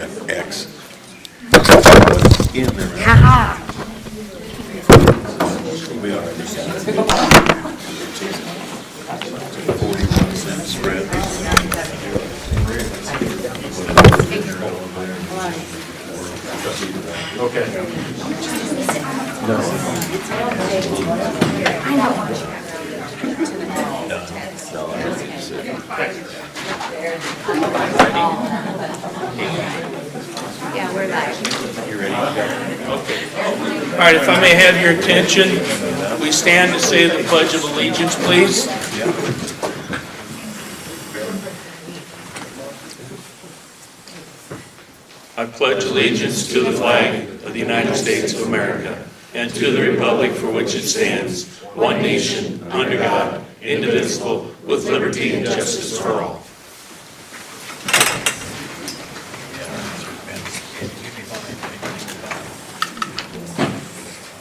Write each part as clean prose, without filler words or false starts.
X. What's in there? Ha We already said it. 41-cent spread. Okay. Yeah, we're live. You ready to go? Okay. All right, if I may have your attention, we stand to say the Pledge of Allegiance, please. I pledge allegiance to the flag of the United States of America and to the republic for which it stands, one nation, under God, indivisible, with liberty and justice for all.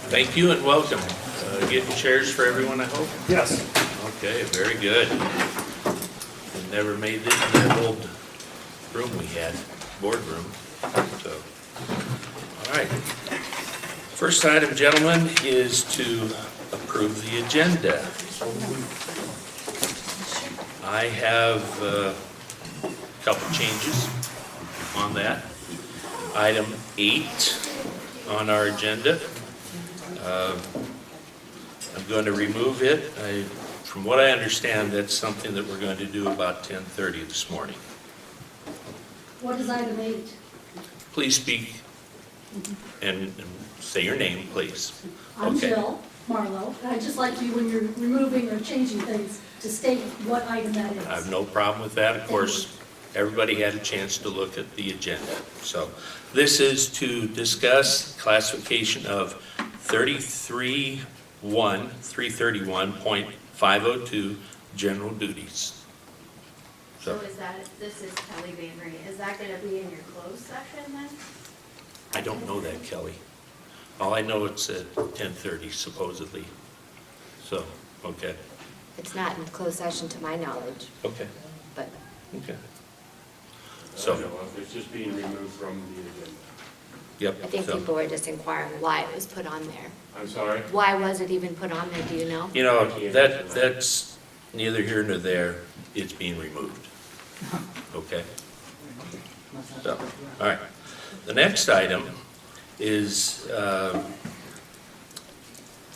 Thank you and welcome. Getting chairs for everyone, I hope? Yes. Okay, very good. We never made this in that old room we had, boardroom. So, all right. First item, gentlemen, is to approve the agenda. I have a couple changes on that. Item 8 on our agenda. I'm going to remove it. From what I understand, that's something that we're going to do about 10:30 this morning. What is item 8? Please speak and say your name, please. I'm Okay. Jill Marlowe, and I'd just like you, when you're removing or changing things, to state what item that is. I have no problem with that. Of course, everybody had a chance to look at the agenda. So this is to discuss classification of 331.502 general duties. So is that, this is Kelly Van Ray, is that gonna be in your closed session then? I don't know that, Kelly. All I know it's at 10:30 supposedly. So, okay, It's not in closed session to my knowledge, okay, but okay. So So, it's just being removed from the agenda. yep. I think so- people were just inquiring why it was put on there. I'm sorry? Why was it even put on there, do you know? You know, that's neither here nor there. It's being removed. Okay? So, all right. The next item is, So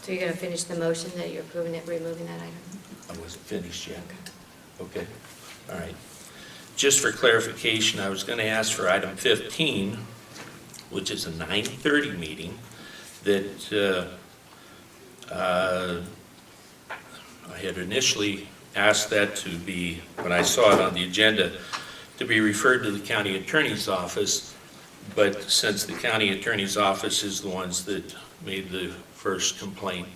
you're gonna finish the motion that you're approving it, removing that item? I wasn't finished yet. Okay, all right. Just for clarification, I was going to ask for item 15, which is a 9:30 meeting, that I had initially asked that to be, when I saw it on the agenda, to be referred to the county attorney's office, but since the county attorney's office is the ones that made the first complaint,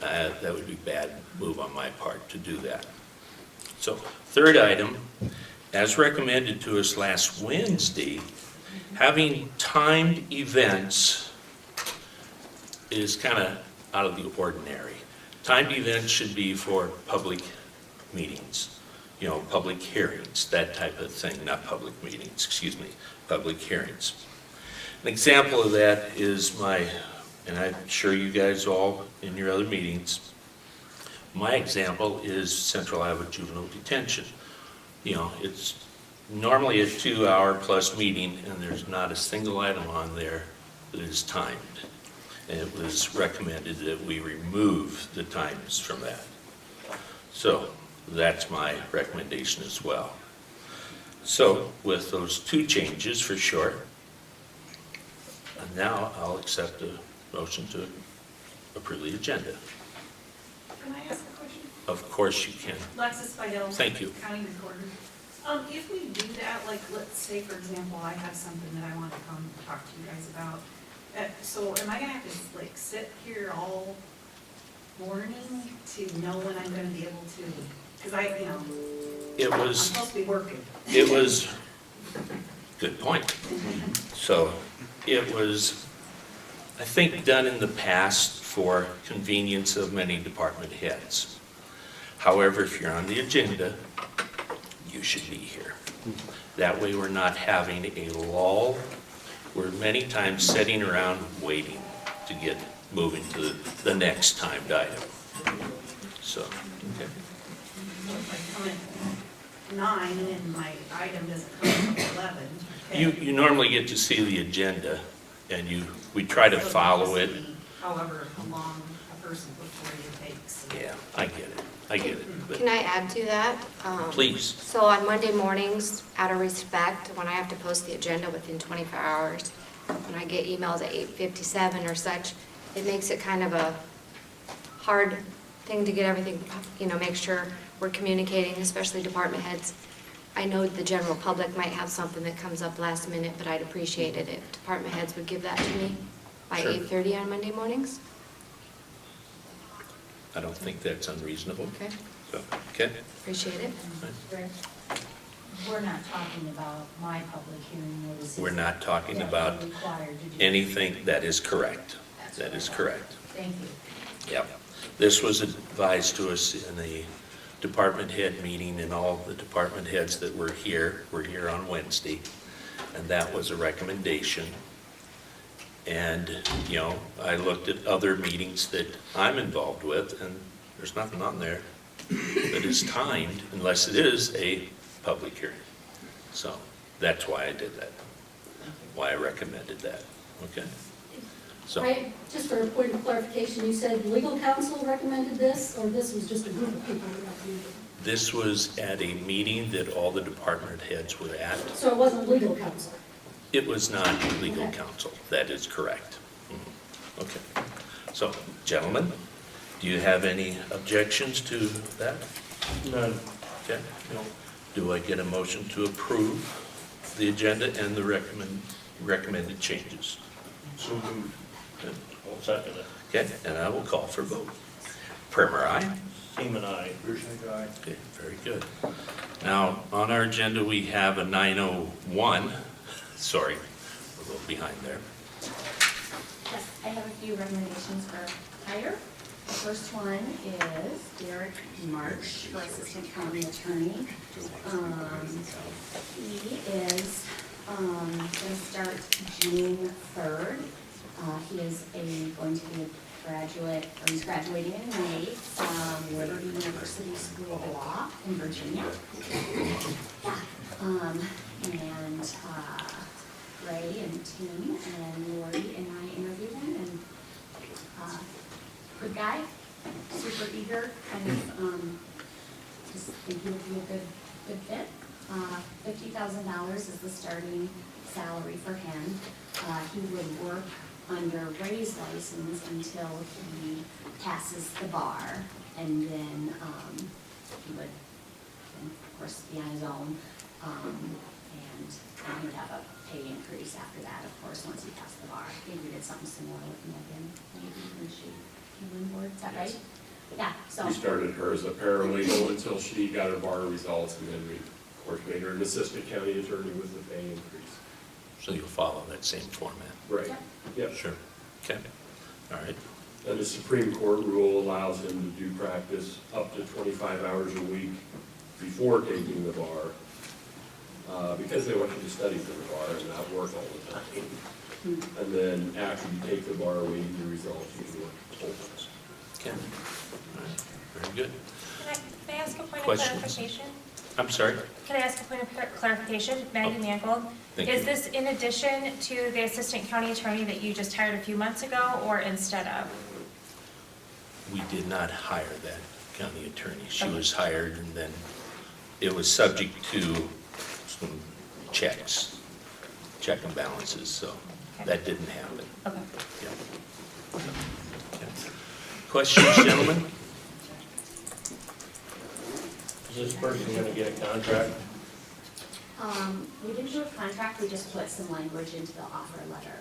that would be a bad move on my part to do that. So, third item, as recommended to us last Wednesday, having timed events is kind of out of the ordinary. Timed events should be for public meetings, you know, public hearings, that type of thing, not public meetings, excuse me, public hearings. An example of that is and I'm sure you guys all in your other meetings, my example is Central Iowa Juvenile Detention. You know, it's normally a 2-hour plus meeting, and there's not a single item on there that is timed. And it was recommended that we remove the times from that. So that's my recommendation as well. So with those two changes for short, and now I'll accept a motion to approve the agenda. Can I ask a question? Of course you can. Alexis Fidel. Thank you. County Recorder. If we do that, like, let's say, for example, I have something that I want to come talk to you guys about. So am I gonna have to, like, sit here all morning to know when I'm gonna be able to? Because It I'm was, supposed to be working. good point. So it was, I think, done in the past for convenience of many department heads. However, if you're on the agenda, you should be here. That way we're not having a lull. We're many times sitting around waiting to get moving to the next timed item. So, okay. If I come at 9 and my item doesn't come until 11. okay. You normally get to see the agenda, and we try to So follow you it. see However long a person before you takes. Yeah, I get it, but Can I add to that? please. So on Monday mornings, out of respect, when I have to post the agenda within 24 hours, when I get emails at 8:57 or such, it makes it kind of a hard thing to get everything, make sure we're communicating, especially department heads. I know the general public might have something that comes up last minute, but I'd appreciate it if department heads would give that to me by Sure. 8:30 on Monday mornings. I don't think that's unreasonable. Okay, So, okay? appreciate it. We're not talking about my public hearing notices. We're not talking that about we're required to do. anything. That is correct. That is correct. Thank you. Yep. This was advised to us in a department head meeting, and all the department heads that were here on Wednesday, and that was a recommendation. And, I looked at other meetings that I'm involved with, and there's nothing on there that is timed unless it is a public hearing. So that's why I did that, why I recommended that, okay? So, Just for a point of clarification, you said legal counsel recommended this, or this was just a group of people who recommended it? this was at a meeting that all the department heads were at. So it wasn't legal counsel? It was not legal counsel, that is correct. Mhm. Okay, so, gentlemen, do you have any objections to that? None. Okay. Do I get a motion to approve the agenda and the recommended changes? So moved. Good. I'll second it. Okay, and I will call for vote. Primer, aye? Seaman, aye. Okay, very good. Now, on our agenda, we have a 9:01. Sorry, we're a little behind there. Yes, I have a few recommendations for hire. The first one is Derek March for Assistant County Attorney. He is going to start June 3rd. He is going to be a graduate, or he's graduating in May from Liberty University School of Law in Virginia. Yeah. And Ray and Tim and Lori and I interviewed him, and good guy, super eager, kind of, just think he would be a good fit. $50,000 is the starting salary for him. He would work under Ray's license until he passes the bar, and then he would, of course, be on his own, and he would have a pay increase after that, of course, once he passed the bar. I think we did something similar with Megan, maybe when she came on board, is that right? Yeah, so. We started her as a paralegal until she got her bar results, and then we, of course, made her an assistant county attorney with the pay increase. So you'll follow that same format? Right. Yep. Yep. Sure. Okay, all right. And the Supreme Court rule allows him to do practice up to 25 hours a week before taking the bar, because they want you to study for the bar and not work all the time. And then after you take the bar, waiting your results, you can work full time. Okay, all right, very good. Can I ask a point of Questions? clarification? I'm sorry? Can I ask a point of clarification? Maggie Mangold. Thank Is you. this in addition to the assistant county attorney that you just hired a few months ago, or instead of? We did not hire that county attorney. She was hired, and then it was subject to some check and balances, so that didn't happen. Okay. Yeah. Okay. Questions, gentlemen? Is this person gonna get a contract? We didn't do a contract, we just put some language into the offer letter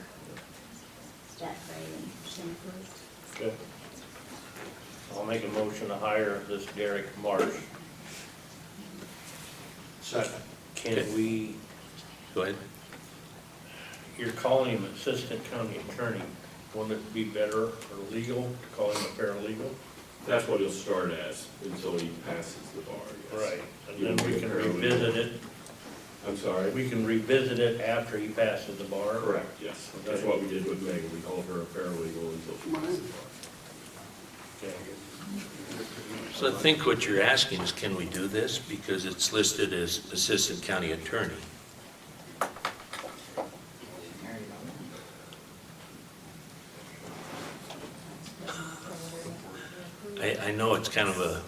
that Ray and Tim approved. Okay. I'll make a motion to hire this Derek Marsh. Second. Can Okay. we, Go ahead. you're calling him assistant county attorney, wouldn't it be better or legal to call him a paralegal? That's what he'll start as until he passes the bar, yes. Right, and then we can revisit it I'm sorry? We can revisit it after he passes the bar? Correct, yes. That's what we did with Megan. We called her a paralegal until she passed the bar. Okay. So I think what you're asking is, can we do this? Because it's listed as assistant county attorney. I know it's kind of a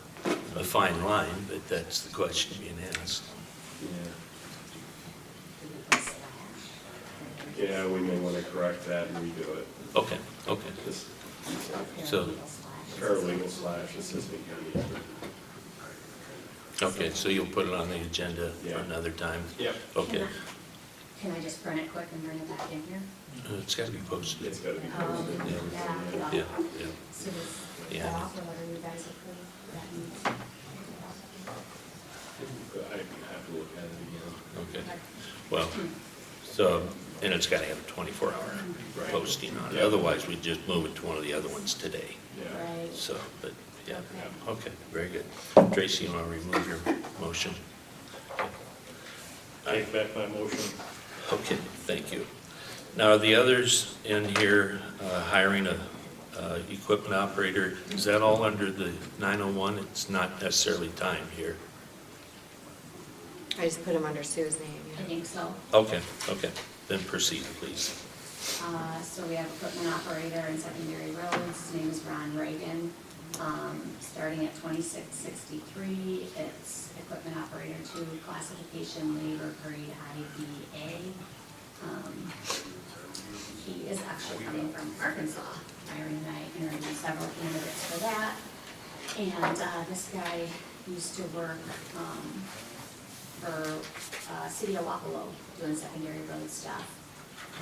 fine line, but that's the question being asked. Yeah, we may want to correct that and redo it. Okay, okay. Just So, paralegal slash assistant county attorney. okay, so you'll put it on the agenda for Yeah. another time? Yep. Okay. Can I just print it quick and bring it back in here? It's got to be posted. It's got to be posted. Yeah. Yeah, yeah. So does Yeah. that offer letter you guys approve, that means? I have to look at it again. Okay. Well, so, and it's got to have a 24-hour Right. posting on it. Yeah. Otherwise, we just move it to one of the other ones today. Yeah. Right. So, but, yeah. Okay. Okay, very good. Tracy, you want to remove your motion? Take back my motion. Okay, thank you. Now, the others in here, hiring a equipment operator, is that all under the 901? It's not necessarily timed here. I just put them under Sue's name. I think so. Okay, okay, then proceed, please. So we have equipment operator in secondary roads, his name is Ron Reagan. Starting at 2663, it's equipment operator 2, classification labor grade IBA. He is actually coming from Arkansas. Myron and I interviewed several candidates for that. And this guy used to work for City of Wapello doing secondary road stuff.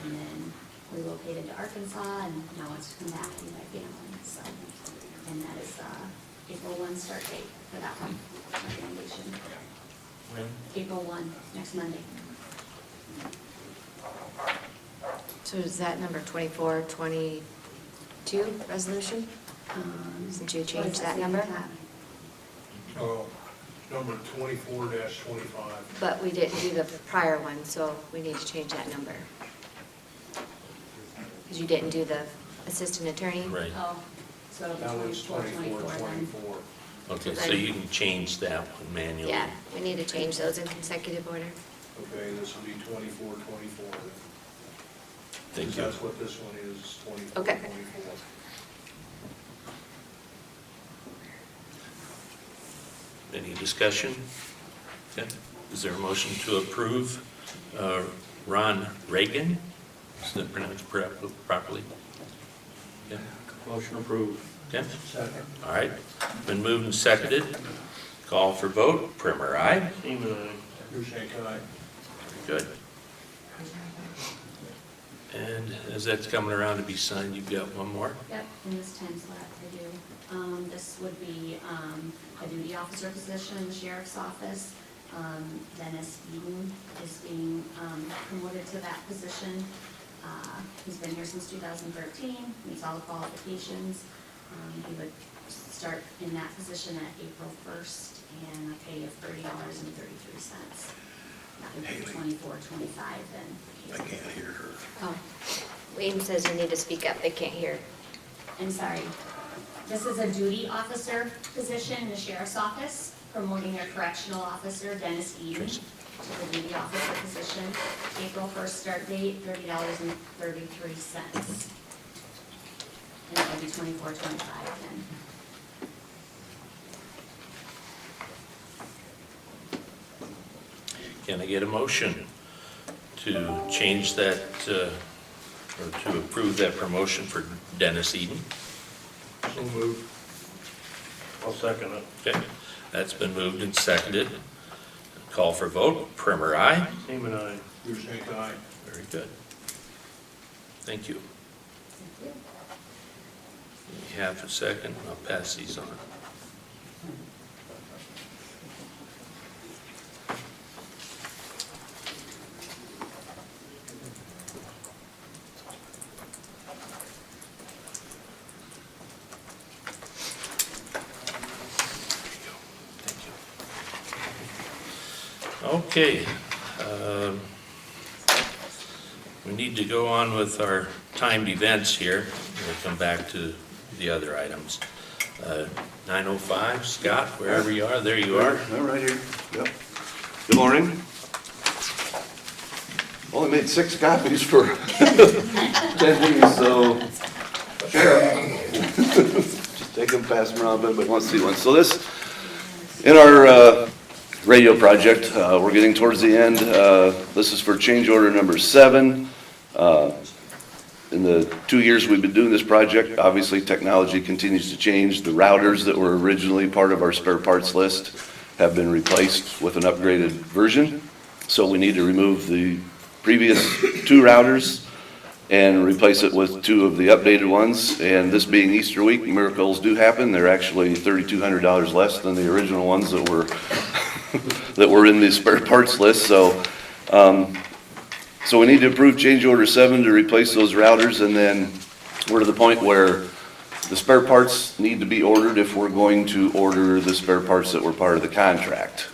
And then relocated to Arkansas and now wants to come back and be my family, so. And that is April 1 start date for that one, recommendation. When? April 1, next Monday. So is that number 2422 resolution? Since you changed What's that the number? top? Number 24-25. But we didn't do the prior one, so we need to change that number. Because you didn't do the assistant attorney? Right. Oh, so it'll be Now it's 24, 24 then. 24. Okay, so you can change that one manually. Yeah, we need to change those in consecutive order. Okay, this will be 24-24. Thank you. That's what this one is, 24-24. Okay. Any discussion? Okay. Is there a motion to approve Ron Reagan? Is that pronounced properly? Yeah. Motion approved. Okay. Second. All right. Been moved and seconded. Call for vote. Primer, aye. Seaman, aye. Rushing aye. Good. And as that's coming around to be signed, you've got one more? Yep, in this time slot, I do. This would be a duty officer position in the sheriff's office. Dennis Eden is being promoted to that position. He's been here since 2013, meets all the qualifications. He would start in that position at April 1st and a pay of $30.33. That would be 24.25 then. I can't hear her. Oh, Wayne says you need to speak up, they can't hear. I'm sorry. This is a duty officer position in the sheriff's office, promoting a correctional officer, Dennis Eden, to the duty officer position. April 1st start date, $30.33. And that would be 24.25 then. Can I get a motion to change that, or to approve that promotion for Dennis Eden? So moved. I'll second it. Okay, that's been moved and seconded. Call for vote. Primer, aye. Seaman, aye. Rushing aye. Very good. Thank you. Thank you. Give me half a second, I'll pass these on. Okay, need to go on with our timed events here. We'll come back to the other items. 9:05, Scott, wherever you are, there you are. I'm right here. Yep. Good morning. Only made 6 copies for attendees, so just take them, pass them around, but want to see one. So this, in our radio project, we're getting towards the end. This is for change order number 7. In the 2 years we've been doing this project, obviously technology continues to change. The routers that were originally part of our spare parts list have been replaced with an upgraded version. So we need to remove the previous 2 routers and replace it with 2 of the updated ones. And this being Easter week, miracles do happen. They're actually $3,200 less than the original ones that were that were in the spare parts list. So we need to approve change order 7 to replace those routers, and then we're to the point where the spare parts need to be ordered if we're going to order the spare parts that were part of the contract.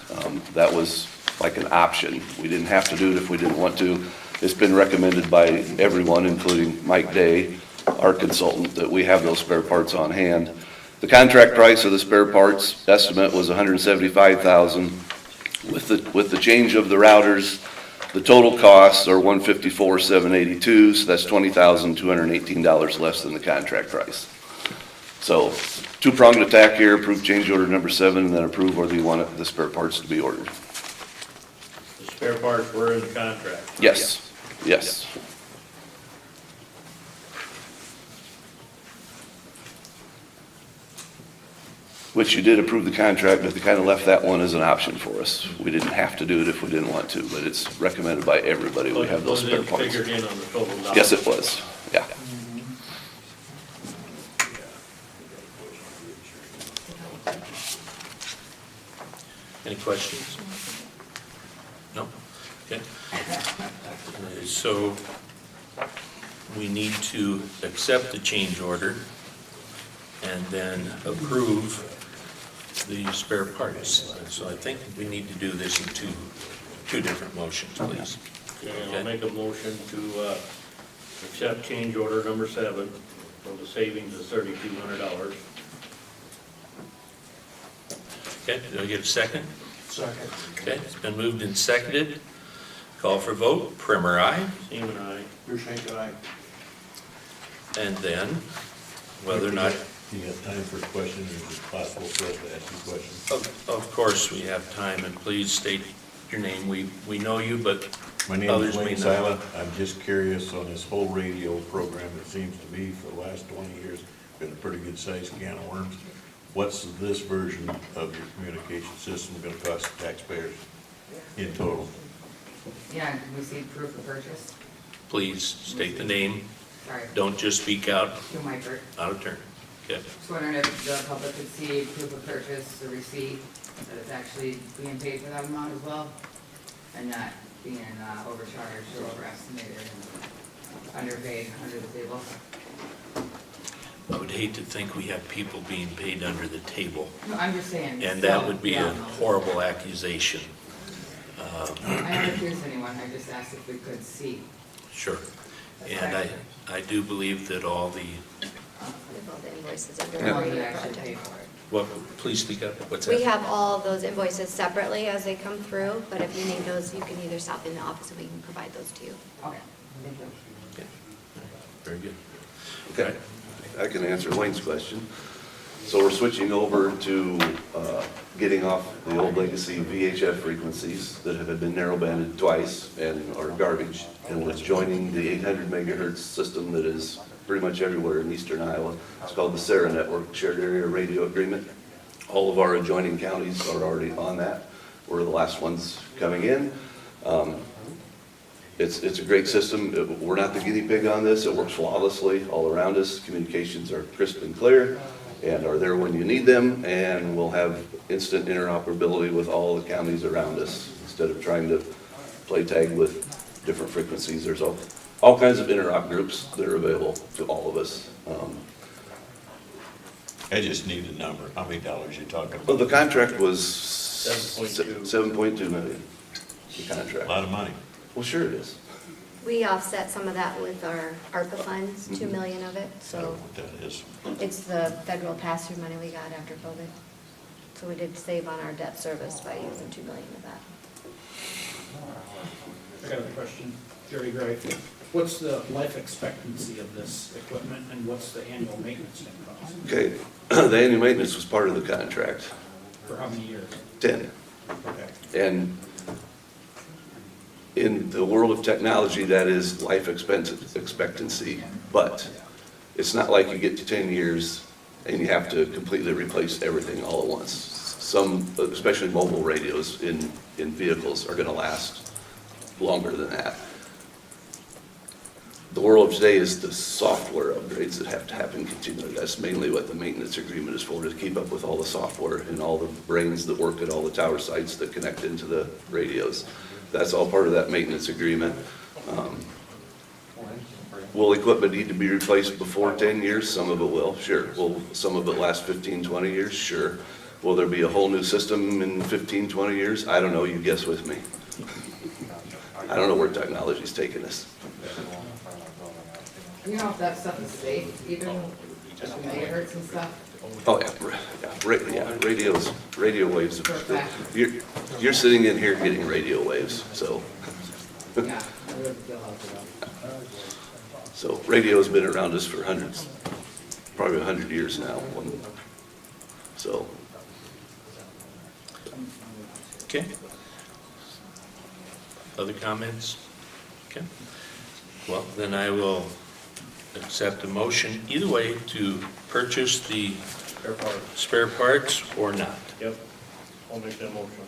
That was like an option. We didn't have to do it if we didn't want to. It's been recommended by everyone, including Mike Day, our consultant, that we have those spare parts on hand. The contract price of the spare parts estimate was $175,000. With the change of the routers, the total costs are $154,782, so that's $20,218 less than the contract price. So, 2-pronged attack here: approve change order number 7, and then approve whether you want the spare parts to be ordered. The spare parts were in the contract. Yes, yes. Which you did approve the contract, but they kind of left that one as an option for us. We didn't have to do it if we didn't want to, but it's recommended by everybody. We have those spare parts. Figured in on the total dollar. Yes, it was, yeah. Any questions? No? Okay. So we need to accept the change order and then approve the spare parts. So I think we need to do this in two different motions, please. Okay, I'll make a motion to accept change order number 7 for the savings of $3,200. Okay, did I get a second? Second. Okay, it's been moved and seconded. Call for vote. Primer, aye. Seaman, aye. Boucher, aye. And then whether or not, Do you have time for questions, or is it possible for us to ask you questions? of course, we have time, and please state your name. We know you, but My name others is may Wayne not. Sila. I'm just curious on this whole radio program. It seems to me for the last 20 years, been a pretty good sized can of worms. What's this version of your communication system going to cost the taxpayers in total? Yeah, can we see proof of purchase? Please state the name. Sorry, Don't just speak out to out of turn. Okay. Just wondering if the public could see proof of purchase, the receipt, that it's actually being paid for that amount as well, and not being overcharged or overestimated and underpaid under the table. I would hate to think we have people being paid under the table, No, I'm just saying. and that would be yeah, a horrible accusation. I don't accuse anyone, I just asked if we could see. Sure. And I do believe that all the, We have all the invoices under The the ones that radio actually pay project. for it. well, please speak up. What's that? We have all those invoices separately as they come through, but if you need those, you can either stop in the office and we can provide those to you. Okay, thank you. Okay. Very good. Okay, I can answer Wayne's question. So we're switching over to getting off the old legacy VHF frequencies that have been narrow banded twice and are garbage. And we're joining the 800 megahertz system that is pretty much everywhere in eastern Iowa. It's called the SARA Network, Shared Area Radio Agreement. All of our adjoining counties are already on that. We're the last ones coming in. It's a great system. We're not the guinea pig on this. It works flawlessly all around us. Communications are crisp and clear and are there when you need them, and we'll have instant interoperability with all the counties around us instead of trying to play tag with different frequencies. There's all kinds of interop groups that are available to all of us. I just need a number. How many dollars you talking Well, about? the contract was 7.2. 7.2 million, the A contract. lot of money. Well, sure it is. We offset some of that with our ARPA funds, 2 million of it, I don't know so what that is. it's the federal pass-through money we got after COVID. So we did save on our debt service by using 2 million of that. I got a question, Jerry Gray. What's the life expectancy of this equipment and what's the annual maintenance cost? Okay, the annual maintenance was part of the contract, For how many years? 10. Okay. And in the world of technology, that is life expectancy, but it's not like you get to 10 years and you have to completely replace everything all at once. Some, especially mobile radios in vehicles, are gonna last longer than that. The world of today is the software upgrades that have to happen continually. That's mainly what the maintenance agreement is for, to keep up with all the software and all the brains that work at all the tower sites that connect into the radios. That's all part of that maintenance agreement. Will equipment need to be replaced before 10 years? Some of it will, sure. Will some of it last 15, 20 years? Sure. Will there be a whole new system in 15, 20 years? I don't know, you guess with me. I don't know where technology's taking us. You know if that stuff is safe, even just the megahertz and stuff? Oh, yeah, radio waves. You're sitting in here getting radio waves, so. Yeah, I would feel out for that. So radio's been around us for hundreds, probably 100 years now. So. Okay. Other comments? Okay. Well, then I will accept a motion either way to purchase the spare parts or not. Yep, I'll make that motion.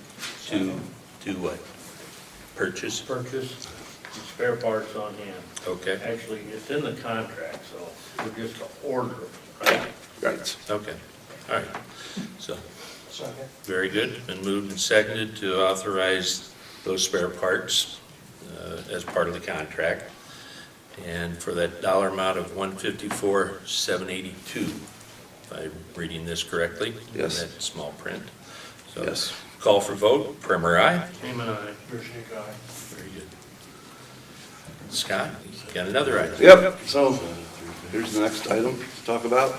To what? Purchase? Purchase the spare parts on hand. Okay, Actually, it's in the contract, so we're just to order them, right? Right. okay, all right. So, very good. Been moved and seconded to authorize those spare parts as part of the contract. And for that dollar amount of $154,782, if I'm reading this correctly? Yes. In that small print. So, Yes. call for vote. Primer, aye. Freeman, aye. Burchett, aye. Very good. Scott, you got another item? Yep, so here's the next item to talk about.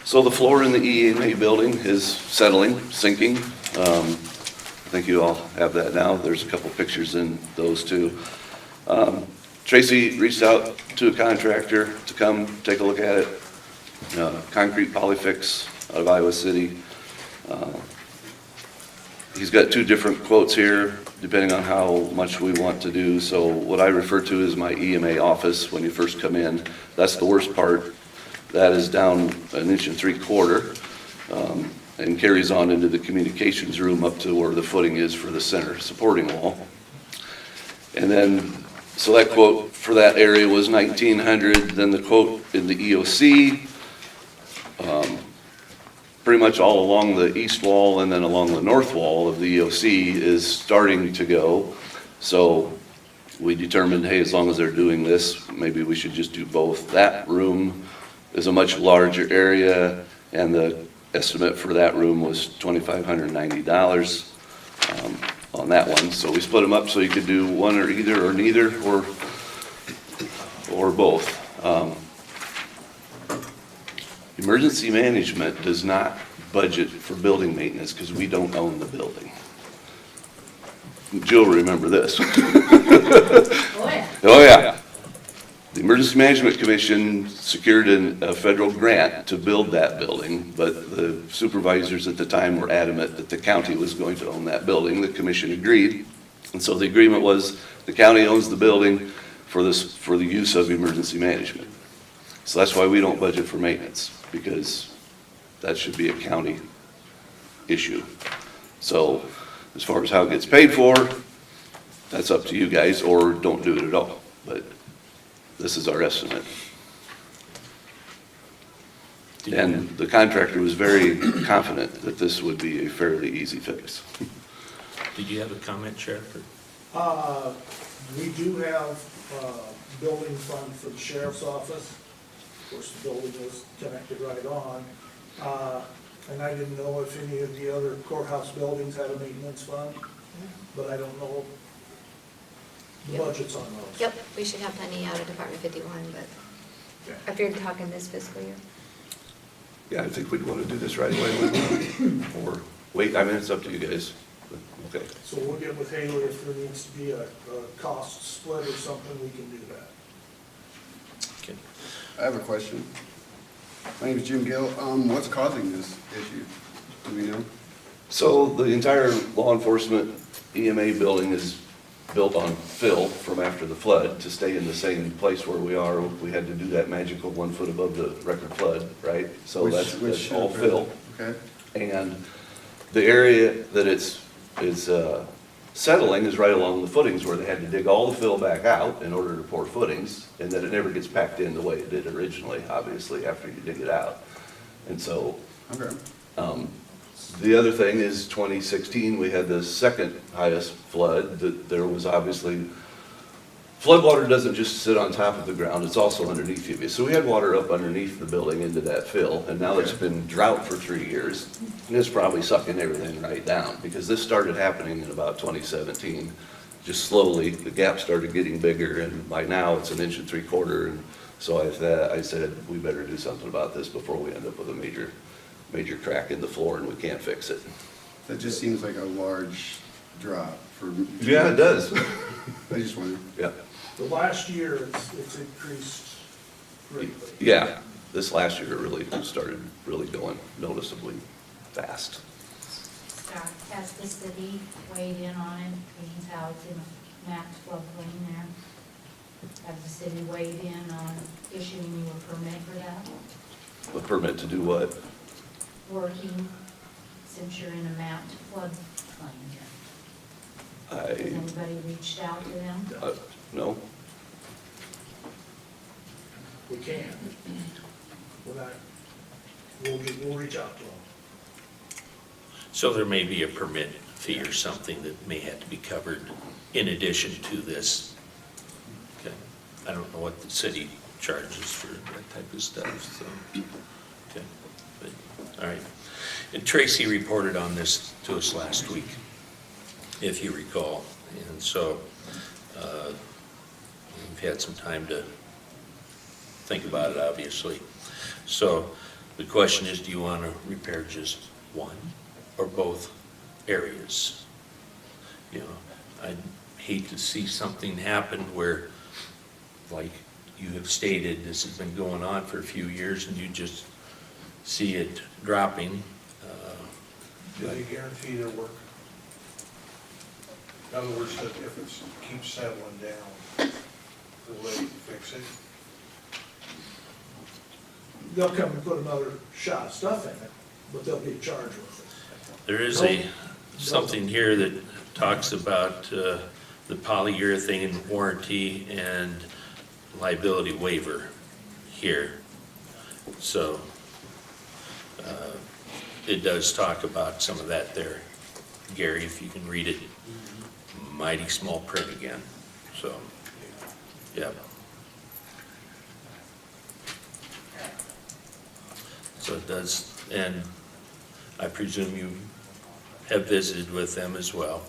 So the floor in the EMA building is settling, sinking. I think you all have that now. There's a couple pictures in those too. Tracy reached out to a contractor to come take a look at it. Concrete Polyfix out of Iowa City. He's got two different quotes here, depending on how much we want to do. So what I refer to as my EMA office when you first come in, that's the worst part. That is down 1.75 inches and carries on into the communications room up to where the footing is for the center supporting wall. And then, so that quote for that area was $1,900. Then the quote in the EOC, pretty much all along the east wall and then along the north wall of the EOC is starting to go. So we determined, hey, as long as they're doing this, maybe we should just do both. That room is a much larger area, and the estimate for that room was $2,590 on that one. So we split them up so you could do one or either or neither or both. Emergency management does not budget for building maintenance because we don't own the building. Jill will remember this. Oh, yeah. Oh, yeah. The Emergency Management Commission secured a federal grant to build that building, but the supervisors at the time were adamant that the county was going to own that building. The commission agreed. And so the agreement was the county owns the building for the use of emergency management. So that's why we don't budget for maintenance, because that should be a county issue. So as far as how it gets paid for, that's up to you guys, or don't do it at all. But this is our estimate. And the contractor was very confident that this would be a fairly easy fix. Did you have a comment, Sheriff? We do have building fund for the sheriff's office. Of course, the building is connected right on. And I didn't know if any of the other courthouse buildings had a maintenance fund, but I don't know the budget's on those. Yep, we should have plenty out of Department 51, but Yeah. if you're talking this fiscal year. Yeah, I think we'd want to do this right away, wouldn't we? Or wait, I mean, it's up to you guys. Okay. So we'll get with Haley if there needs to be a cost split or something, we can do that. Okay. I have a question. My name is Jim Gill. What's causing this issue? Do we know? So the entire law enforcement EMA building is built on fill from after the flood to stay in the same place where we are. We had to do that magical 1 foot above the record flood, right? So that's all fill. Okay. And the area that it's settling is right along the footings where they had to dig all the fill back out in order to pour footings, and that it never gets packed in the way it did originally, obviously, after you dig it out. And so, Okay. the other thing is 2016, we had the second highest flood. There was obviously, floodwater doesn't just sit on top of the ground, it's also underneath you. So we had water up underneath the building into that fill, and now it's been drought for 3 years. And it's probably sucking everything right down, because this started happening in about 2017. Just slowly, the gap started getting bigger, and by now it's 1 3/4 inches. And so I said, we better do something about this before we end up with a major crack in the floor and we can't fix it. That just seems like a large drop for. Yeah, it does. I just wondered. Yeah. The last year, it's increased greatly. Yeah, this last year it really started really going noticeably fast. Scott, has the city weighed in on it, being how it's in a mapped floodplain there? Has the city weighed in on issuing you a permit for that? A permit to do what? Working, since you're in a mapped floodplain here? Has anybody reached out to them? No. We can. We'll reach out to them. So there may be a permit fee or something that may have to be covered in addition to this. Okay. I don't know what the city charges for that type of stuff, so, okay. But, all right. And Tracy reported on this to us last week, if you recall. And so we've had some time to think about it, obviously. So the question is, do you want to repair just one or both areas? You know, I'd hate to see something happen where, like you have stated, this has been going on for a few years and you just see it dropping. Do they guarantee their work? In other words, that if it keeps settling down, will they fix it? They'll come and put another shot of stuff in it, but they'll be charged with it. There is something here that talks about the polyurethane warranty and liability waiver here. So it does talk about some of that there. Gary, if you can read it, mighty small print again. So, yeah. So it does, and I presume you have visited with them as well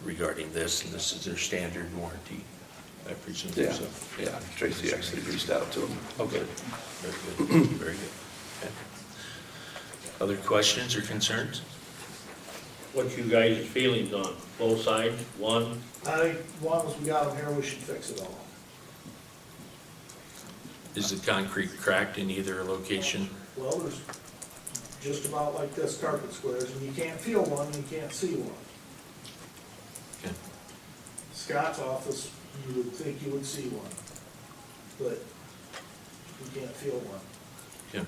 regarding this, and this is their standard warranty, I presume. Yeah, So. yeah, Tracy actually reached out to him. Okay, very good, very good. Okay. Other questions or concerns? What's you guys' feelings on both sides, one? I think as long as we got them here, we should fix it all. Is the concrete cracked in either location? Well, there's just about like this carpet squares, and you can't feel one, you can't see one. Okay. Scott's office, you would think you would see one, but you can't feel one. Okay.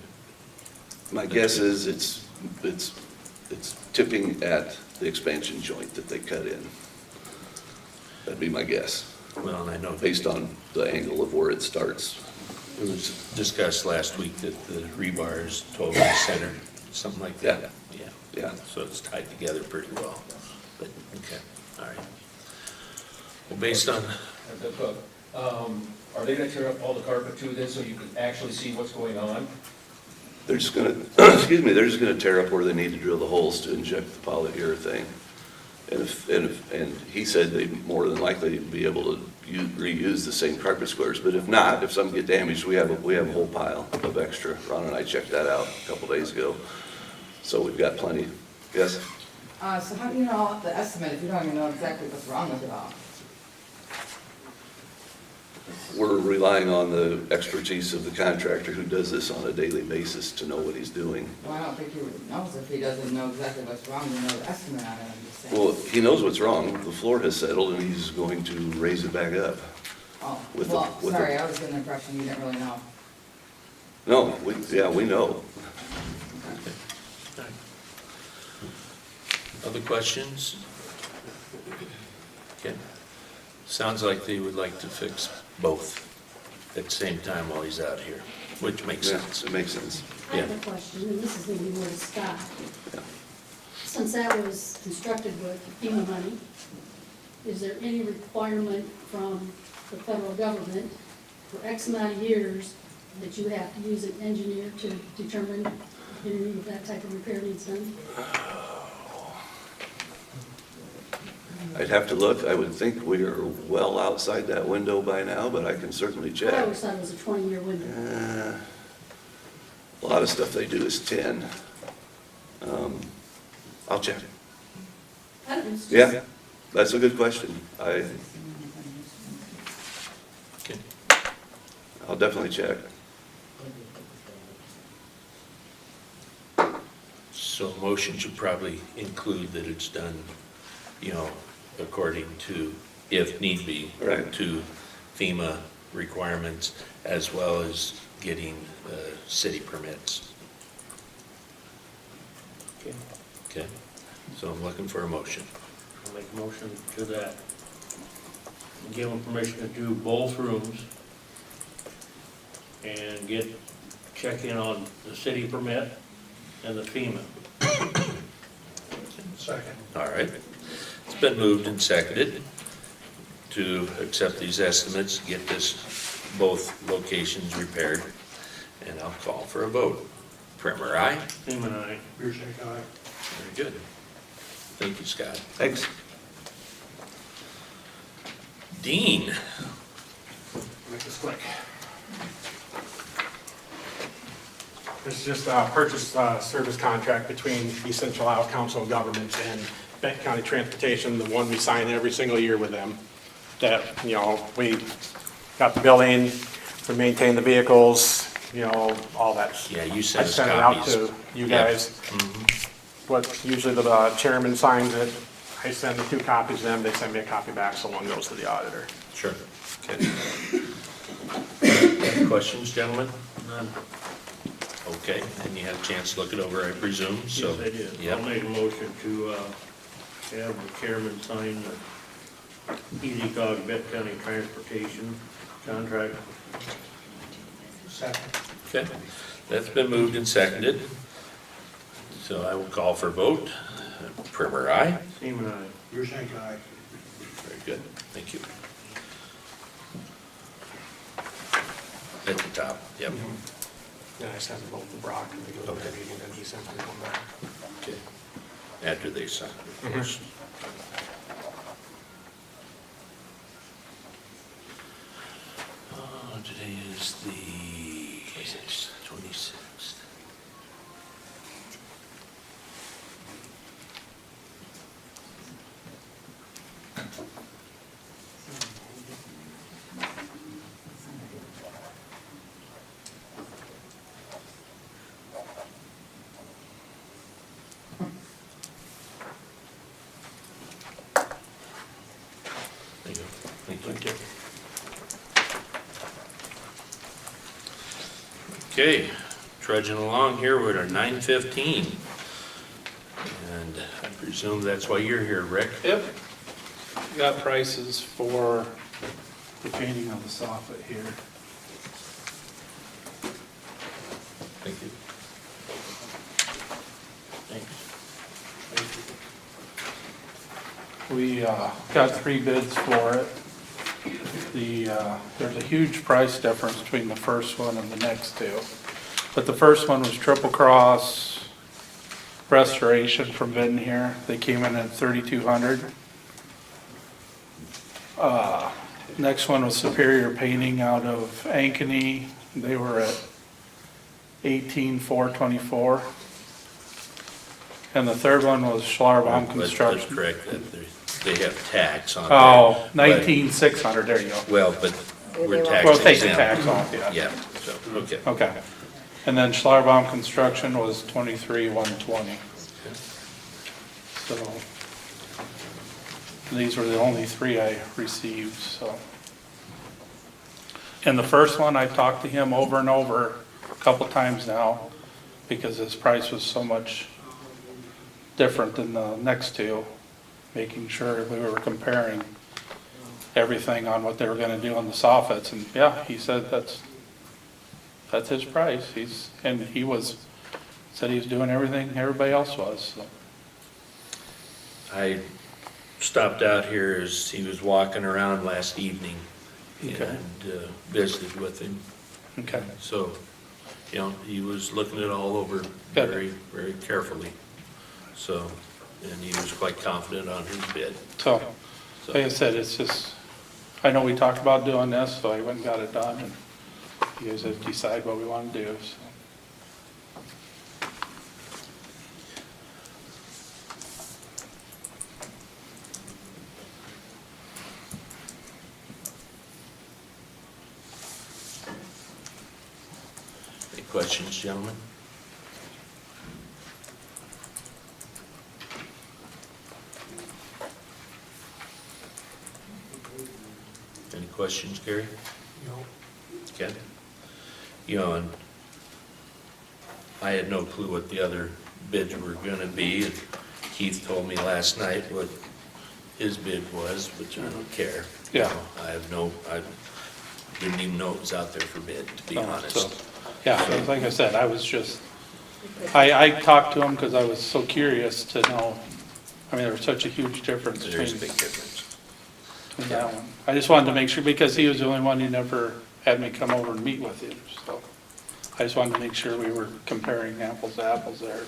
My guess is it's tipping at the expansion joint that they cut in. That'd be my guess, Well, and I know based on the angle of where it starts. it was discussed last week that the rebar is totally centered, something like that. Yeah. Yeah. So it's tied together pretty well. But, okay, all right. Well, based on, Are they gonna tear up all the carpet too then, so you can actually see what's going on? They're just gonna, excuse me, they're just gonna tear up where they need to drill the holes to inject the polyurethane. And he said they'd more than likely be able to reuse the same carpet squares, but if not, if some get damaged, we have a whole pile of extra. Ron and I checked that out a couple days ago, so we've got plenty. Yes? So how do you know the estimate if you don't even know exactly what's wrong with it all? We're relying on the expertise of the contractor who does this on a daily basis to know what he's doing. Well, I don't think he knows if he doesn't know exactly what's wrong, to know the estimate on it, I'm just saying. Well, he knows what's wrong. The floor has settled and he's going to raise it back up. Oh, with well, the- sorry, I was getting the impression you didn't really know. No, we know. Other questions? Okay. Sounds like they would like to fix both at the same time while he's out here, which makes Yeah, sense. it makes sense. I have Yeah. a question, and this is maybe more to Scott. Yeah. Since that was constructed with FEMA money, is there any requirement from the federal government for X amount of years that you have to use an engineer to determine if that type of repair needs done? I'd have to look. I would think we are well outside that window by now, but I can certainly I check. always thought it was a 20-year window. A lot of stuff they do is 10. I'll check. I don't know, it's just- Yeah, that's a good question. Okay. I'll definitely check. So a motion should probably include that it's done, according to, if need be, Right. to FEMA requirements, as well as getting city permits. Okay. Okay? So I'm looking for a motion. I'll make a motion to that. Give them permission to do both rooms and check in on the city permit and the FEMA. Second. All right. It's been moved and seconded to accept these estimates, get both locations repaired, and I'll call for a vote. Primer, aye? FEMA and I. Hearsay guy. Very good. Thank you, Scott. Thanks. Dean? Make this quick. This is just a purchase service contract between East Central Iowa Council of Governments and Benton County Transportation, the one we sign every single year with them. That, we got the billing, we maintain the vehicles, all that. Yeah, you sent I us sent it out copies. to you Yeah. guys. What, usually the chairman signs it, I send the 2 copies to them, they send me a copy back, so one goes to the auditor. Sure. Okay. Any questions, gentlemen? None. Okay, and you had a chance to look it over, I presume, so. Yes, I did. Yep. I'll make a motion to have the chairman sign the EasyCog Benton County Transportation contract. Second. Okay, that's been moved and seconded. So I will call for vote. Primer, aye? FEMA and I. Hearsay guy. Very good, thank you. At the top, yep. Then I send them both to Brock, and they go to their meeting, and he sends them one back. Okay. After they sign it, of course. Today is the 26th. There you go. Thank you. Okay, trudging along here, we're at our 9:15. And I presume that's why you're here, Rick? Yep. Got prices for the painting of the soffit here. Thank you. Thanks. We got 3 bids for it. There's a huge price difference between the first one and the next 2. But the first one was triple cross, Restoration from bidding here. They came in at 3,200. Next one was Superior Painting out of Ankeny. They were at 18,424. And the third one was Schlarbaum Construction. Let's correct that. They have tax on there. Oh, but- 19,600, there you go. Well, but we're tax Well, take the exempt. tax off, yeah. Yeah, so, okay. Okay. And then Schlarbaum Construction was 23,120. So these were the only three I received, so. And the first one, I talked to him over and over a couple times now because his price was so much different than the next two, making sure we were comparing everything on what they were gonna do on the soffits. And yeah, he said that's his price. Said he was doing everything everybody else was, so. I stopped out here as he was walking around last evening Okay. and visited with him. Okay. So, you know, he was looking it all over Good. very, very carefully. So, and he was quite confident on his bid. So, like I said, it's just, I know we talked about doing this, so I went and got it done, and you guys have to decide what we want to do, so. Any questions, gentlemen? Any questions, Gary? No. Ken? You know, and I had no clue what the other bids were gonna be, and Keith told me last night what his bid was, which I don't care. You Yeah. know, I didn't even know it was out there for bid, to be So, honest. Yeah, like I said, I talked to him because I was so curious to know, I mean, there was such a huge difference There's a between big difference. that one. I just wanted to make sure, because he was the only one who never had me come over and meet with him, so. I just wanted to make sure we were comparing apples to apples there,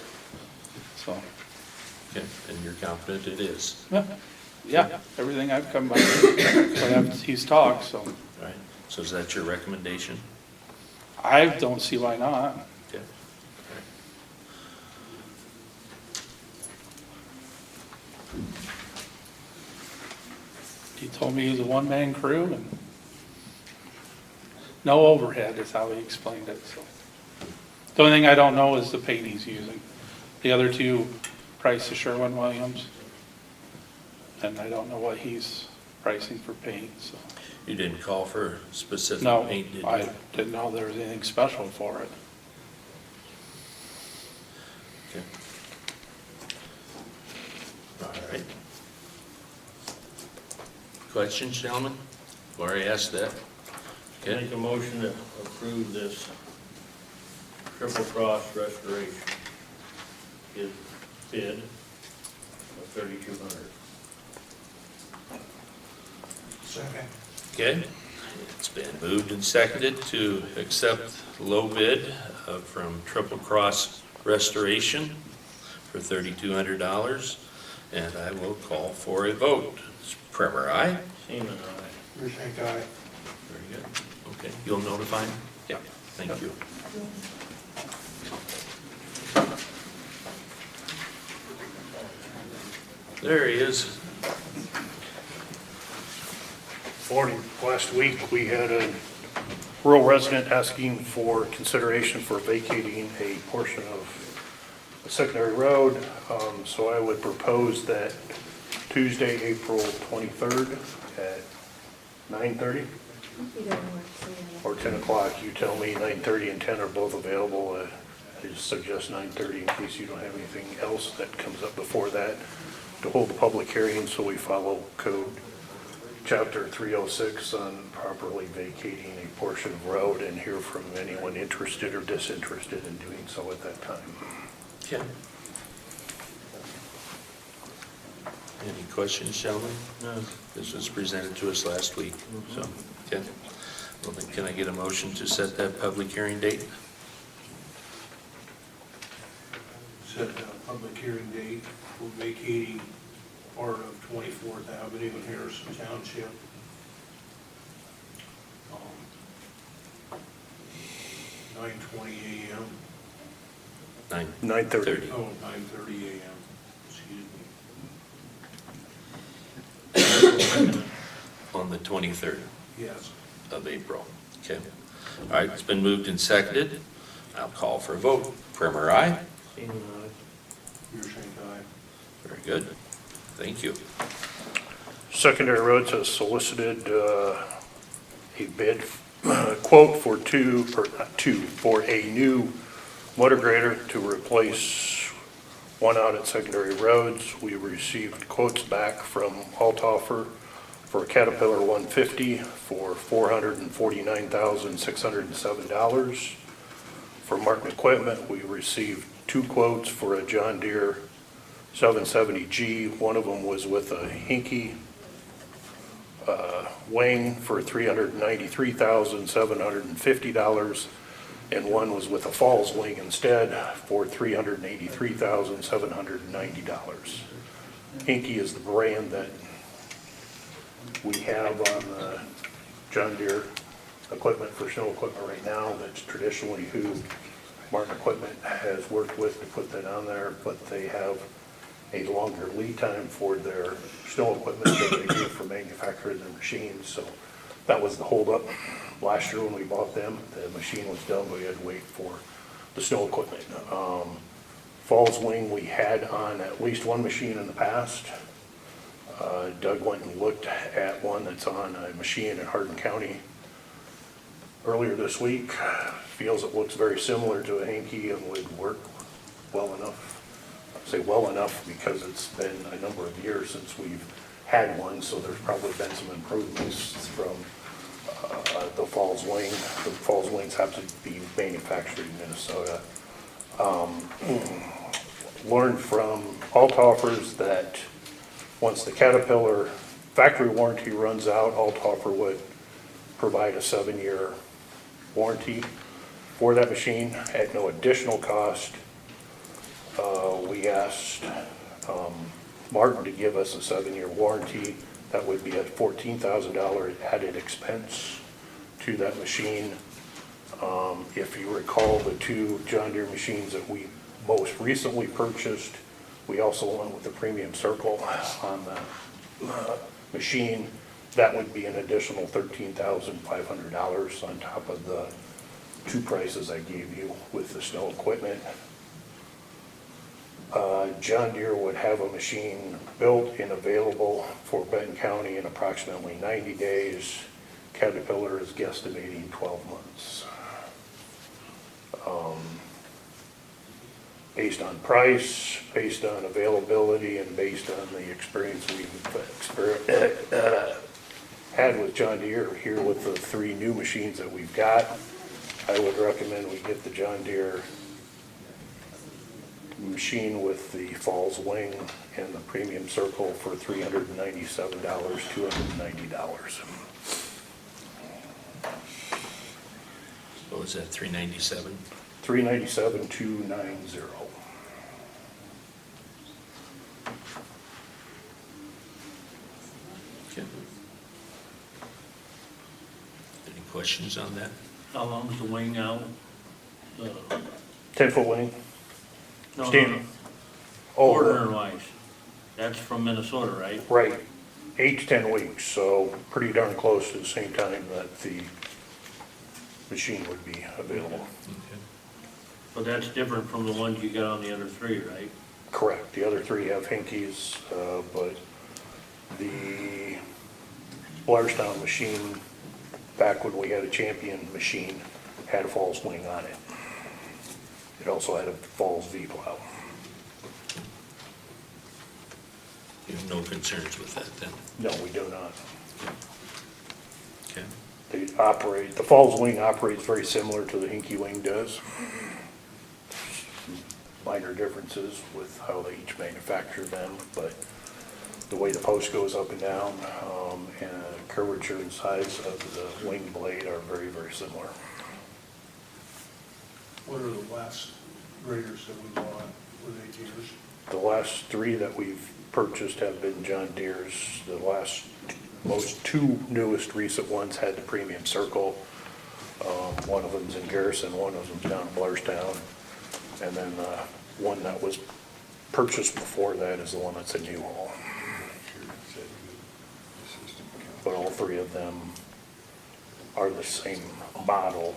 so. Okay, and you're confident it is? Yeah, everything I've come by, what he's talked, so. All right, so is that your recommendation? I don't see why not. Okay. He told me he was a one-man crew and no overhead is how he explained it, so. The only thing I don't know is the paint he's using. The other two, price is Sherwin-Williams. And I don't know what he's pricing for paint, so. You didn't call for specific No, paint, did you? I didn't know there was anything special for it. Okay. All right. Questions, gentlemen? Already asked that. Okay, Make a motion to approve this Triple Cross Restoration. His bid of 3,200. Second. okay. It's been moved and seconded to accept the low bid from Triple Cross Restoration for $3,200. And I will call for a vote. Primer, aye? Seaman, aye. Rushing aye. Very good. Okay, you'll notify me? Yeah. Thank you. There he is. Morning. Last week, we had a rural resident asking for consideration for vacating a portion of a secondary road. So I would propose that Tuesday, April 23rd at 9:30 or 10 o'clock. You tell me 9:30 and 10 are both available. I just suggest 9:30 in case you don't have anything else that comes up before that, to hold the public hearing so we follow code Chapter 306 on properly vacating a portion of road and hear from anyone interested or disinterested in doing so at that time. Okay. Any questions, gentlemen? No. This was presented to us last week, so, okay. Well, then can I get a motion to set that public hearing date? Set public hearing date for vacating part of 24th Avenue in Harrison Township. 9:20 a.m. 9:30. Oh, 9:30 a.m., excuse me. On the 23rd Yes. of April. Okay. All right, it's been moved and seconded. I'll call for a vote. Primer, aye. Seaman, aye. Your shank aye. Very good. Thank you. Secondary Roads has solicited a bid, quote for for a new motor grader to replace one out at Secondary Roads. We received quotes back from Altoffer for a Caterpillar 150 for $449,607. For Martin Equipment, we received two quotes for a John Deere 770G. One of them was with a Hinky wing for $393,750, and one was with a Falls wing instead for $383,790. Hinky is the brand that we have on the John Deere equipment for snow equipment right now. That's traditionally who Martin Equipment has worked with to put that on there, but they have a longer lead time for their snow equipment than they do for manufacturing their machines. So that was the holdup last year when we bought them. The machine was done, but we had to wait for the snow equipment. Falls wing we had on at least one machine in the past. Doug went and looked at one that's on a machine in Hardin County earlier this week. Feels it looks very similar to a Hinky and would work well enough. I say well enough because it's been a number of years since we've had one, so there's probably been some improvements from the Falls wing. The Falls wings have to be manufactured in Minnesota. Learned from Altoffers that once the Caterpillar factory warranty runs out, Altoffer would provide a 7-year warranty for that machine at no additional cost. We asked Martin to give us a 7-year warranty. That would be a $14,000 added expense to that machine. If you recall, the two John Deere machines that we most recently purchased, we also went with the Premium Circle on the machine. That would be an additional $13,500 on top of the two prices I gave you with the snow equipment. John Deere would have a machine built and available for Benton County in approximately 90 days. Caterpillar is guesstimating 12 months. Based on price, based on availability, and based on the experience we've had with John Deere here with the 3 new machines that we've got, I would recommend we get the John Deere machine with the Falls wing and the Premium Circle for $397, $290. What was that, 397? $397,290. Okay. Any questions on that? How long's the wing out? 10-foot wing. No, Standing. order wise, that's from Minnesota, right? Right, 8 to 10 weeks, so pretty darn close to the same time that the machine would be available. But that's different from the ones you got on the other 3, right? Correct, the other 3 have Hinkies, but the Blairstown machine, back when we had a Champion machine, had a Falls wing on it. It also had a Falls V-plow. You have no concerns with that then? No, we do not. Okay. The Falls wing operates very similar to the Hinky wing does. Minor differences with how they each manufacture them, but the way the post goes up and down, and curvature and size of the wing blade are very, very similar. What are the last graders that we bought? with 8 years? The last 3 that we've purchased have been John Deere's. The most 2 newest recent ones had the premium circle. One of them's in Garrison, one of them's down in Blairstown. And then one that was purchased before that is the one that's in U-Haul. But all 3 of them are the same model.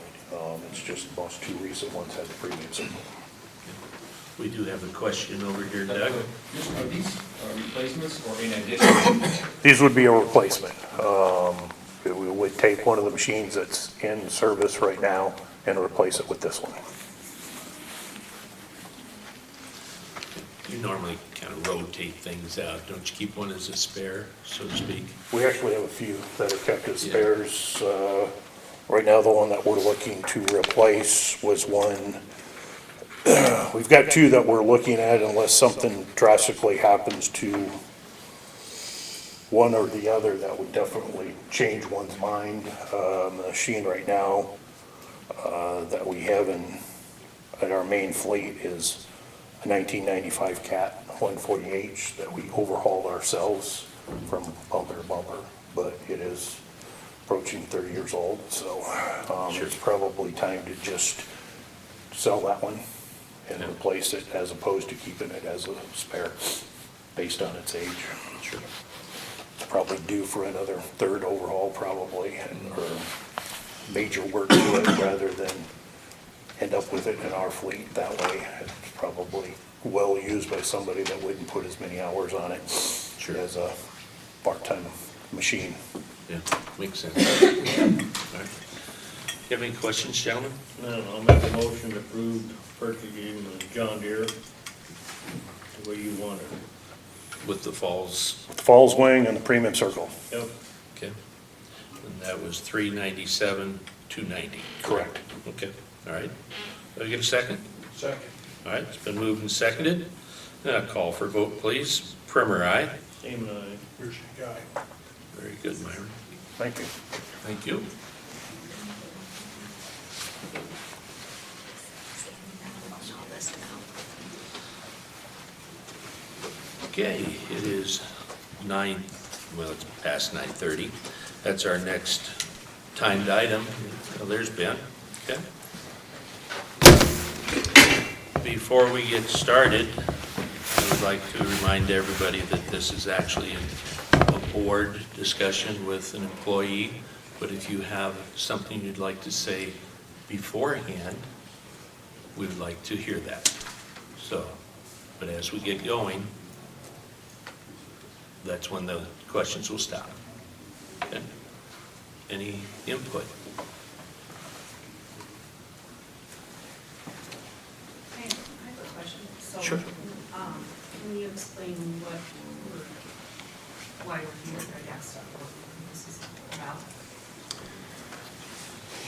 It's just the most 2 recent ones had the premium circle. We do have a question over here, Doug. Are these replacements or in addition? These would be a replacement. We would take one of the machines that's in service right now and replace it with this one. You normally kind of rotate things out. Don't you keep one as a spare, so to speak? We actually have a few that are kept as spares. Right now, the one that we're looking to replace was one. We've got 2 that we're looking at unless something drastically happens to one or the other that would definitely change one's mind. The machine right now that we have at our main fleet is a 1995 Cat 140H that we overhauled ourselves from bumper to bumper, but it is approaching 30 years old, so it's probably time to just sell that one and replace it as opposed to keeping it as a spare based on its age. Sure. It's probably due for another 3rd overhaul probably, or major work to it rather than end up with it in our fleet that way. It's probably well used by somebody that wouldn't put as many hours on it as a part-time machine. Yeah, makes sense. All right. You have any questions, gentlemen? No, I'll make a motion to approve purchasing the John Deere the way you want it. With the falls, Falls wing and the premium circle. Yep. okay. And that was $397, $290. Correct. Okay, all right. Do I get a second? Second. All right, it's been moved and seconded. Call for vote, please. Primer, aye. Seaman, aye. Here's your guy. Very good, Myron. Thank you. Thank you. Okay, it is it's past 9:30. That's our next timed item. Oh, there's Ben. Okay. Before we get started, I would like to remind everybody that this is actually a board discussion with an employee, but if you have something you'd like to say beforehand, we would like to hear that. So, but as we get going, that's when the questions will stop. Okay. Any input? I have a question. So, Sure. Can you explain why we're here, I guess, what this is about?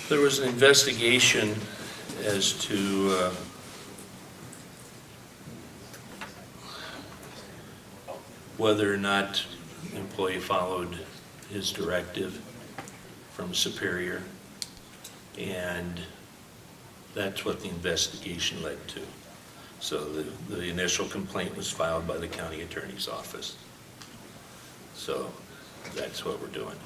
There was an investigation as to whether or not the employee followed his directive from superior, and that's what the investigation led to. So the initial complaint was filed by the county attorney's office. So that's what we're doing,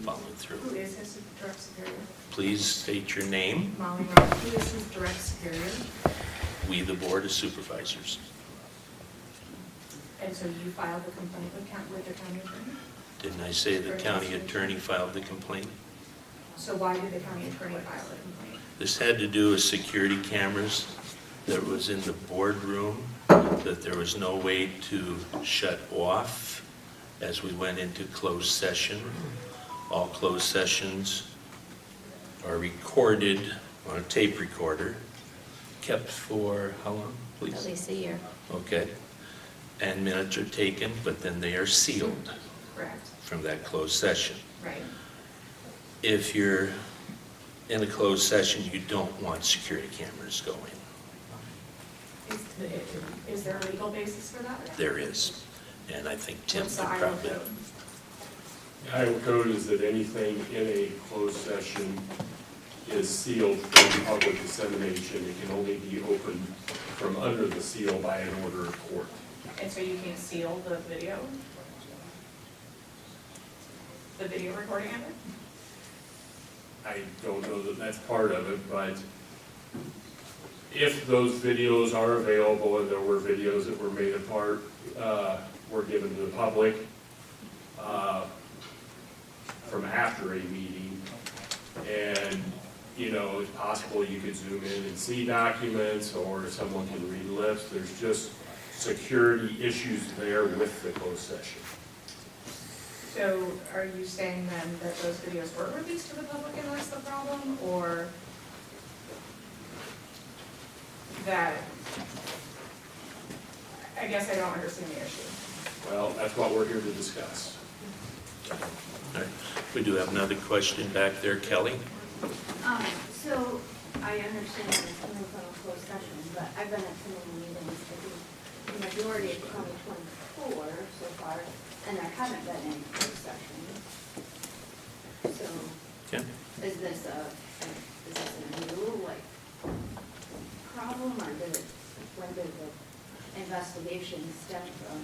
following through. Who is his direct superior? Please state your name. Molly Rock, who is his direct superior? We, the Board of Supervisors. And so you filed the complaint with the county attorney? Didn't I say the county attorney filed the complaint? So why did the county attorney file the complaint? This had to do with security cameras that was in the boardroom, that there was no way to shut off as we went into closed session. All closed sessions are recorded on a tape recorder, kept for how long, please? At least a year. Okay. And minutes are taken, but then they are sealed Correct. from that closed session. Right. If you're in a closed session, you don't want security cameras going. Is there a legal basis for that? There is, and I think Tim What's the could Iowa probably. code? The Iowa code is that anything in a closed session is sealed for public dissemination. It can only be open from under the seal by an order of court. And so you can seal the video? The video recording of it? I don't know that that's part of it, but if those videos are available, and there were videos that were made apart, were given to the public, from after a meeting, and, you know, it's possible you could zoom in and see documents, or someone can read lips, there's just security issues there with the closed session. So are you saying then that those videos were released to the public and that's the problem, or that, I guess I don't understand the issue. Well, that's what we're here to discuss. All right. We do have another question back there, Kelly. So I understand that it's coming from a closed session, but I've been at so many meetings, I think the majority of 2024 so far, and there haven't been any closed sessions. So Yeah. is this a new, like, problem, or when did the investigation stem from?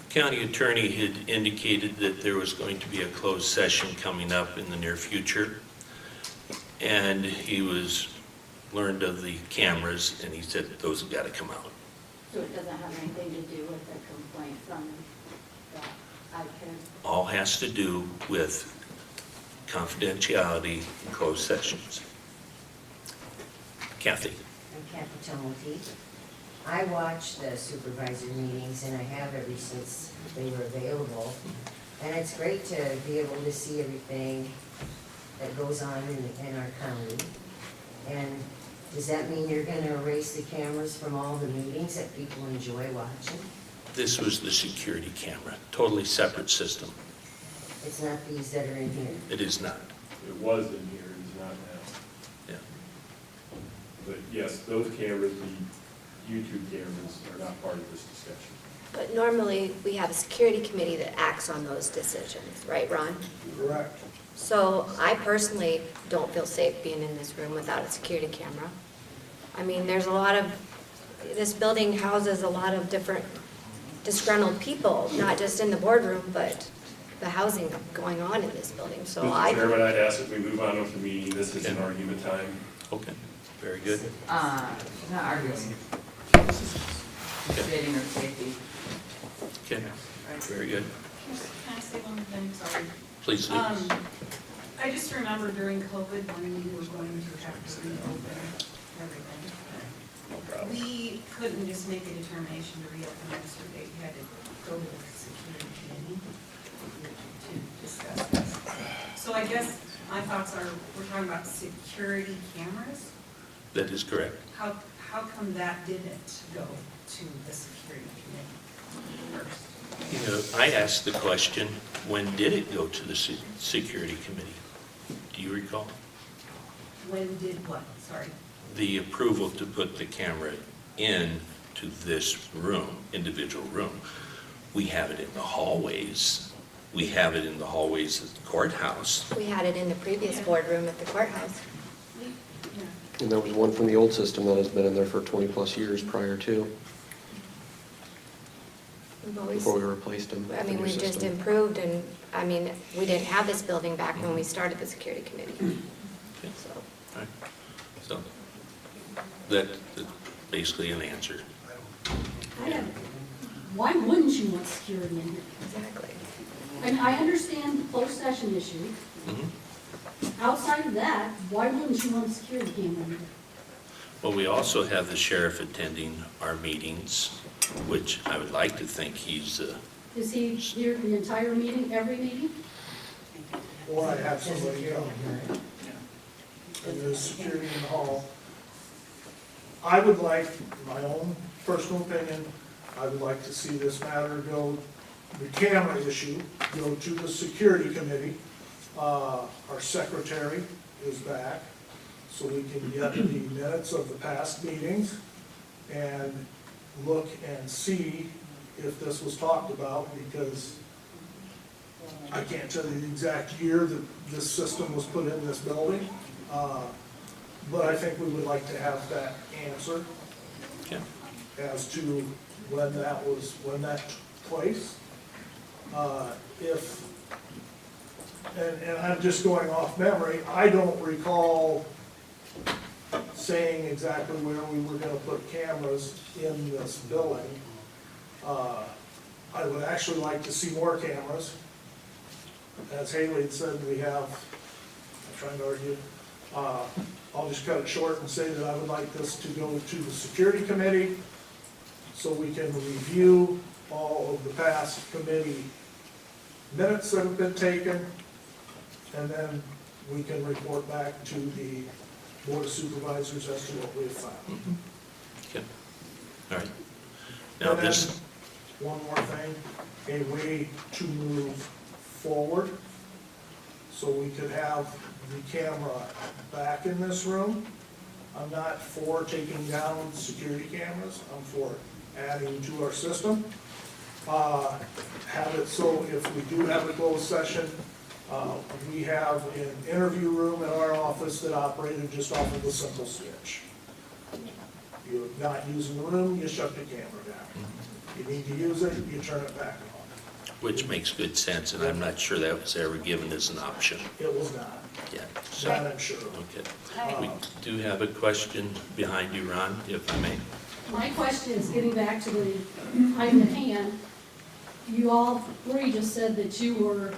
County attorney had indicated that there was going to be a closed session coming up in the near future. And he learned of the cameras, and he said those have got to come out. So it doesn't have anything to do with the complaint from the ICANN? All has to do with confidentiality and closed sessions. Kathy? I'm Kathy Tumulty. I watch the supervisor meetings, and I have ever since they were available. And it's great to be able to see everything that goes on in our county. And does that mean you're gonna erase the cameras from all the meetings that people enjoy watching? This was the security camera, totally separate system. It's not these that are in here? It is not. It was in here, it's not now. Yeah. But yes, those cameras, the YouTube cameras, are not part of this discussion. But normally, we have a security committee that acts on those decisions, right, Ron? Correct. So I personally don't feel safe being in this room without a security camera. I mean, there's a lot of, this building houses a lot of different disgruntled people, not just in the boardroom, but the housing going on in this building, so Mr. Chairman, I'd ask that we move on with the meeting, this is an argument time. Okay, very good. Not arguing, stating of safety. Okay, very good. Can I say one thing, sorry? Please do. I just remember during COVID when we were going to have to reopen everything. No problem. We couldn't just make a determination to reopen yesterday, we had to go to the security committee to discuss this. So I guess my thoughts are, we're talking about security cameras. That is correct. How come that didn't go to the security committee first? You know, I asked the question, when did it go to the security committee? Do you recall? When did what, sorry? The approval to put the camera in to this room, individual room. We have it in the hallways. We have it in the hallways at the courthouse. We had it in the previous boardroom at the courthouse. And there was one from the old system that has been in there for 20-plus years prior to, We've always, before we replaced them. I mean, we just improved, and, I mean, we didn't have this building back when we started the security committee. Okay. So, All right. So that's basically an answer. Why wouldn't you want security in here? exactly. And I understand the closed session issue. Mhm. Outside of that, why wouldn't you want a security camera in here? Well, we also have the sheriff attending our meetings, which I would like to think he's, Is he here the entire meeting, every meeting? Or I have somebody come. And there's security in the hall. I would like, my own personal opinion, I would like to see this matter go, the camera issue, go to the security committee. Our secretary is back, so we can get the minutes of the past meetings and look and see if this was talked about, because I can't tell you the exact year that this system was put in this building, but I think we would like to have that answer. Okay. as to when that took place. And I'm just going off memory, I don't recall saying exactly where we were gonna put cameras in this building. I would actually like to see more cameras. As Haley had said, we have, I'm trying to argue, I'll just cut it short and say that I would like this to go to the security committee so we can review all of the past committee minutes that have been taken, and then we can report back to the board of supervisors as to what we have found. Okay. All right. Now And then, this, one more thing, a way to move forward, so we could have the camera back in this room. I'm not for taking down security cameras, I'm for adding to our system. Have it so if we do have a closed session, we have an interview room in our office that operated just off of a simple switch. You're not using the room, you shut the camera down. You need to use it, you turn it back on. which makes good sense, and I'm not sure that was ever given as an option. It was not, Yeah. So, that I'm sure. okay. We do have a question behind you, Ron, if I may. My question is getting back to the item at hand. You all three just said that you were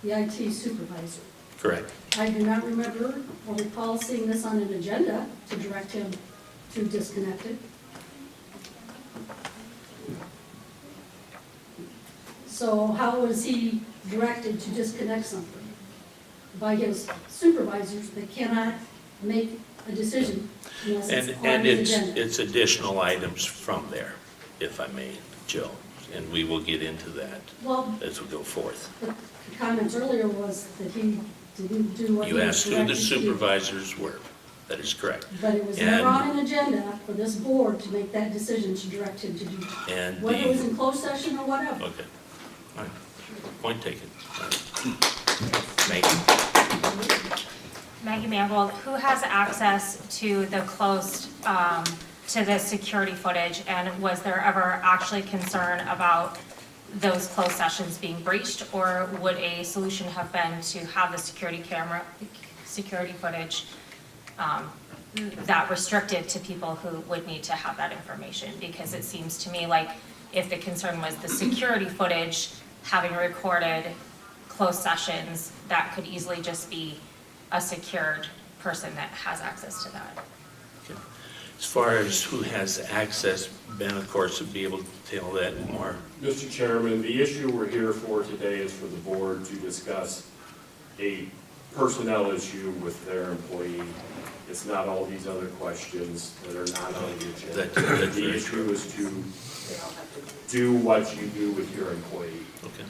the IT supervisor. Correct. I do not remember or recall seeing this on an agenda to direct him to disconnect it. So how was he directed to disconnect something? By his supervisors that cannot make a decision unless it's on And his agenda. it's additional items from there, if I may, Jill, and we will get into that Well, as we go forth. the comments earlier was that he didn't do what he You was asked who the directed to do. supervisors were. That is correct. But it was And- never on an agenda for this board to make that decision to direct him to do that. And Whether it was the, in closed session or whatever. okay, all right, point taken. All right. Maggie? Maggie Mangold, who has access to the closed, to the security footage? And was there ever actually concern about those closed sessions being breached? Or would a solution have been to have the security footage that restricted to people who would need to have that information? Because it seems to me like if the concern was the security footage, having recorded closed sessions, that could easily just be a secured person that has access to that. Okay. As far as who has access, Ben, of course, would be able to tell that more. Mr. Chairman, the issue we're here for today is for the board to discuss a personnel issue with their employee. It's not all these other questions that are not on the agenda. That's The very issue true. is to do what you do with your employee. Okay.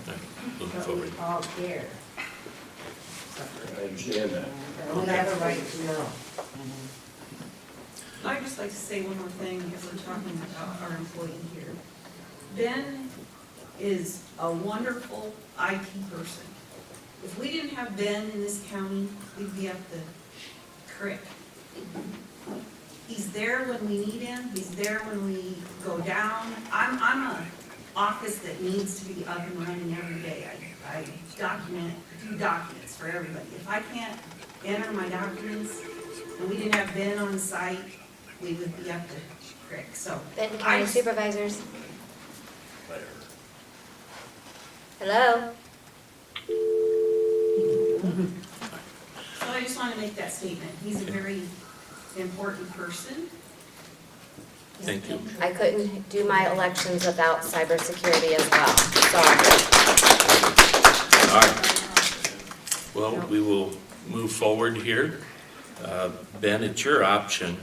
All right. Moving But we forward. all care. I understand that. And we have a right to know. I'd just like to say one more thing, because we're talking about our employee here. Ben is a wonderful IT person. If we didn't have Ben in this county, we'd be up the creek. He's there when we need him, he's there when we go down. I'm a office that needs to be up and running every day. I do documents for everybody. If I can't enter my documents, and we didn't have Ben on site, we would be up the creek, so. Benton County Supervisors. Hello? So I just want to make that statement. He's a very important person. Thank you. I couldn't do my elections without cybersecurity as well, sorry. All right. Well, we will move forward here. Ben, it's your option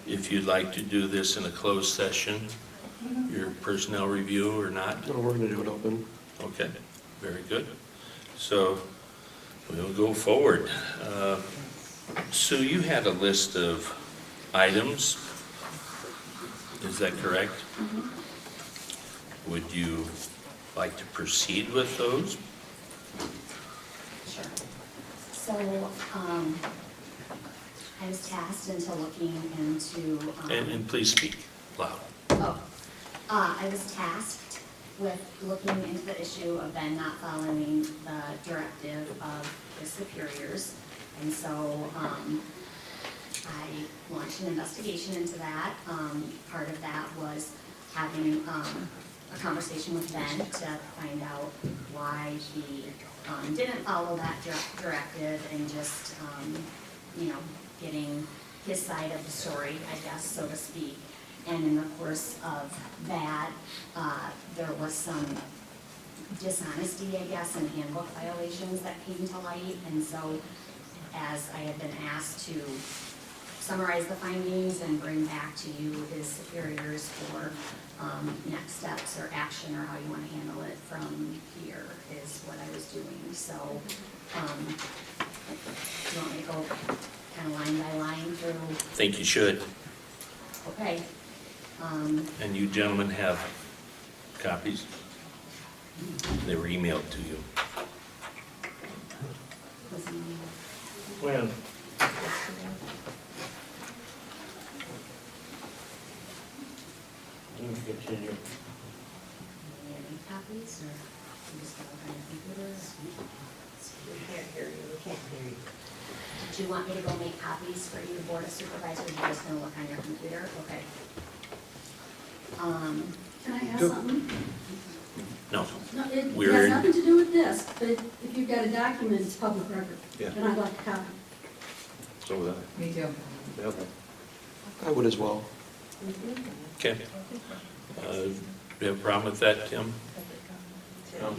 if you'd like to do this in a closed session, your personnel review or not. No, we're gonna do it open. Okay, very good. So we'll go forward. Sue, you had a list of items, is that correct? Would you like to proceed with those? Sure. So, I was tasked into looking into, And please speak. loud. Oh, I was tasked with looking into the issue of Ben not following the directive of his superiors. And so, I launched an investigation into that. Part of that was having, a conversation with Ben to find out why he, didn't follow that directive and just, getting his side of the story, I guess, so to speak. And in the course of that, there was some dishonesty, I guess, and handbook violations that came to light. And so, as I had been asked to summarize the findings and bring back to you his superiors for next steps or action or how you want to handle it from here is what I was doing. So, do you want me to go kind of line by line through? I think you should. Okay. And you gentlemen have copies? They were emailed to you. When? You can continue. Any copies or you just got on your computers? We can't hear you, we can't hear you. Do you want me to go make copies for you, Board of Supervisors? You're just gonna look on your computer? Okay. Can I ask something? No. No, it We're has in- nothing to do with this, but if you've got a document, it's public record. Yeah. And I'd like a copy. So would I. Me too. Yep. I would as well. Okay. You have a problem with that, Tim? No.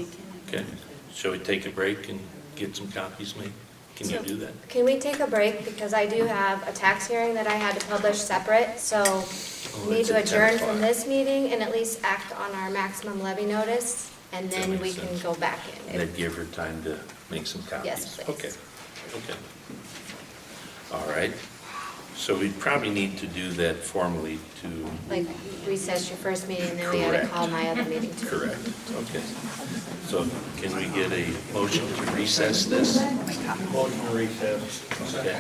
Okay. Shall we take a break and get some copies made? Can you do that? Can we take a break, because I do have a tax hearing that I had to publish separate, so Oh, we need it's to at 10 adjourn from o'clock. this meeting and at least act on our maximum levy notice, and That then we makes can sense. go back in. That'd give her time to make some copies? Yes, please. Okay, okay. All right. So we'd probably need to do that formally to... Like recess your first meeting, and then we gotta Correct. call my other meeting too. Correct, okay. So can we get a motion to recess this? Motion to recess. Okay.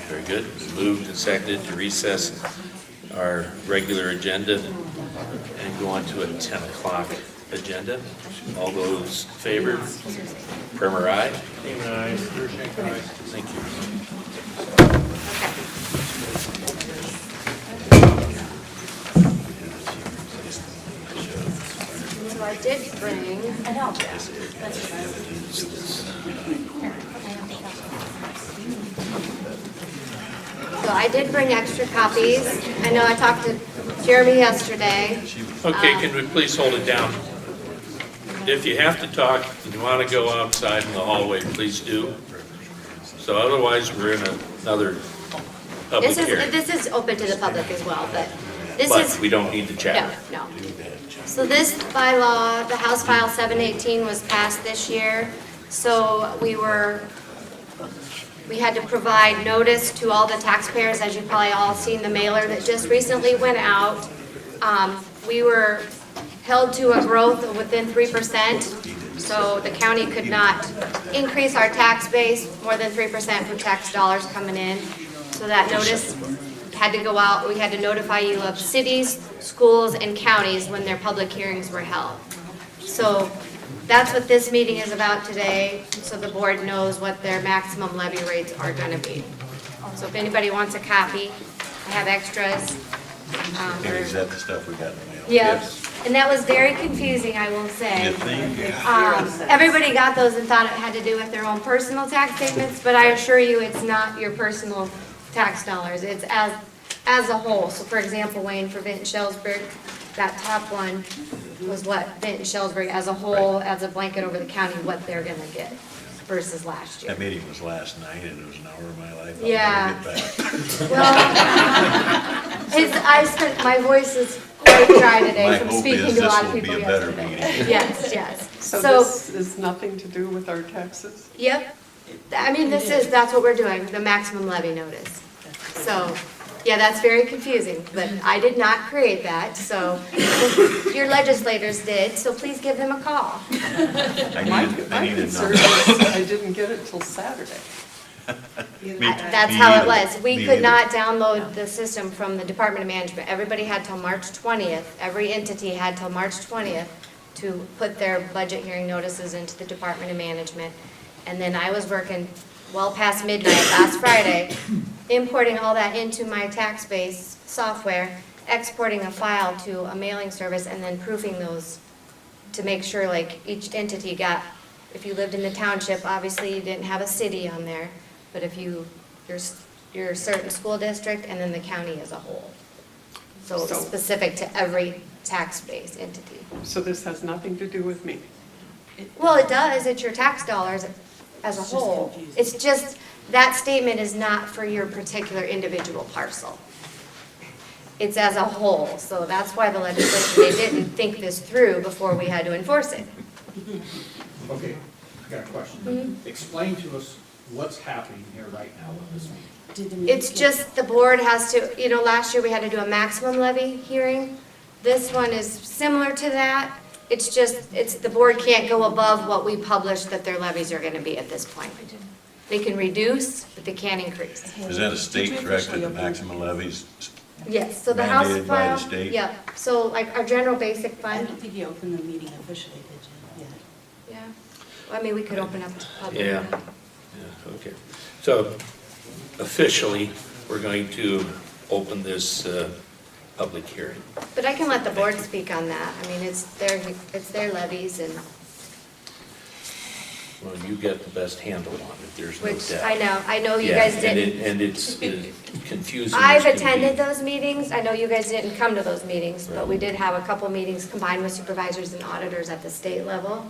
Very good. Moved and seconded to recess our regular agenda and go on to a 10 o'clock agenda. All those in favor? Primer, aye? Team and I. Thank you. So I did bring, I know. so I did bring extra copies. I know I talked to Jeremy yesterday. Okay, can we please hold it down? If you have to talk and you want to go outside in the hallway, please do. So otherwise, we're in another public hearing. This is open to the public as well, but this But is, we don't need to chat. no. So this bylaw, the House File 718 was passed this year, so we had to provide notice to all the taxpayers, as you probably all seen the mailer that just recently went out. We were held to a growth of within 3%, so the county could not increase our tax base more than 3% for tax dollars coming in. So that notice had to go out, we had to notify you of cities, schools, and counties when their public hearings were held. So that's what this meeting is about today, so the board knows what their maximum levy rates are gonna be. So if anybody wants a copy, I have extras. Is that the stuff we got in the mail? Yeah, and that was very confusing, I will say. You think? Everybody got those and thought it had to do with their own personal tax statements, but I assure you, it's not your personal tax dollars. It's as a whole. So for example, Wayne, for Vinton Shellsburg, that top one was what Vinton Shellsburg as a whole, as a blanket over the county, what they're gonna get versus last year. That meeting was last night, and it was an hour of my life. I'll Yeah. never get back. Well, my voice is quite dry today My from hope speaking is to a lot this of will be people a better yesterday. meeting. Yes, yes. So this is nothing to do with our taxes? Yep. I mean, that's what we're doing, the maximum levy notice. So, yeah, that's very confusing, but I did not create that, so your legislators did, so please give them a call. My concern is I didn't get it till Saturday. That's Me how it either. was. We Me could either. not download the system from the Department of Management. Everybody had till March 20th. Every entity had till March 20th to put their budget hearing notices into the Department of Management. And then I was working well past midnight last Friday, importing all that into my tax base software, exporting a file to a mailing service, and then proofing those to make sure like each entity got, if you lived in the township, obviously you didn't have a city on there, but if you're a certain school district and then the county as a whole. So it's So- specific to every tax base entity. So this has nothing to do with me. Well, it does, it's your tax dollars as a whole. It's just, that statement is not for your particular individual parcel. It's as a whole, so that's why the legislation, they didn't think this through before we had to enforce it. Okay, I got a question. Explain to us what's happening here right now with this meeting. It's just the board has to, last year we had to do a maximum levy hearing. This one is similar to that. It's just, the board can't go above what we published that their levies are gonna be at this point. They can reduce, but they can't increase. Is that a state directed, the maximum levies? Yes, so the House Mandated by the file, state? yeah, so like our general basic I fund, don't think you opened the meeting officially, did you? Yeah. yeah. Well, I mean, we could open up to public. Yeah, yeah, okay. So officially, we're going to open this public hearing. But I can let the board speak on that. I mean, it's their levies and, Well, you got the best handle on it, there's no doubt. which I know you Yeah, guys didn't. And it's confusing. I've as can be. attended those meetings. I know you guys didn't come to those meetings, but we did have a couple meetings combined with supervisors and auditors at the state level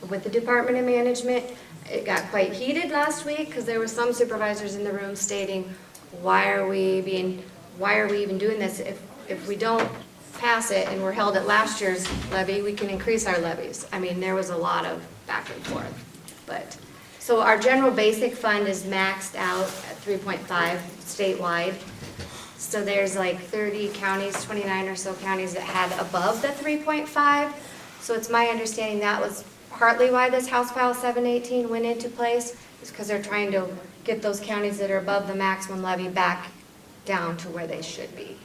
with the Department of Management. It got quite heated last week because there were some supervisors in the room stating, why are we even doing this? If we don't pass it and we're held at last year's levy, we can increase our levies. I mean, there was a lot of back and forth. But, so our general basic fund is maxed out at 3.5 statewide. So there's like 30 counties, 29 or so counties that had above the 3.5. So it's my understanding that was partly why this House File 718 went into place, is because they're trying to get those counties that are above the maximum levy back down to where they should be.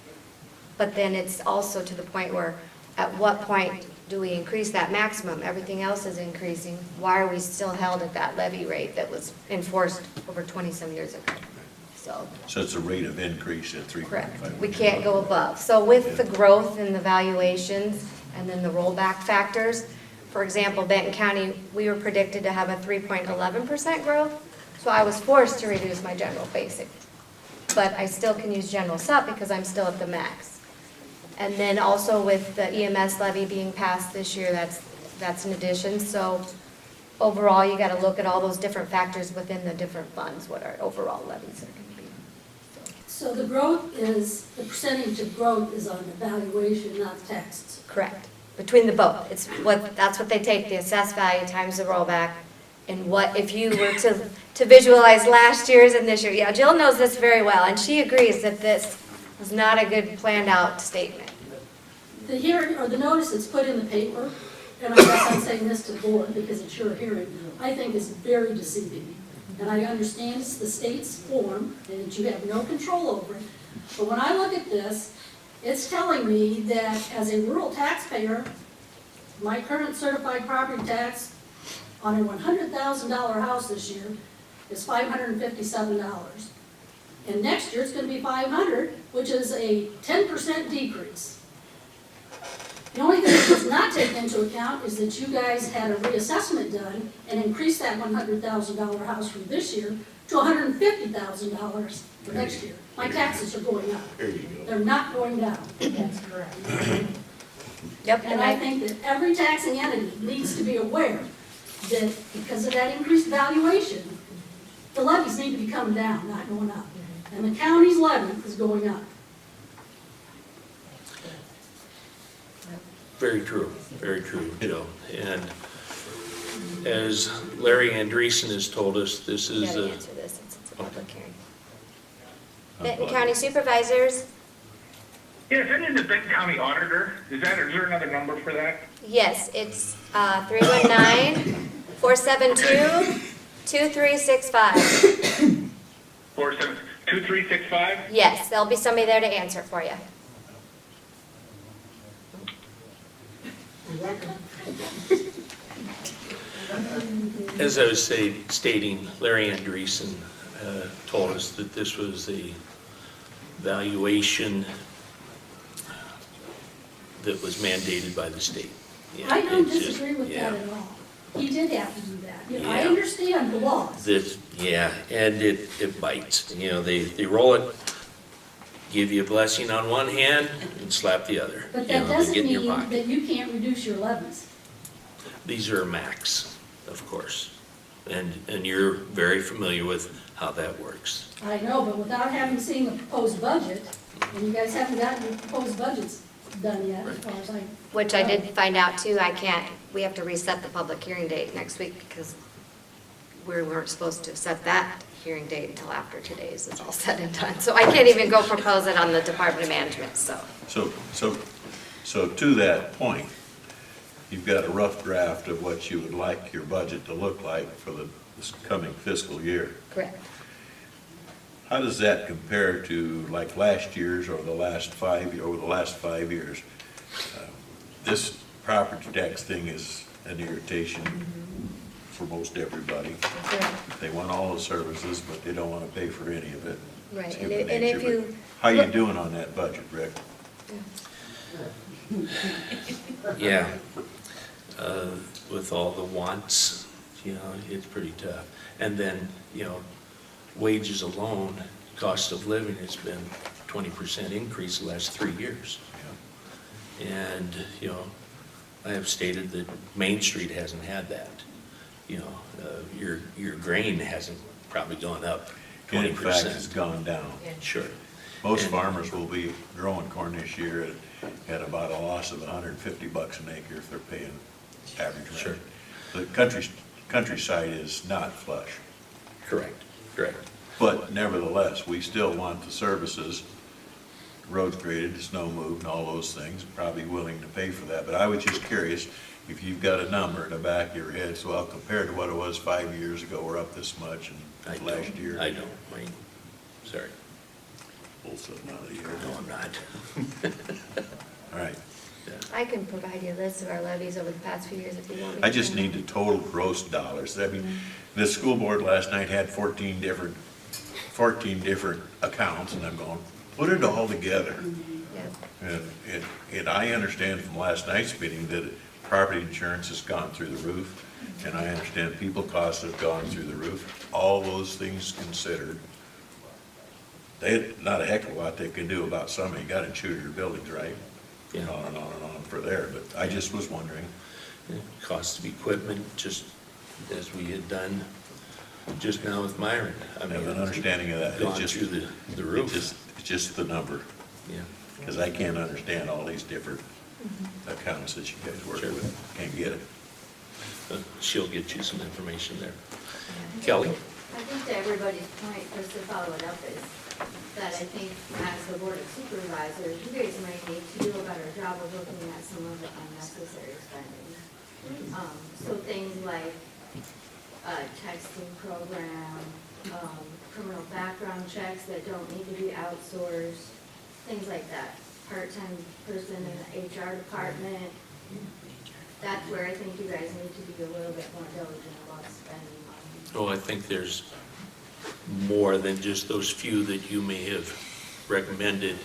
But then it's also to the point where, at what point do we increase that maximum? Everything else is increasing. Why are we still held at that levy rate that was enforced over 20-some years ago? So it's a rate of increase at 3.5. Correct. We can't go above. So with the growth in the valuations and then the rollback factors, for example, Benton County, we were predicted to have a 3.11% growth, so I was forced to reduce my general basic. But I still can use general sup because I'm still at the max. And then also with the EMS levy being passed this year, that's an addition. So overall, you got to look at all those different factors within the different funds, what our overall levies are going to be. So the growth is, the percentage of growth is on the valuation, not the taxes. Correct. Between the both. That's what they take, the assessed value times the rollback. And what, if you were to visualize last year's and this year, yeah, Jill knows this very well, and she agrees that this was not a good planned out statement. The hearing, or the notice that's put in the paper, and I guess I'm saying this to the board because it's your hearing, I think is very deceiving. And I understand it's the state's form, and that you have no control over it. But when I look at this, it's telling me that as a rural taxpayer, my current certified property tax on a $100,000 house this year is $557. And next year it's going to be $500, which is a 10% decrease. The only thing that does not take into account is that you guys had a reassessment done and increased that $100,000 house from this year to $150,000 for next year. My taxes are going up. There you go. They're not going down. That's correct. Yep. And I think that every taxing entity needs to be aware that because of that increased valuation, the levies need to be coming down, not going up. And the county's levy is going up. Very true, Joe. And as Larry Andreessen has told us, this You is gotta a, answer this since it's a public hearing. Benton County Supervisors, Yeah, is that in the Benton County Auditor? Is there another number for that? yes, it's 319-472-2365. 2365? Yes, there'll be somebody there to answer for you. As I was stating, Larry Andreessen told us that this was a valuation that was mandated by the state. Yeah, I don't it just- disagree with yeah. that at all. He did have to do that. You know, I Yeah. understand the laws. That, yeah, and it bites. You know, they roll it, give you a blessing on one hand and slap the other. But You that know, they doesn't get in your mean pocket. that you can't reduce your levies. These are a max, of course, and you're very familiar with how that works. I know, but without having seen the proposed budget, and you guys haven't gotten your proposed budgets done yet, as far as I. Which I did find out too, we have to reset the public hearing date next week because we weren't supposed to set that hearing date until after today's is all said and done. So I can't even go propose it on the Department of Management, so. So to that point, you've got a rough draft of what you would like your budget to look like for this coming fiscal year. Correct. How does that compare to like last year's or the last 5 years? This property tax thing is an irritation for most everybody. They want all the services, but they don't want to pay for any of it. Right, It's and human if nature, you. but how you doing on that budget, Rick? Yeah, with all the wants, you know, it's pretty tough. And then, you know, wages alone, cost of living has been 20% increase the last 3 years. And, you know, I have stated that Main Street hasn't had that. You know, your grain hasn't probably gone up 20%. In fact, it's gone down. Sure. Most farmers will be growing corn this year at about a loss of $150 an acre if they're paying average rate. Sure. The countryside is not flush. Correct. But nevertheless, we still want the services, roads graded, snow moved, and all those things, probably willing to pay for that. But I was just curious if you've got a number in the back of your head, so well, compared to what it was 5 years ago, we're up this much, and last year. I don't, Wayne. Sorry. Also not a year. No, I'm not. All right. I can provide you a list of our levies over the past few years if you want me to. I just need the total gross dollars. I mean, the school board last night had 14 different accounts, and I'm going, put it all together. Yep. And I understand from last night's meeting that property insurance has gone through the roof, and I understand people costs have gone through the roof. All those things considered, not a heck of a lot they can do about something. You gotta insure your buildings, right? Yeah. And on and on and on for there, but I just was wondering. Cost of equipment, just as we had done just now with Myron. I have an understanding of that. It's Gone just through the roof. It's just the number, Yeah. because I can't understand all these different accounts that you guys work Sure. with. Can't get it. She'll get you some information there. Kelly? I think to everybody's point, just to follow it up, is that I think as the Board of Supervisors, you guys might need to do a better job of looking at some of the unnecessary spending. So things like a texting program, criminal background checks that don't need to be outsourced, things like that. Part-time person in the HR department. That's where I think you guys need to be a little bit more diligent about spending money. Oh, I think there's more than just those few that you may have recommended.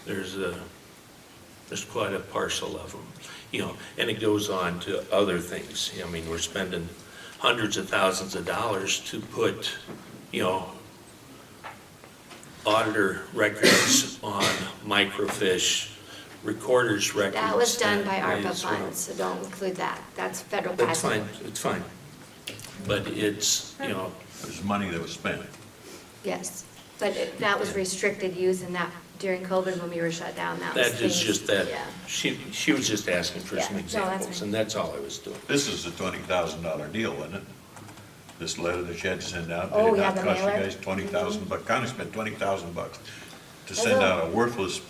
There's quite a parcel of them, you know, and it goes on to other things. I mean, we're spending hundreds of thousands of dollars to put, you know, auditor records on microfiche, recorders records. That was done by that ARPA is, funds, so don't include that. That's federal That's passing. fine, it's fine. But it's, you know, There's money that was spent. Yes, but that was restricted use and that during COVID when we were shut down, that was that is things- just that, Yeah. she was just asking for some Yeah, no, that's examples, fine. and that's all I was doing. This is a $20,000 deal, wasn't it? This letter that you had to send out, did Oh, it yeah, not the cost you mailer? guys $20,000? County spent $20,000 to I send will. out a worthless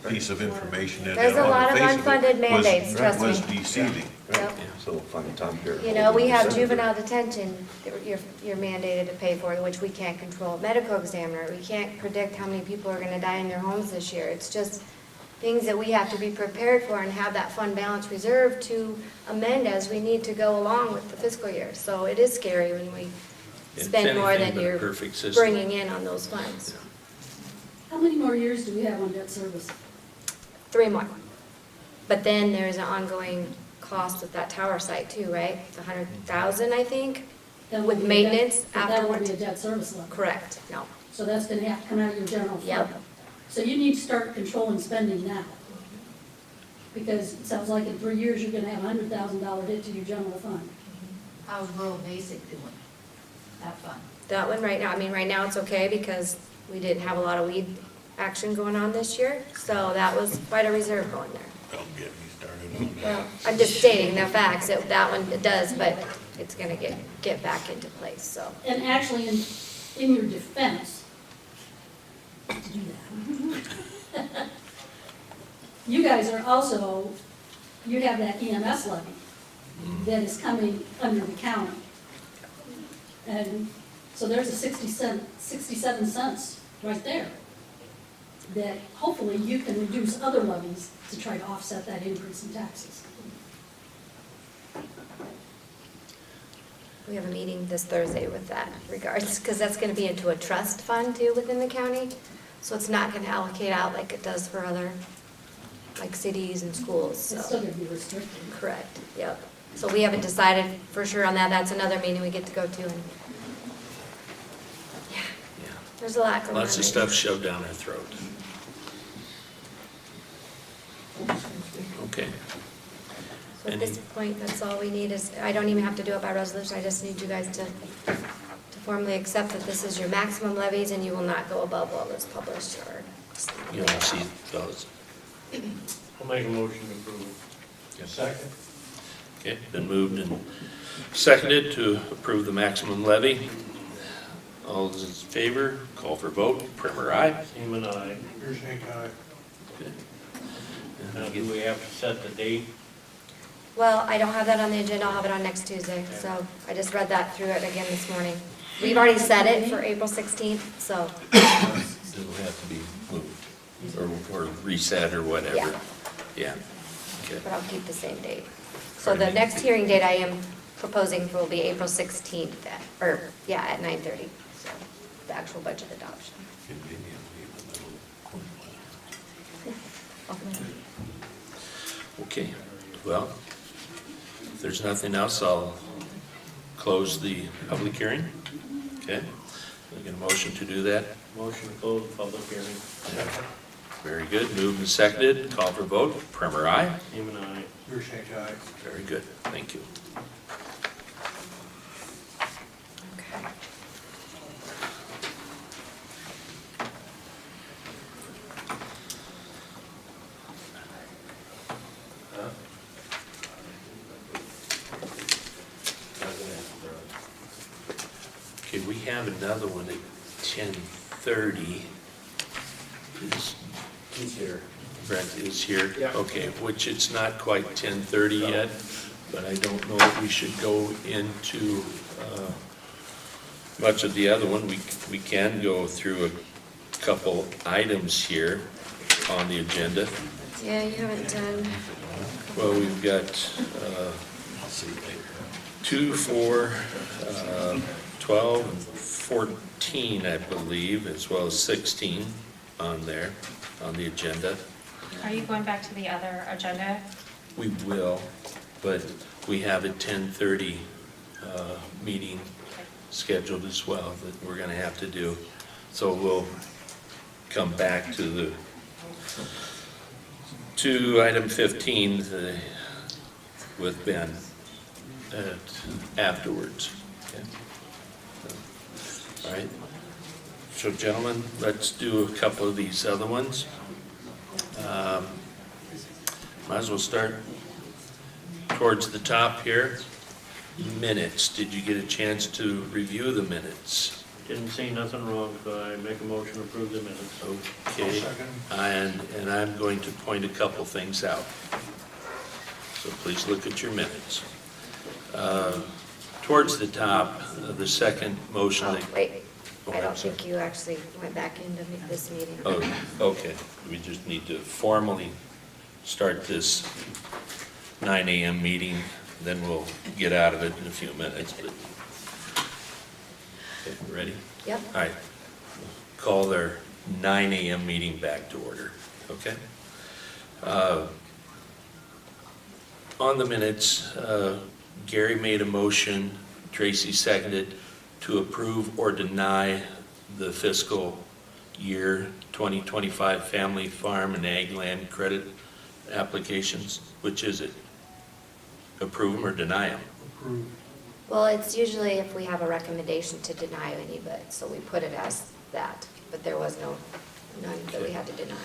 piece of information in there. There's a on the lot of face it unfunded was- mandates, trust me. Was deceiving. Yep. So find Tom here. You know, we have juvenile detention that you're mandated to pay for, which we can't control. Medical examiner, we can't predict how many people are gonna die in their homes this year. It's just things that we have to be prepared for and have that fund balance reserved to amend as we need to go along with the fiscal year. So it is scary when we It's spend more anything than but a you're perfect system. bringing in on those funds. How many more years do we have on debt service? 3 more. But then there's an ongoing cost with that tower site too, right? It's 100,000, I think, That with won't be a debt- maintenance but that won't afterwards. be a debt service level. Correct, no. So that's gonna have to come out of your general fund. Yep. So you need to start controlling spending now. Because it sounds like in 3 years, you're gonna have a $100,000 hit to your general fund. How's rural basic doing? That fun. That one right now, I mean, right now it's okay because we didn't have a lot of weed action going on this year. So that was quite a reserve going there. Don't get me started on that. Well, I'm just stating the facts, that one it does, but it's gonna get back into place, so. And actually, in your defense, to do that, you guys are also, you have that EMS levy that is coming under the county. And so there's a 67 cents right there that hopefully you can reduce other levies to try to offset that increase in taxes. We have a meeting this Thursday with that regards, because that's gonna be into a trust fund too within the county. So it's not gonna allocate out like it does for other, like cities and schools, so. It's still gonna be restricted. Correct, yep. So we haven't decided for sure on that. That's another meeting we get to go to and, yeah, Yeah. there's a lot going on. Lots of right stuff shoved down our throat. Okay. So at this point, that's all we need is, I don't even have to do it by resolution, I just need you guys to formally accept that this is your maximum levies and you will not go above what was published or. You want to see those? I'll make a motion to approve. Second. Okay, been moved and seconded to approve the maximum levy. All those in favor, call for vote. Primer, aye. Seaman, aye. Okay. Now, do we have to set the date? Well, I don't have that on the agenda, I'll have it on next Tuesday, so I just read that through it again this morning. We've already set it for April 16th, so, It'll have to be moved or reset or whatever. Yeah. Yeah. Okay. but I'll keep the same date. So the Pardon me? next hearing date I am proposing will be April 16th, at 9:30, so the actual budget adoption. Okay, well, if there's nothing else, I'll close the public hearing. Okay, we get a motion to do that. Motion to close the public hearing. Very good, moved and seconded, call for vote. Primer, aye. Seaman, aye. Very good, thank you. Okay. Okay, we have another one at 10:30. He's here. Brent is here? Yeah. Okay, which it's not quite 10:30 yet, but I don't know if we should go into much of the other one. We can go through a couple items here on the agenda. Yeah, you haven't done, Well, we've got 2, 4, 12, and 14, I believe, as well as 16 on there, on the agenda. Are you going back to the other agenda? We will, but we have a 10:30 meeting scheduled as well that we're going to have to do. So we'll come back to item 15 with Ben afterwards. Okay. All right. So gentlemen, let's do a couple of these other ones. Might as well start towards the top here. Minutes. Did you get a chance to review the minutes? Didn't see nothing wrong, so I make a motion to approve the minutes. Okay, and I'm going to point a couple things out. So please look at your minutes. Towards the top, the second motion. Oh, wait, Oh, I I'm don't sorry. think you actually went back into this meeting. Oh, okay. We just need to formally start this 9 AM meeting, then we'll get out of it in a few minutes. But okay, ready? Yep. All right. Call their 9 AM meeting back to order, okay? On the minutes, Gary made a motion, Tracy seconded, to approve or deny the fiscal year 2025 Family Farm and Ag Land Credit applications. Which is it? Approve them or deny them? Approved. Well, it's usually if we have a recommendation to deny any, but, so we put it as that, but there was none that we had to deny.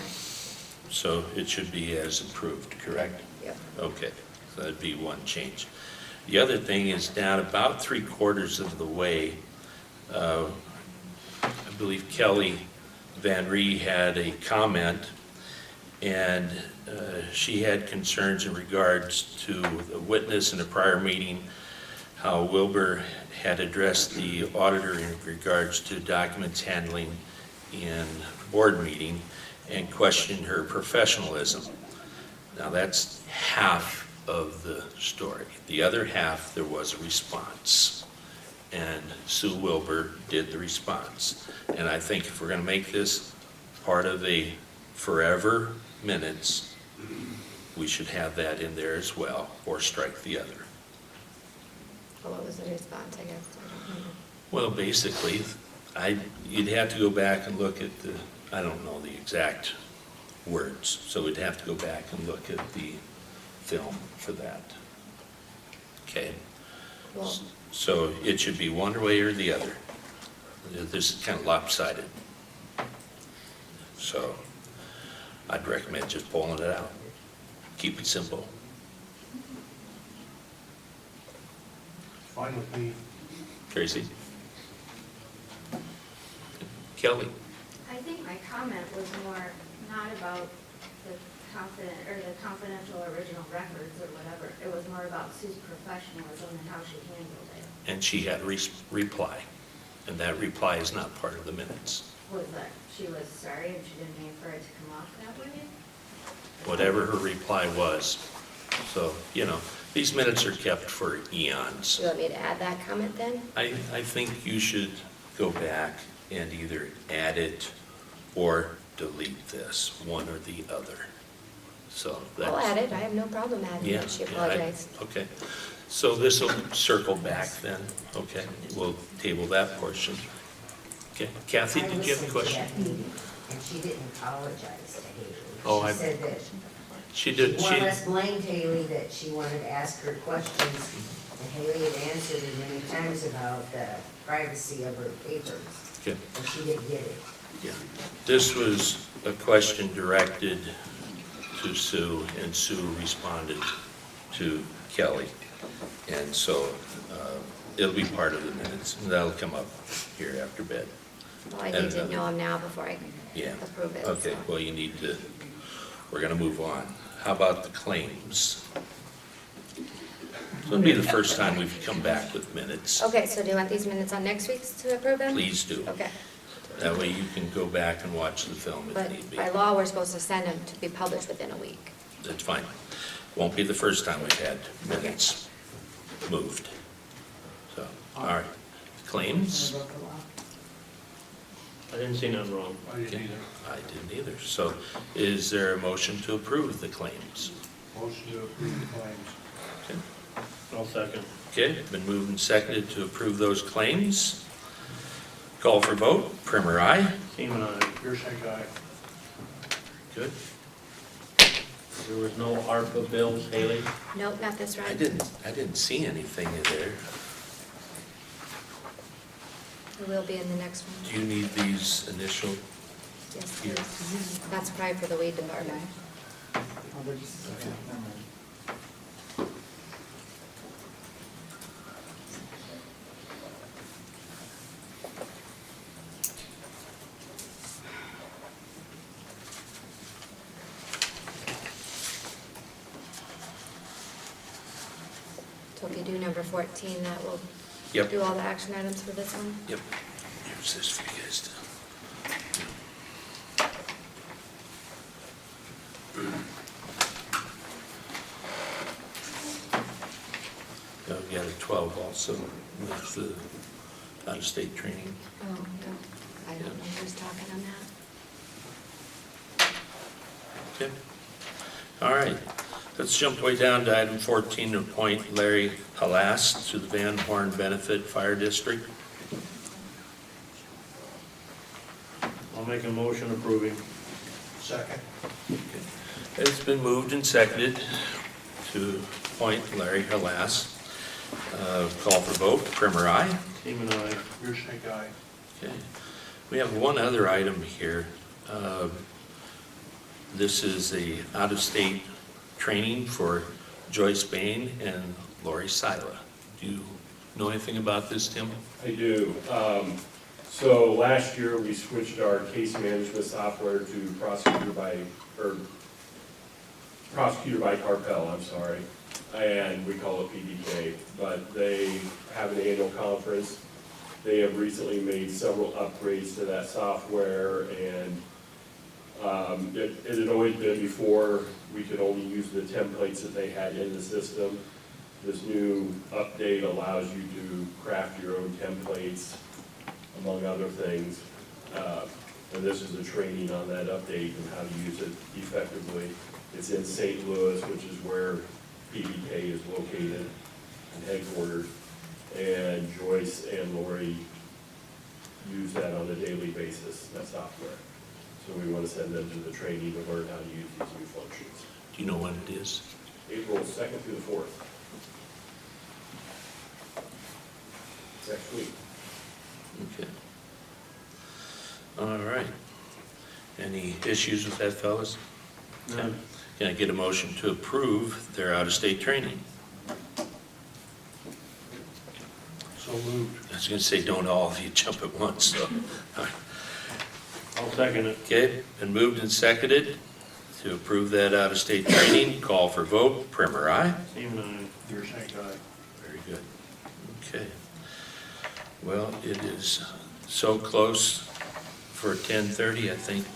So it should be as approved, correct? Yep. Okay, so that'd be one change. The other thing is down about 3/4 of the way, I believe Kelly Van Ree had a comment, and she had concerns in regards to the witness in a prior meeting, how Wilbur had addressed the auditor in regards to documents handling in board meeting and questioned her professionalism. Now, that's half of the story. The other half, there was a response, and Sue Wilbur did the response. And I think if we're going to make this part of a forever minutes, we should have that in there as well, or strike the other. Well, what was the response, I guess? I don't remember. Well, basically, you'd have to go back and look at the, I don't know the exact words, so we'd have to go back and look at the film for that. Okay? Well, So it should be one way or the other. This is kind of lopsided. So I'd recommend just pulling it out. Keep it simple. Fine with me. Tracy? Kelly? I think my comment was more not about the confidential original records or whatever. It was more about Sue's professionalism and how she handled it. And she had reply, and that reply is not part of the minutes. Was that she was sorry and she didn't mean for it to come off that way? Whatever her reply was. So, you know, these minutes are kept for eons. do you want me to add that comment then? I think you should go back and either add it or delete this, one or the other. So that's. I'll add it, I have no problem adding Yeah. it, she yeah, apologized. Okay. So this will circle back then, okay? We'll table that portion. Okay. Kathy, did you have a question? And she didn't apologize to Haley. Oh, She said that She did, more or less blamed Haley that she wanted to ask her questions, and Haley had answered her many times about the privacy of her papers, okay. and she didn't get it. Yeah. This was a question directed to Sue, and Sue responded to Kelly. And so it'll be part of the minutes, and that'll come up here after bed. Well, I need to know them now before I Yeah. approve it. Okay, so. well, you need to, we're gonna move on. How about the claims? So it'll be the first time we've come back with minutes. Okay, so do you want these minutes on next week's to approve them? Please do. Okay, That way you can go back and watch the film if but need be. by law, we're supposed to send them to be published within a week. That's fine. Won't be the first time we've had minutes moved. So, all right. Claims? I didn't see nothing wrong. I didn't either. I didn't either. So is there a motion to approve the claims? Motion to approve the claims. Okay. I'll second. Okay, been moved and seconded to approve those claims. Call for vote. Primer, aye. Seaman, aye. Hearsay guy. Good. There was no ARPA bills, Haley? Nope, not this I round. didn't see anything in there. It will be in the next one. Do you need these initial? Yes, please. That's probably for the weed department. do number 14, that will Yep. do all the action items for this one? Yep. Here's this for you guys to. We got a 12 also with the out-of-state training. Oh, yeah. I don't know who's talking on that. Okay. All right. Let's jump way down to item 14 to appoint Larry Halas to the Van Horn Benefit Fire District. I'll make a motion approving. Second. It's been moved and seconded to appoint Larry Halas. Call for vote. Primer, aye. Seaman, aye. Rear-Snake guy. Okay. We have one other item here. This is the out-of-state training for Joyce Bain and Lori Sila. Do you know anything about this, Tim? I do. So last year, we switched our case management software to Prosecutor by Carpel, I'm sorry, and we call it PDK. But they have an annual conference. They have recently made several upgrades to that software, and it had always been before, we could only use the templates that they had in the system. This new update allows you to craft your own templates, among other things. And this is a training on that update and how to use it effectively. It's in St. Louis, which is where PBK is located and headquartered. And Joyce and Lori use that on a daily basis, that software. So we want to send them to the training to learn how to use these new functions. Do you know when it is? April 2nd through the 4th. Next week. Okay. All right. Any issues with that, fellas? None. Can I get a motion to approve their out-of-state training? So moved. I was gonna say, don't all of you jump at once, so. I'll second it. Okay, been moved and seconded to approve that out-of-state training. Call for vote. Primer, aye. Seaman, aye. Rear-Snake guy. Very good. Okay. Well, it is so close for 10:30, I think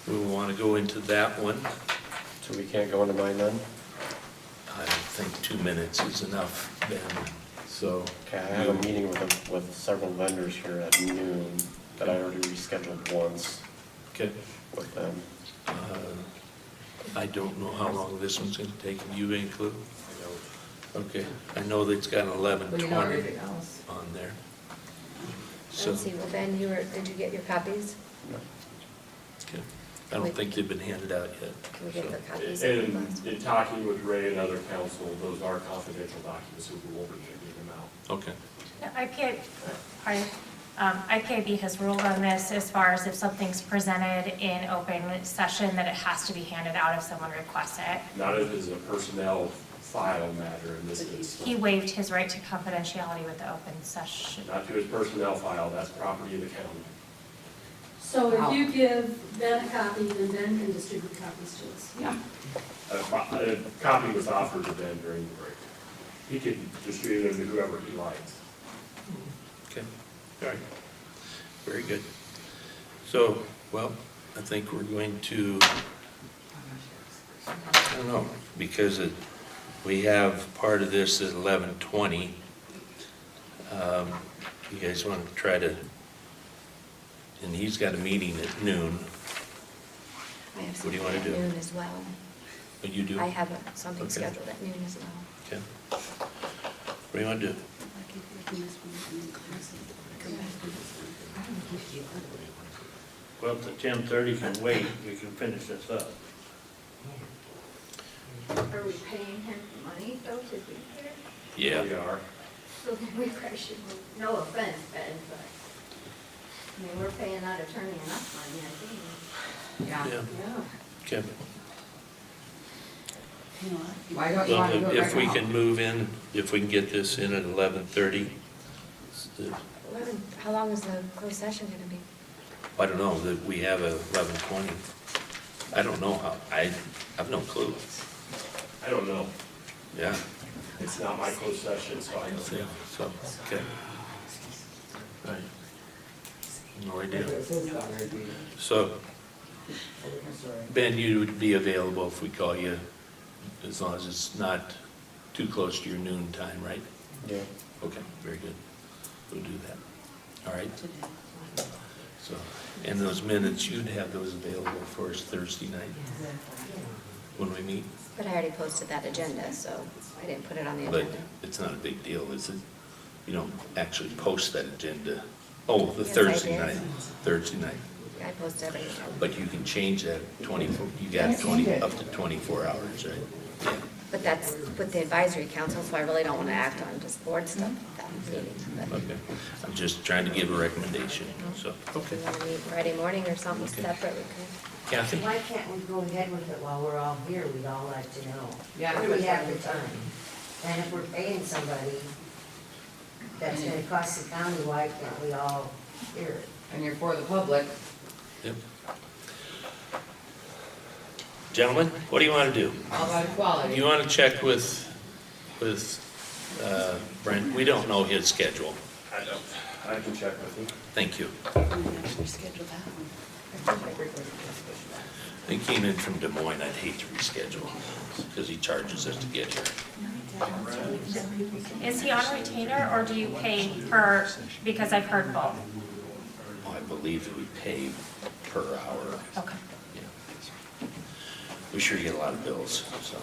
we will want to go into that one. So we can't go into mine then? I don't think 2 minutes is enough, Ben. So, okay, I have a meeting with several vendors here at noon that I already rescheduled once Okay. with them. I don't know how long this one's going to take. Have you any clue? Okay, I know that it's got an Well, you know 11:20 everything else. on there. So, Let's see, well, Ben, did you get your copies? okay. I don't think they've been handed out yet. Can we get So- the copies? And in talking with Ray and other counsel, those are confidential documents, so we won't be giving them out. Okay. IKB has ruled on this as far as if something's presented in open session, that it has to be handed out if someone requests it. Not if it's a personnel file matter in this instance. He waived his right to confidentiality with the open session. Not to his personnel file, that's property of the county. So if you give Ben a copy, then Ben can distribute copies to us. Yeah. A copy was offered to Ben during the break. He can distribute them to whoever he likes. Okay, all right, very good. So, well, I think we're going to, I don't know, because we have part of this at 11:20. You guys want to try to, and he's got a meeting at noon. I have What do you something wanna at do? noon as well. What you do? I have something Okay. scheduled at noon as well. Okay. What do you want to do? Well, the 10:30 can wait, we can finish this up. Are we paying him money though to be here? Yeah. We are. So then we probably should, no offense, Ben, but, I mean, we're paying that attorney enough money, I think. Yeah. Yeah, Yeah. okay. You know, Why don't you want to do Well, it if right we now? can move in, if we can get this in at 11:30, 11, how long is the closed session gonna be? I don't know, that we have a 11:20. I don't know how, I have no clue. I don't know. Yeah. It's not my closed session, so I don't See, know. so, okay. Right. No idea. So, Ben, you would be available if we call you, as long as it's not too close to your noon time, right? Yeah. Okay, very good. We'll do that. All right? So, and those minutes, you'd have those available for us Thursday night when we meet? But I already posted that agenda, so I didn't put it on the But agenda. it's not a big deal, is it? You don't actually post that agenda. Oh, the Yes, I Thursday did. night, Thursday night. I post everything. But you can change that 24, you got 20, up to 24 hours, right? Yeah. But that's with the advisory council, so I really don't want to act on just board stuff at that meeting. But Okay. I'm just trying to give a recommendation, so, if okay. you want to meet Friday morning or something Okay. separate, we could. Kathy? Why can't we go ahead with it while we're all here? We'd all like to know. Yeah, If we have the time. And if we're paying somebody that's gonna cost the county, why can't we all hear it? And you're for the public. Yep. Gentlemen, what do you want to do? All about equality. You want to check with Brent? We don't know his schedule. I don't. I can check with him. Thank you. Reschedule that one. He came in from Des Moines. I'd hate to reschedule because he charges us to get here. Is he on retainer or do you pay per, because I've heard both? I believe we pay per hour. Okay. Yeah. We sure get a lot of bills, so.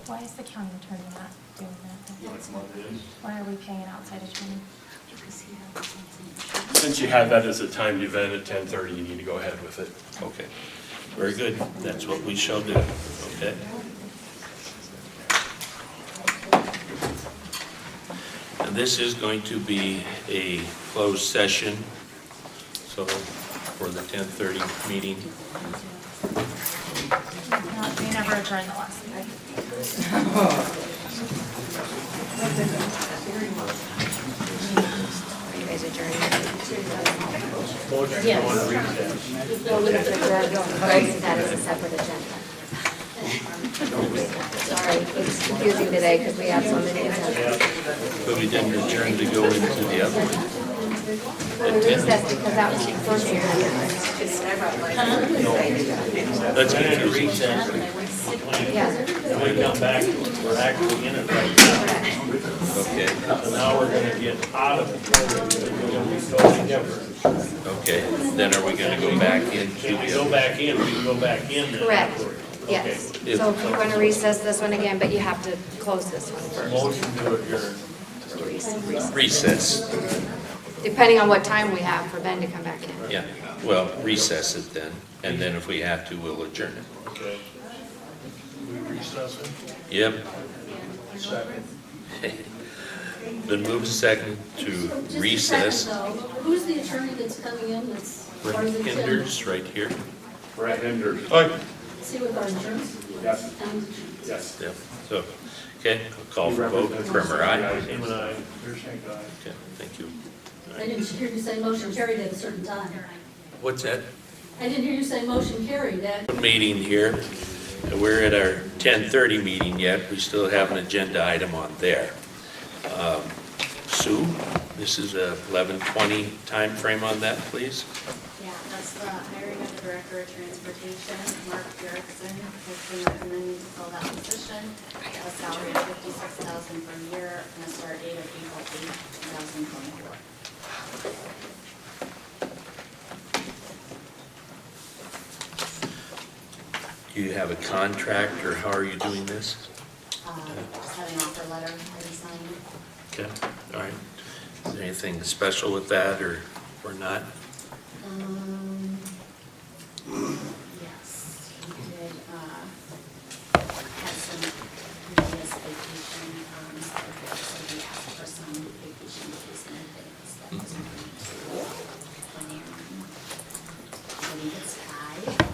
Why is the county attorney not doing that? Why are we paying an outside attorney? Since you had that as a timed event at 10:30, you need to go ahead with it. Okay, very good. That's what we shall do, okay? And this is going to be a closed session, so for the 10:30 meeting. No, we never adjourned the last meeting. Are you guys adjourning? Motion on recess. That is a separate agenda. Sorry, it's confusing today because we have so many agendas. But we didn't adjourn to go into the other one. Well, we recessed because that was the first agenda. Let's get Then through in these. recess, Yeah. and we come back, we're actually in it right now. Okay, So now we're gonna get out of it. It's gonna be totally different. okay. Then are we gonna go back into Can we the go other? back in, we can go back in then Correct. afterwards. Yes. If- So if you want to recess this one again, but you have to close this one first. Motion to adjourn. Recess, Depending on what time we have for Ben to come back in. yeah. Well, recess it then, and then if we have to, we'll adjourn it. Okay. We recess it? Yep. Second. Been moved second to Just a recess. second, though. Who's the attorney that's coming in that's part Brent of the agenda? Hinders, right here. Brett Henders. Is he with our insurance? Yes. And Yes. Yep, so, okay, I'll call for vote. Primer, aye. Him and I, there's Hank, aye. Okay, thank you. I didn't hear you say motion carried at a certain time. What's that? I didn't hear you say motion carried at. Meeting here. We're at our 10:30 meeting yet. We still have an agenda item on there. Sue, this is a 11:20 timeframe on that, please. Yeah, that's the hiring of the director of transportation, Mark Erickson, has been recommended to fill that position. A salary of $56,000 per year and a start date of April 8th, 2024. Do you have a contract, or how are you doing this? Just had an offer letter I signed. Okay, all right. Is there anything special with that, or not? Yes, he did, have some previous vacation, so he asked for some vacation days in advance that was going to plan. I believe it's 5.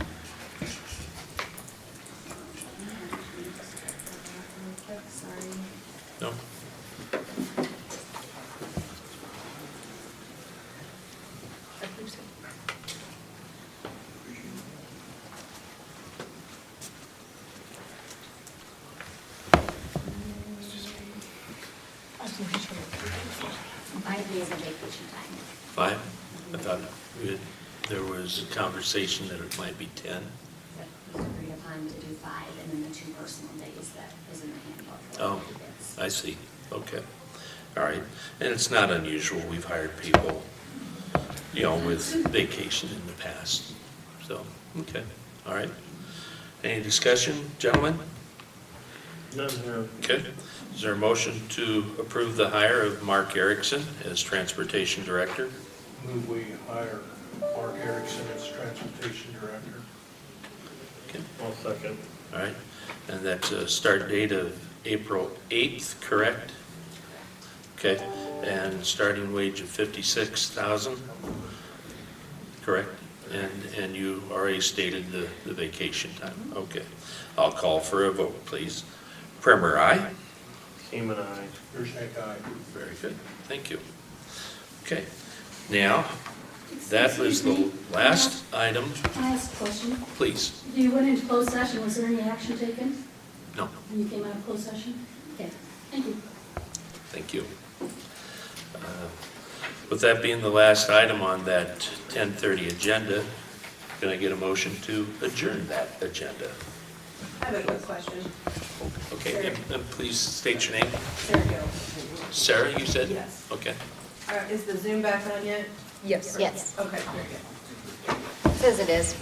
5? I thought there was a conversation that it might be 10. That was agreed upon to do 5, and then the 2 personal days that is in the handbook. Oh, I see. Okay. All right. And it's not unusual. We've hired people, with vacation in the past. So, okay. All right. Any discussion, gentlemen? None here. Okay. Is there a motion to approve the hire of Mark Erickson as Transportation Director? Move we hire Mark Erickson as Transportation Director. Okay. I'll second. All right. And that's a start date of April 8th, correct? Okay. And starting wage of $56,000, correct? And you already stated the vacation time. Okay. I'll call for a vote, please. Primer, aye? Seaman, aye. Gershek, aye. Very good. Thank you. Okay. Now, that was the last item. Can I ask a question? Please. You went into closed session, was there any action taken No. when you came out of closed session? Okay, thank you. Thank you. With that being the last item on that 10:30 agenda, can I get a motion to adjourn that agenda? I have a quick question. Okay, and please state your name. There we go. Sarah, you said? Yes. Okay. Is the Zoom back on yet? Yes. Okay, very good. Says it is.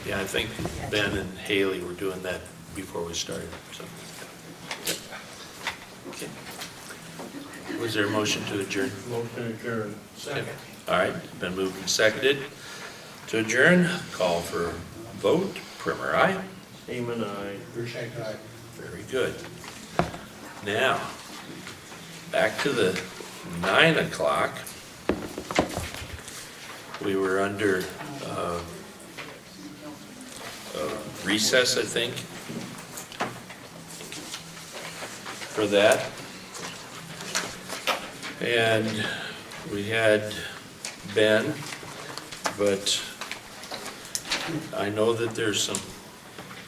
Yeah, I think Ben and Haley were doing that before we started, so. Okay. Was there a motion to adjourn? Motion adjourned. Second. All right, been moved and seconded to adjourn. Call for vote. Primer, aye? Seaman, aye. Gershek, aye. Very good. Now, back to the 9 o'clock. We were under recess, I think, for that. And we had Ben, but I know that there's some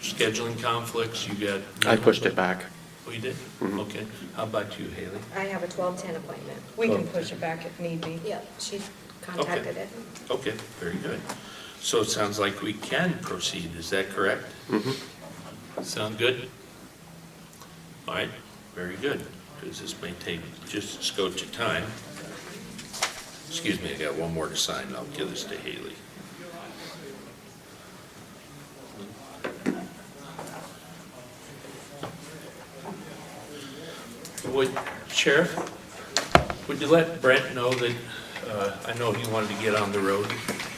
scheduling conflicts. You got... I pushed it back. Oh, you did? Mhm. Okay. How about you, Haley? I have a 12:10 appointment. We Oh. can push it back if need be. Yep, she contacted it. Okay, very good. So it sounds like we can proceed, is that correct? Sound good? All right, very good, because this may take just a scotch of time. Excuse me, I got one more to sign, I'll give this to Haley. Sheriff, would you let Brent know that, I know he wanted to get on the road?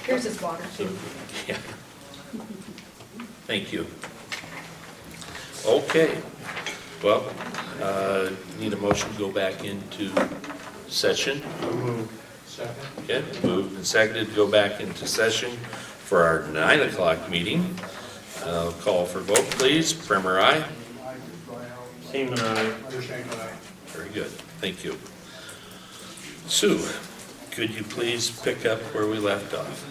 Here's his water, too. Yeah. Thank you. Okay, well, need a motion to go back into session. Second. Okay, moved and seconded to go back into session for our 9 o'clock meeting. Call for vote, please. Primer, aye? Seaman, aye. Gershek, aye. Very good, thank you. Sue, could you please pick up where we left off?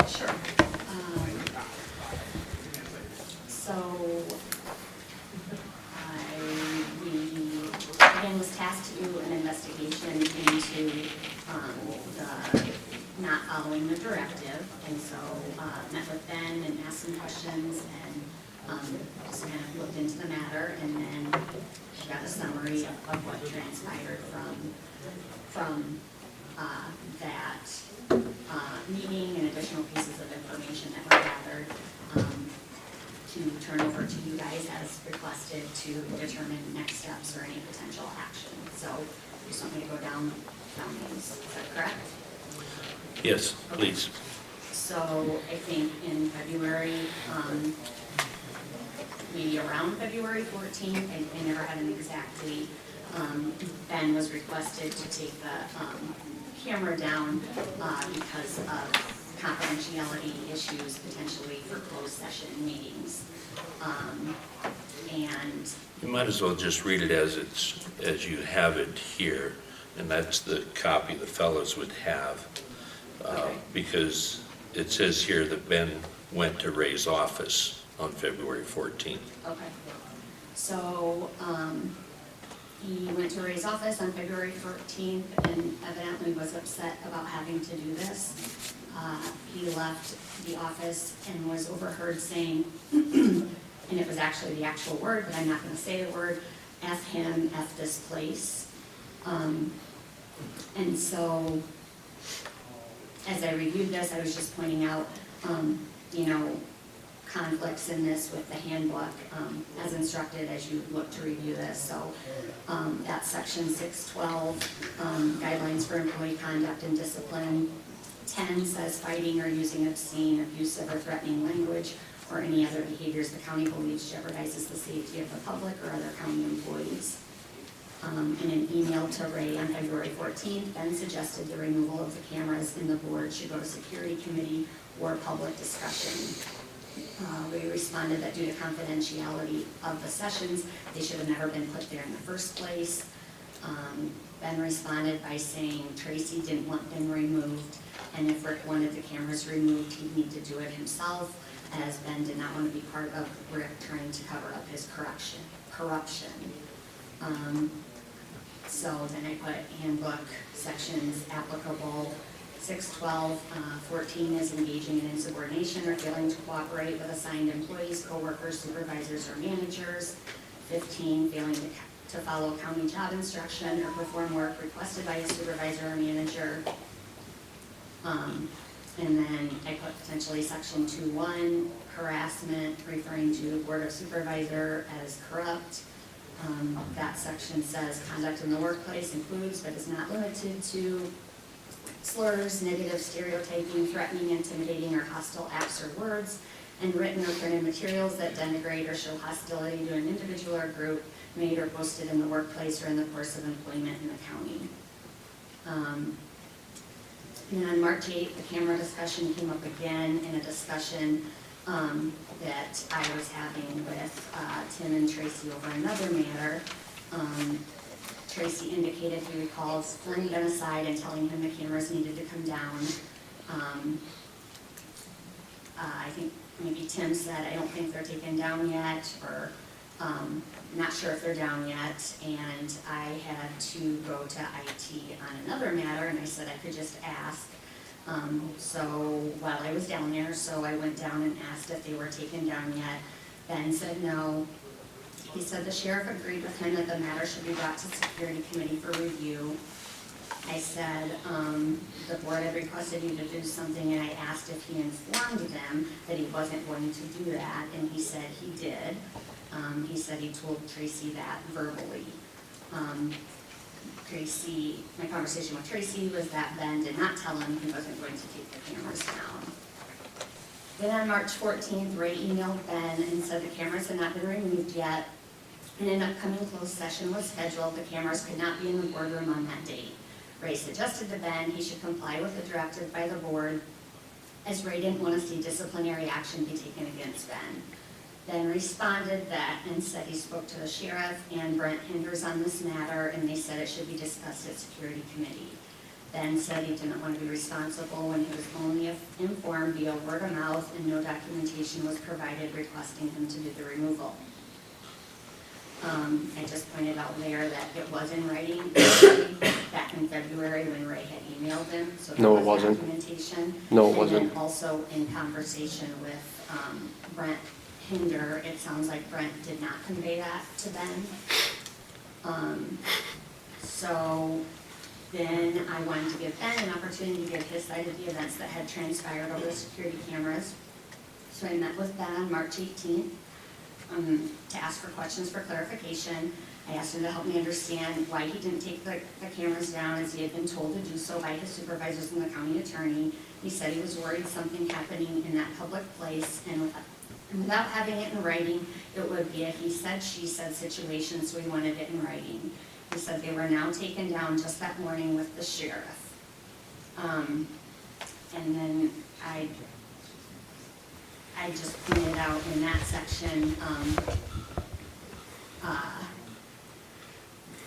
Sure. So, we, again, was tasked to do an investigation into the not following the directive, and so met with Ben and asked some questions, and just kind of looked into the matter, and then got a summary of what transpired from that meeting and additional pieces of information that were gathered to turn over to you guys as requested to determine next steps or any potential action. So you just want me to go down these, is that correct? Yes, please. So I think in February, maybe around February 14th, I never had an exact date, Ben was requested to take the camera down because of confidentiality issues potentially for closed session meetings. And You might as well just read it as you have it here, and that's the copy the fellows would have. Because it says here that Ben went to Ray's office on February 14th. okay, so He went to Ray's office on February 14th and evidently was upset about having to do this. He left the office and was overheard saying, and it was actually the actual word, but I'm not gonna say the word, F him, F this place. And so, as I reviewed this, I was just pointing out, you know, conflicts in this with the handbook, as instructed as you look to review this. So, that's section 612, guidelines for employee conduct and discipline. 10 says fighting or using obscene, abusive, or threatening language or any other behaviors the county believes jeopardizes the safety of the public or other county employees. In an email to Ray on February 14th, Ben suggested the removal of the cameras in the board should go to security committee or public discussion. Ray responded that due to confidentiality of the sessions, they should have never been put there in the first place. Ben responded by saying Tracy didn't want them removed, and if Rick wanted the cameras removed, he'd need to do it himself, as Ben did not want to be part of Rick trying to cover up his corruption. So then I put handbook sections applicable. 612, 14 is engaging in insubordination or failing to cooperate with assigned employees, coworkers, supervisors, or managers. 15, failing to follow county job instruction or perform work requested by a supervisor or manager. And then I put potentially section 2.1, harassment, referring to Board of Supervisor as corrupt. That section says conduct in the workplace includes but is not limited to slurs, negative stereotyping, threatening, intimidating, or hostile acts or words, and written or printed materials that denigrate or show hostility to an individual or group made or posted in the workplace or in the course of employment in the county. And on March 8th, the camera discussion came up again in a discussion that I was having with Tim and Tracy over another matter. Tracy indicated he recalls pulling Ben aside and telling him the cameras needed to come down. I think maybe Tim said, I don't think they're taken down yet, or not sure if they're down yet. And I had to go to IT on another matter, and I said I could just ask. So while I was down there, so I went down and asked if they were taken down yet. Ben said no. He said the sheriff agreed with him that the matter should be brought to security committee for review. I said, the board had requested you to do something, and I asked if he informed them that he wasn't going to do that, and he said he did. He said he told Tracy that verbally. My conversation with Tracy was that Ben did not tell him he wasn't going to take the cameras down. Then on March 14th, Ray emailed Ben and said the cameras had not been removed yet, and an upcoming closed session was scheduled. The cameras could not be in the boardroom on that date. Ray suggested to Ben he should comply with the directive by the board, as Ray didn't want to see disciplinary action be taken against Ben. Ben responded that and said he spoke to the sheriff and Brent Hinders on this matter, and they said it should be discussed at security committee. Ben said he didn't want to be responsible when he was only informed via word of mouth and no documentation was provided requesting him to do the removal. I just pointed out there that it was in writing back in February when Ray had emailed him, so there was documentation. No, it wasn't. And then also in conversation with Brent Hinder, it sounds like Brent did not convey that to Ben. So then I wanted to give Ben an opportunity to give his side of the events that had transpired over the security cameras. So I met with Ben on March 18th to ask for questions for clarification. I asked him to help me understand why he didn't take the cameras down as he had been told to do so by his supervisors and the county attorney. He said he was worried something happening in that public place, and without having it in writing, it would be a he said, she said situation, so he wanted it in writing. He said they were now taken down just that morning with the sheriff. And then I just pointed out in that section,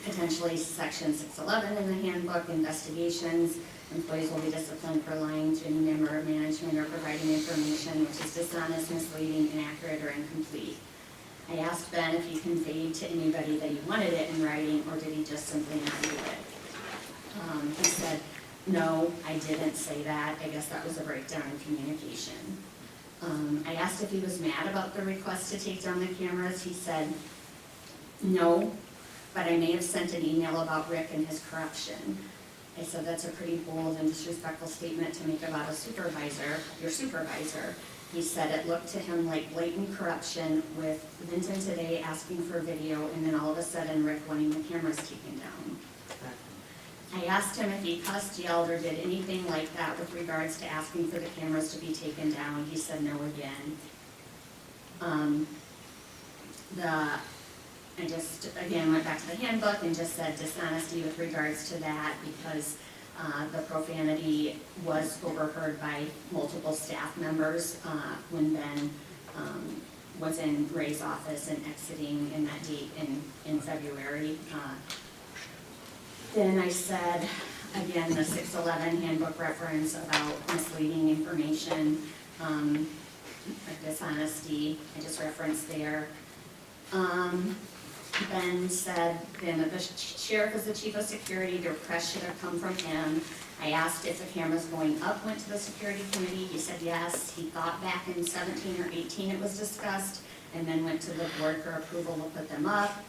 potentially section 611 in the handbook, investigations. Employees will be disciplined for lying to any member of management or providing information which is dishonest, misleading, inaccurate, or incomplete. I asked Ben if he conveyed to anybody that he wanted it in writing, or did he just simply not do it? He said, no, I didn't say that. I guess that was a breakdown in communication. I asked if he was mad about the request to take down the cameras. He said, no, but I may have sent an email about Rick and his corruption. I said, that's a pretty bold and disrespectful statement to make about a supervisor, your supervisor. He said it looked to him like blatant corruption, with Vinton today asking for video, and then all of a sudden Rick wanting the cameras taken down. I asked him if he cussed, yelled, or did anything like that with regards to asking for the cameras to be taken down. He said no again. I just, again, went back to the handbook and just said dishonesty with regards to that, because the profanity was overheard by multiple staff members when Ben was in Ray's office and exiting in that date in February. Then I said, again, the 611 handbook reference about misleading information, dishonesty, I just referenced there. Ben said, then the sheriff is the chief of security, the request should have come from him. I asked if the cameras going up went to the security committee. He said yes. He thought back in 17 or 18 it was discussed, and then went to the board for approval to put them up.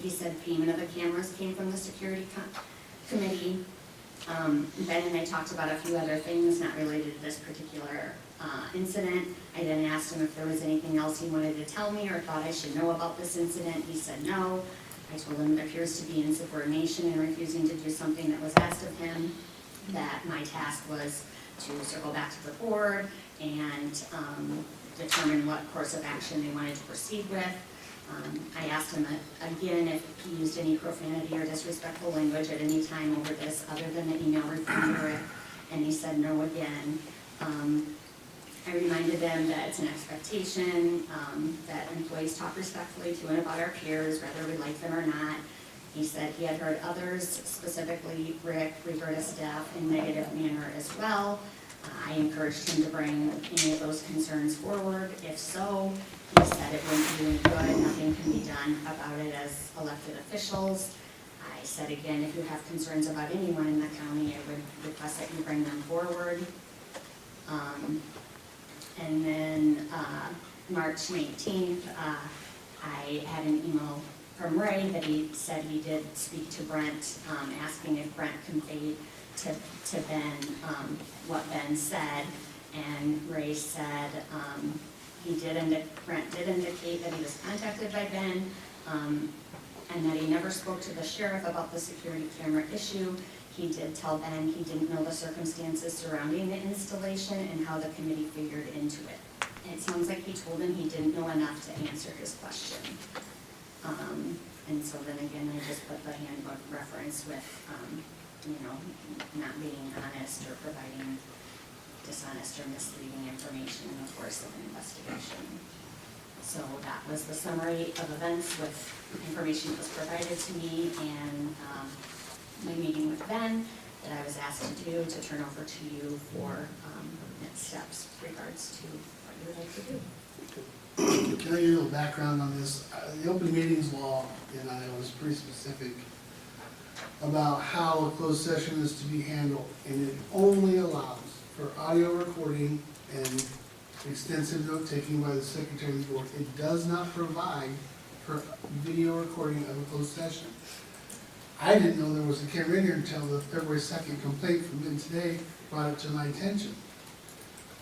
He said payment of the cameras came from the security committee. Ben and I talked about a few other things not related to this particular incident. I then asked him if there was anything else he wanted to tell me or thought I should know about this incident. He said no. I told him it appears to be insubordination and refusing to do something that was asked of him, that my task was to circle back to the board and determine what course of action they wanted to proceed with. I asked him again if he used any profanity or disrespectful language at any time over this other than the email referring to it, and he said no again. I reminded them that it's an expectation that employees talk respectfully to and about our peers, whether we like them or not. He said he had heard others, specifically Rick, refer to staff in negative manner as well. I encouraged him to bring any of those concerns forward. If so, he said it wouldn't do any good, nothing can be done about it as elected officials. I said again, if you have concerns about anyone in the county, I would request that you bring them forward. And then March 19th, I had an email from Ray that he said he did speak to Brent, asking if Brent conveyed to Ben what Ben said. And Ray said Brent did indicate that he was contacted by Ben, and that he never spoke to the sheriff about the security camera issue. He did tell Ben he didn't know the circumstances surrounding the installation and how the committee figured into it. It sounds like he told him he didn't know enough to answer his question. And so then again, I just put the handbook reference with, not being honest or providing dishonest or misleading information in the course of an investigation. So that was the summary of events with information that was provided to me, and my meeting with Ben that I was asked to do to turn over to you for next steps with regards to what you would like to do. Can I give you a little background on this? The open meetings law in Iowa is pretty specific about how a closed session is to be handled, and it only allows for audio recording and extensive note-taking by the secretary of the board. It does not provide for video recording of a closed session. I didn't know there was a camera in here until the February 2nd complaint from Ben today brought it to my attention.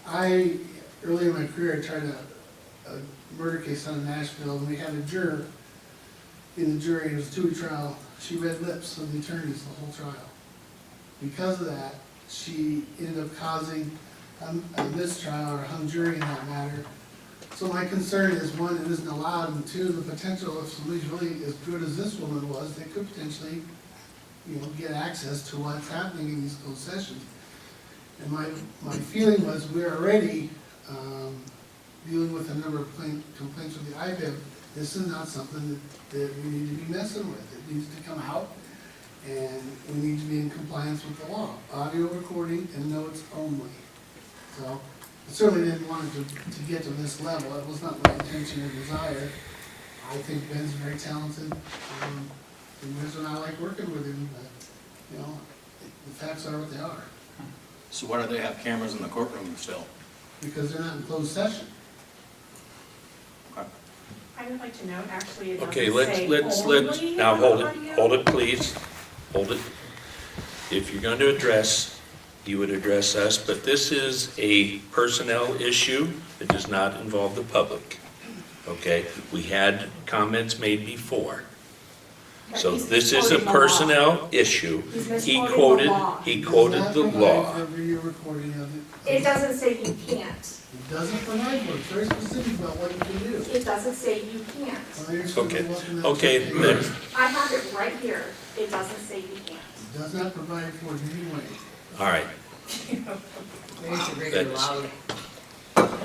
Early in my career, I tried a murder case out of Nashville, and we had a juror in the jury. It was a 2-week trial. She read lips of the attorneys the whole trial. Because of that, she ended up causing a mistrial or a hung jury in that matter. So my concern is, one, it isn't allowed, and two, the potential, if somebody's really as good as this woman was, they could potentially, get access to what's happening in these closed sessions. And my feeling was we're already dealing with a number of complaints with the IPEB. This is not something that we need to be messing with. It needs to come out, and we need to be in compliance with the law. Audio recording and notes only. So I certainly didn't want it to get to this level. It was not my intention or desire. I think Ben's very talented. The reason I like working with him, but, you know, the facts are what they are, So why do they have cameras in the courtroom still? because they're not in closed session. I would like to note, actually, it Okay, doesn't let's, say let's, now only hold audio. it, please, hold it. If you're going to address, you would address us, but this is a personnel issue that does not involve the public, okay? We had comments made before. So He's this is a misquoting the law. personnel issue. He's He misquoting the quoted, law. he quoted the Does not law. provide for video recording of it. It doesn't say you can't. It doesn't provide for it, it's very specific about what you can do. It doesn't say you can't. Well, you're supposed to Okay, look in that okay, chapter. then, I have it right here. It doesn't say you can't. It does not provide for it in any way. all right. Maybe you should read it That's- aloud.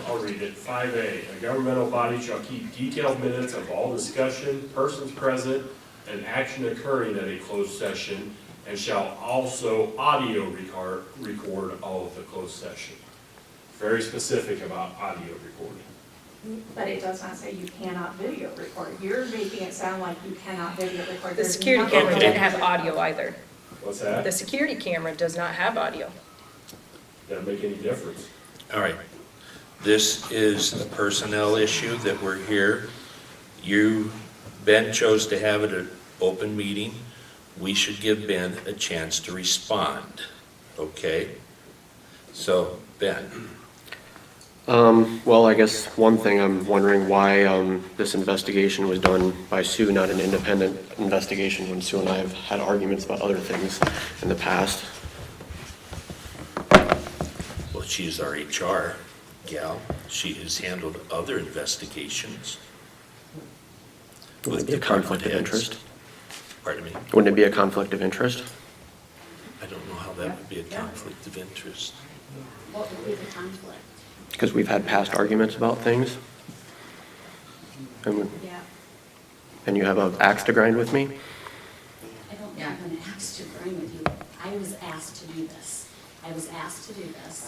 I'll read it. 5A, a governmental body shall keep detailed minutes of all discussion, persons present, and action occurring at a closed session, and shall also audio record all of the closed session. Very specific about audio recording. But it does not say you cannot video record. You're making it sound like you cannot video record. The There's security nothing camera Okay. didn't have audio either. What's The that? security camera does not have audio. Doesn't make any difference. All right. This is a personnel issue that we're here. Ben chose to have it an open meeting. We should give Ben a chance to respond, okay? So, Ben, Well, I guess one thing I'm wondering why this investigation was done by Sue, not an independent investigation, when Sue and I have had arguments about other things in the past. well, she's our HR gal. She has handled other investigations. Would it be a conflict of interest? Pardon me? Wouldn't it be a conflict of interest? I don't know how that would be a conflict of interest. What would be the conflict? Because we've had past arguments about things. And Yeah. and you have an axe to grind with me? I don't Yeah. have an axe to grind with you. I was asked to do this. I was asked to do this.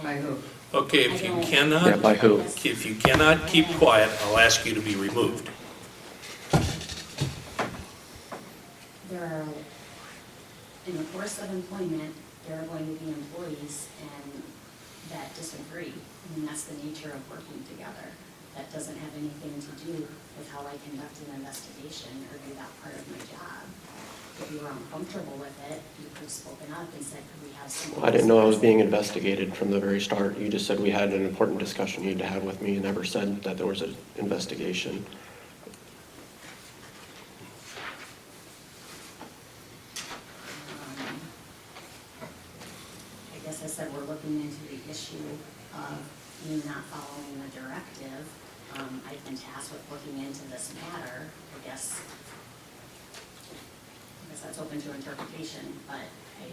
By And who? Okay, if you Yeah, cannot, by who? if you cannot keep quiet, I'll ask you to be removed. there are, in the course of employment, there are going to be employees and that disagree. I mean, that's the nature of working together. That doesn't have anything to do with how I conduct an investigation or do that part of my job. If you were uncomfortable with it, you could have spoken up and said, could we have some? I didn't know I was being investigated from the very start. You just said we had an important discussion you need to have with me. You never said that there was an investigation. I guess I said we're looking into the issue of you not following the directive. I've been tasked with looking into this matter, I guess that's open to interpretation, but I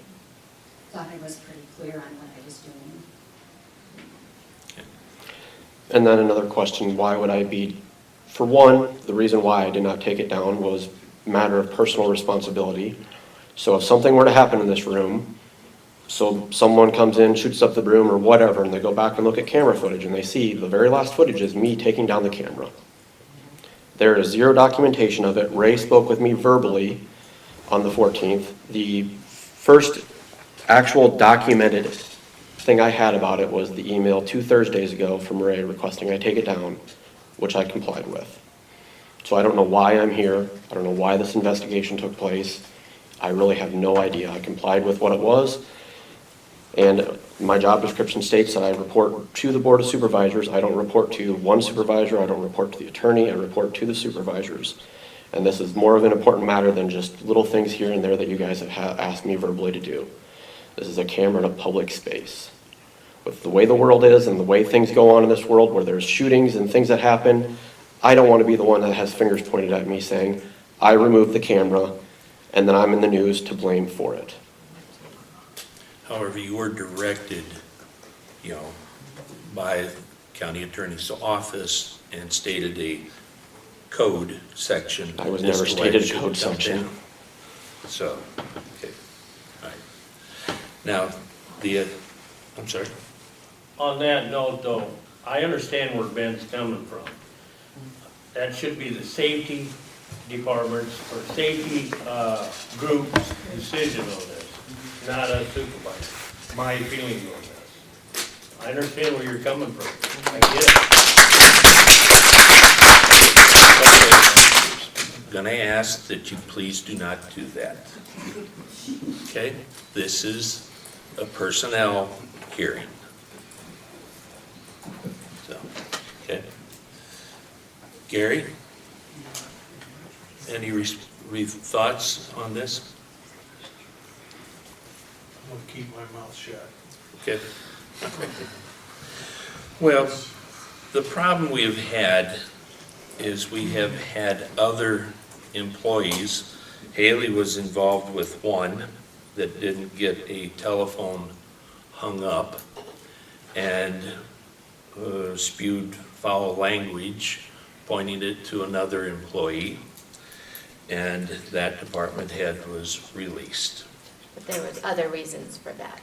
thought I was pretty clear on what I was doing. And then another question, why would I be, for one, the reason why I did not take it down was a matter of personal responsibility. So if something were to happen in this room, so someone comes in, shoots up the room or whatever, and they go back and look at camera footage and they see the very last footage is me taking down the camera. There is zero documentation of it. Ray spoke with me verbally on the 14th. The first actual documented thing I had about it was the email 2 Thursdays ago from Ray requesting I take it down, which I complied with. So I don't know why I'm here. I don't know why this investigation took place. I really have no idea. I complied with what it was. And my job description states that I report to the Board of Supervisors. I don't report to one supervisor. I don't report to the attorney. I report to the supervisors. And this is more of an important matter than just little things here and there that you guys have asked me verbally to do. This is a camera in a public space. With the way the world is and the way things go on in this world where there's shootings and things that happen, I don't want to be the one that has fingers pointed at me saying, I removed the camera and then I'm in the news to blame for it. However, you were directed, by county attorney's office and stated a code section. I was as never to why it stated a should code come section. down. So, okay, all right. Now, I'm sorry. On that note, though, I understand where Ben's coming from. that should be the safety departments or safety group's decision on this, not a supervisor. My feeling on this. I understand where you're coming from. I get it. Gonna ask that you please do not do that. Okay? This is a personnel hearing. So, okay. Gary? Any thoughts on this? I'm gonna keep my mouth shut. Okay. Well, the problem we have had is we have had other employees. Haley was involved with one that didn't get a telephone hung up and spewed foul language, pointing it to another employee, and that department head was released. But there was other reasons for that.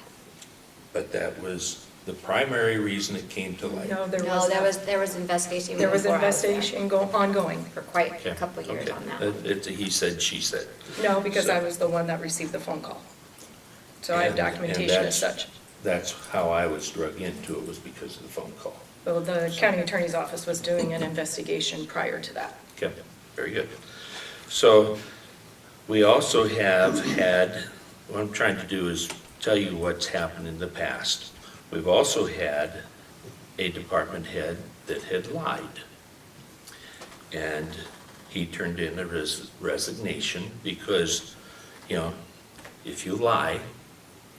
But that was the primary reason it came to light. No, there No, was, there was investigation. there was before I there. investigation ongoing. For quite Okay, a couple of years okay. on that. It's a he said, she said. No, because So- I was the one that received the phone call. So I have And documentation as such. That's how I was drug into it, was because of the phone call. Well, the county attorney's office was doing an investigation prior to that. Okay, very good. So we also have had, what I'm trying to do is tell you what's happened in the past. We've also had a department head that had lied. And he turned in a resignation because, you know, if you lie,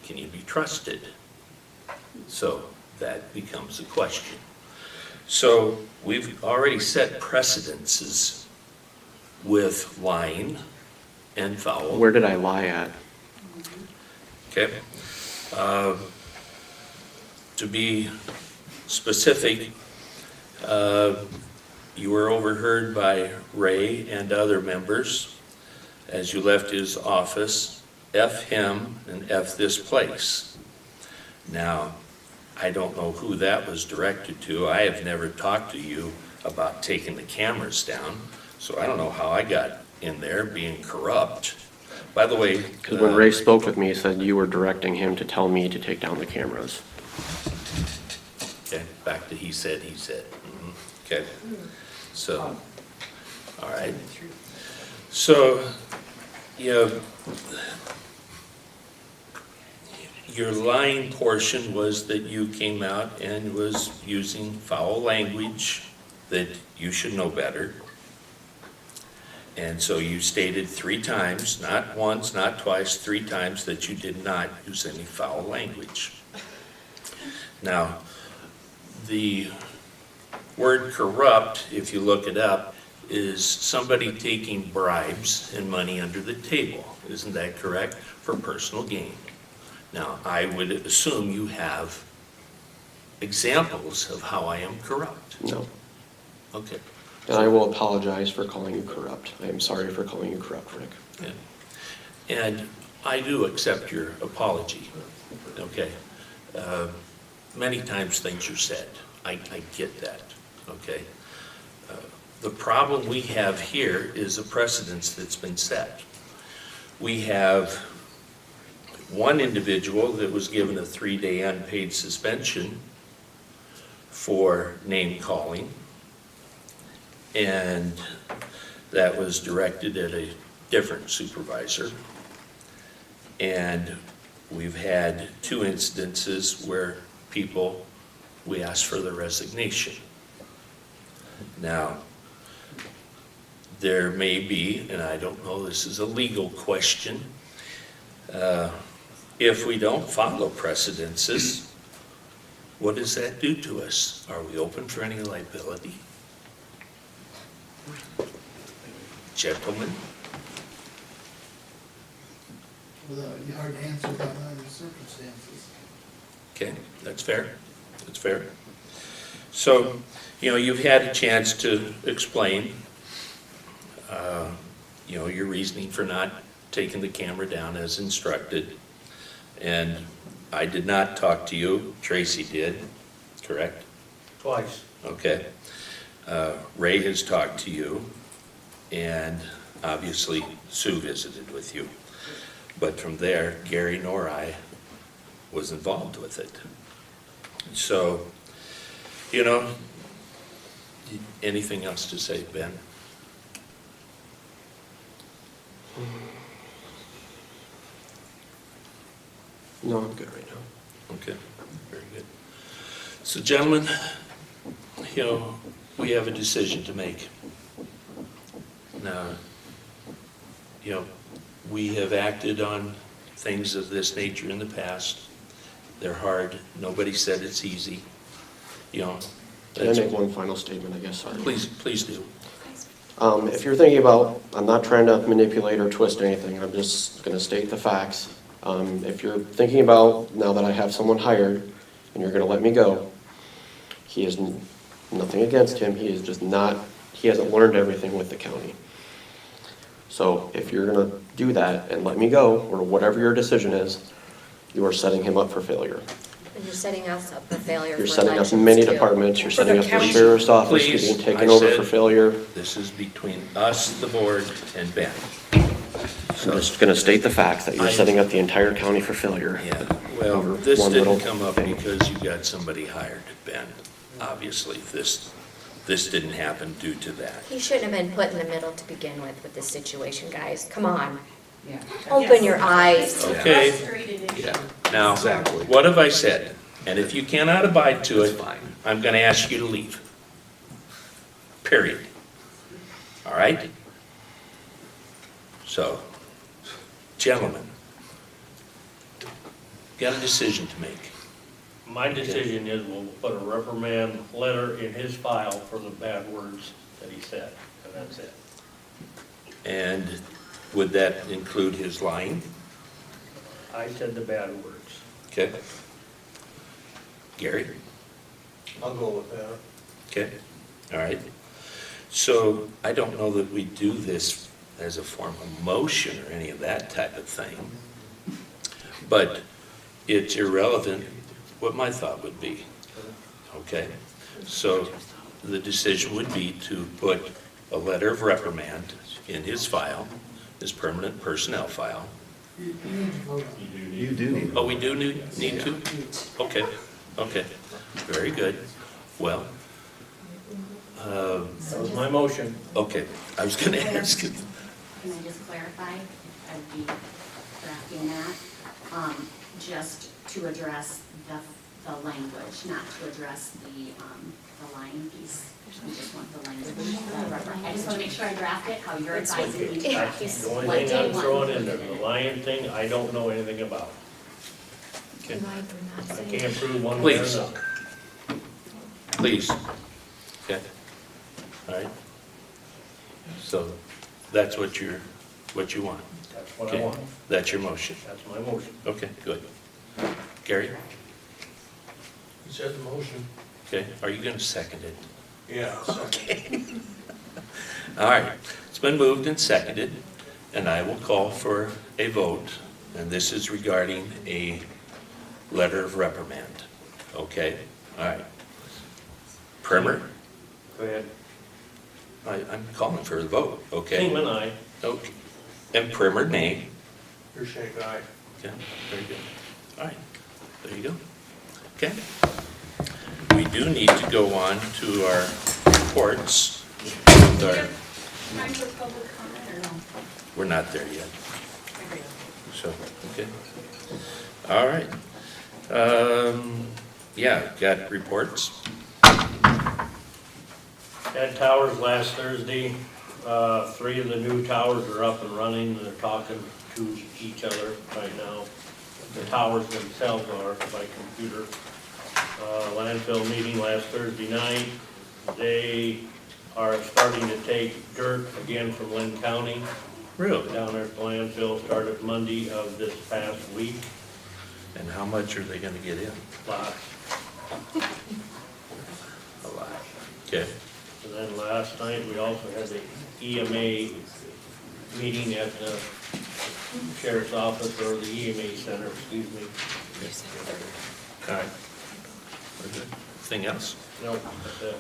can you be trusted? So that becomes a question. So we've already set precedences with lying and foul. Where did I lie at? Okay. To be specific, you were overheard by Ray and other members as you left his office, F him and F this place. Now, I don't know who that was directed to. I have never talked to you about taking the cameras down, so I don't know how I got in there being corrupt. By the way, Because when Ray spoke with me, he said you were directing him to tell me to take down the cameras. okay, back to he said, Mhm. Okay, so, all right. So, you know, your lying portion was that you came out and was using foul language that you should know better. And so you stated 3 times, not once, not twice, 3 times, that you did not use any foul language. Now, the word corrupt, if you look it up, is somebody taking bribes and money under the table. Isn't that correct? For personal gain. Now, I would assume you have examples of how I am corrupt. No. Okay. And I will apologize for calling you corrupt. I am sorry for calling you corrupt, Rick. Yeah. And I do accept your apology, okay? Many times things are said. I get that, okay? The problem we have here is a precedence that's been set. We have one individual that was given a 3-day unpaid suspension for name calling, and that was directed at a different supervisor. And we've had 2 instances where we asked for the resignation. Now, there may be, and I don't know, this is a legal question, if we don't follow precedences, what does that do to us? Are we open for any liability? Gentlemen? Well, that would be hard to answer without knowing the circumstances. Okay, that's fair. That's fair. So, you know, you've had a chance to explain, you know, your reasoning for not taking the camera down as instructed. And I did not talk to you, Tracy did, correct? Twice. Okay. Ray has talked to you, and obviously Sue visited with you. But from there, Gary nor I was involved with it. So, you know, anything else to say, Ben? No, I'm good right now. Okay, very good. So gentlemen, you know, we have a decision to make. Now, you know, we have acted on things of this nature in the past. They're hard. Nobody said it's easy. You know. Can I make one final statement, I guess? Sorry. Please do. If you're thinking about, I'm not trying to manipulate or twist anything, I'm just going to state the facts. If you're thinking about, now that I have someone hired, and you're going to let me go, he is nothing against him, he is just not, he hasn't learned everything with the county. So if you're going to do that and let me go, or whatever your decision is, you are setting him up for failure. And you're setting us up for failure. You're for setting up elections, many too. departments, you're For setting the up the county. sheriff's office Please, getting taken I over said- for failure. This is between us, the board, and Ben. I'm just going to state the facts that you're setting up the entire county for failure. Yeah, well, over this one little didn't come up thing. because you got somebody hired, Ben. Obviously, this didn't happen due to that. He shouldn't have been put in the middle to begin with this situation, guys. Come on. Yeah. Open your eyes. Okay. Frustrated issue. Now, what have I said? And if you cannot abide to it, I'm going to ask you to leave. Period. All right? So, gentlemen, got a decision to make. My decision is we'll put a reprimand letter in his file for the bad words that he said, and that's it. And would that include his lying? I said the bad words. Okay. Gary? I'll go with that. Okay, all right. So I don't know that we do this as a form of motion or any of that type of thing, but it's irrelevant what my thought would be, okay? So the decision would be to put a letter of reprimand in his file, his permanent personnel file. You need to vote on it. You do. Oh, we do need to? Okay, okay, very good. Well, That was my motion. okay, I was gonna ask, Can I just clarify? I'd be drafting that, just to address the language, not to address the line piece. I just want the language, I just want to make sure I draft it how you're advising me. That's the only thing I'm throwing in there. The lion thing, I don't know anything about. okay, I can't prove one way or Please. another. please. Okay, all right. So that's what you want. That's what I Okay, want. that's your motion. That's my motion. Okay, good. Gary? You said the motion. Okay, are you gonna second it? Yeah. Okay. All right, it's been moved and seconded, and I will call for a vote, and this is regarding a letter of reprimand. Okay, all right. Primer? Go ahead. I'm calling for a vote, okay? Seaman, aye. Okay. And Primer, nay. Your shake, aye. Okay, very good. All right, there you go. Okay. We do need to go on to our reports. With our- Time for public comment or no? We're not there yet. So, okay. All right. Yeah, got reports. Had towers last Thursday. 3 of the new towers are up and running. They're talking to each other right now. The towers themselves are by computer. Landfill meeting last Thursday night. They are starting to take dirt again from Lynn County. Really? Down there at the landfill, started Monday of this past week. And how much are they gonna get in? Lots. A lot. Okay. And then last night, we also had the EMA meeting at the sheriff's office, or the EMA center, excuse me. All right. Very good. Anything else? Nope, that's it.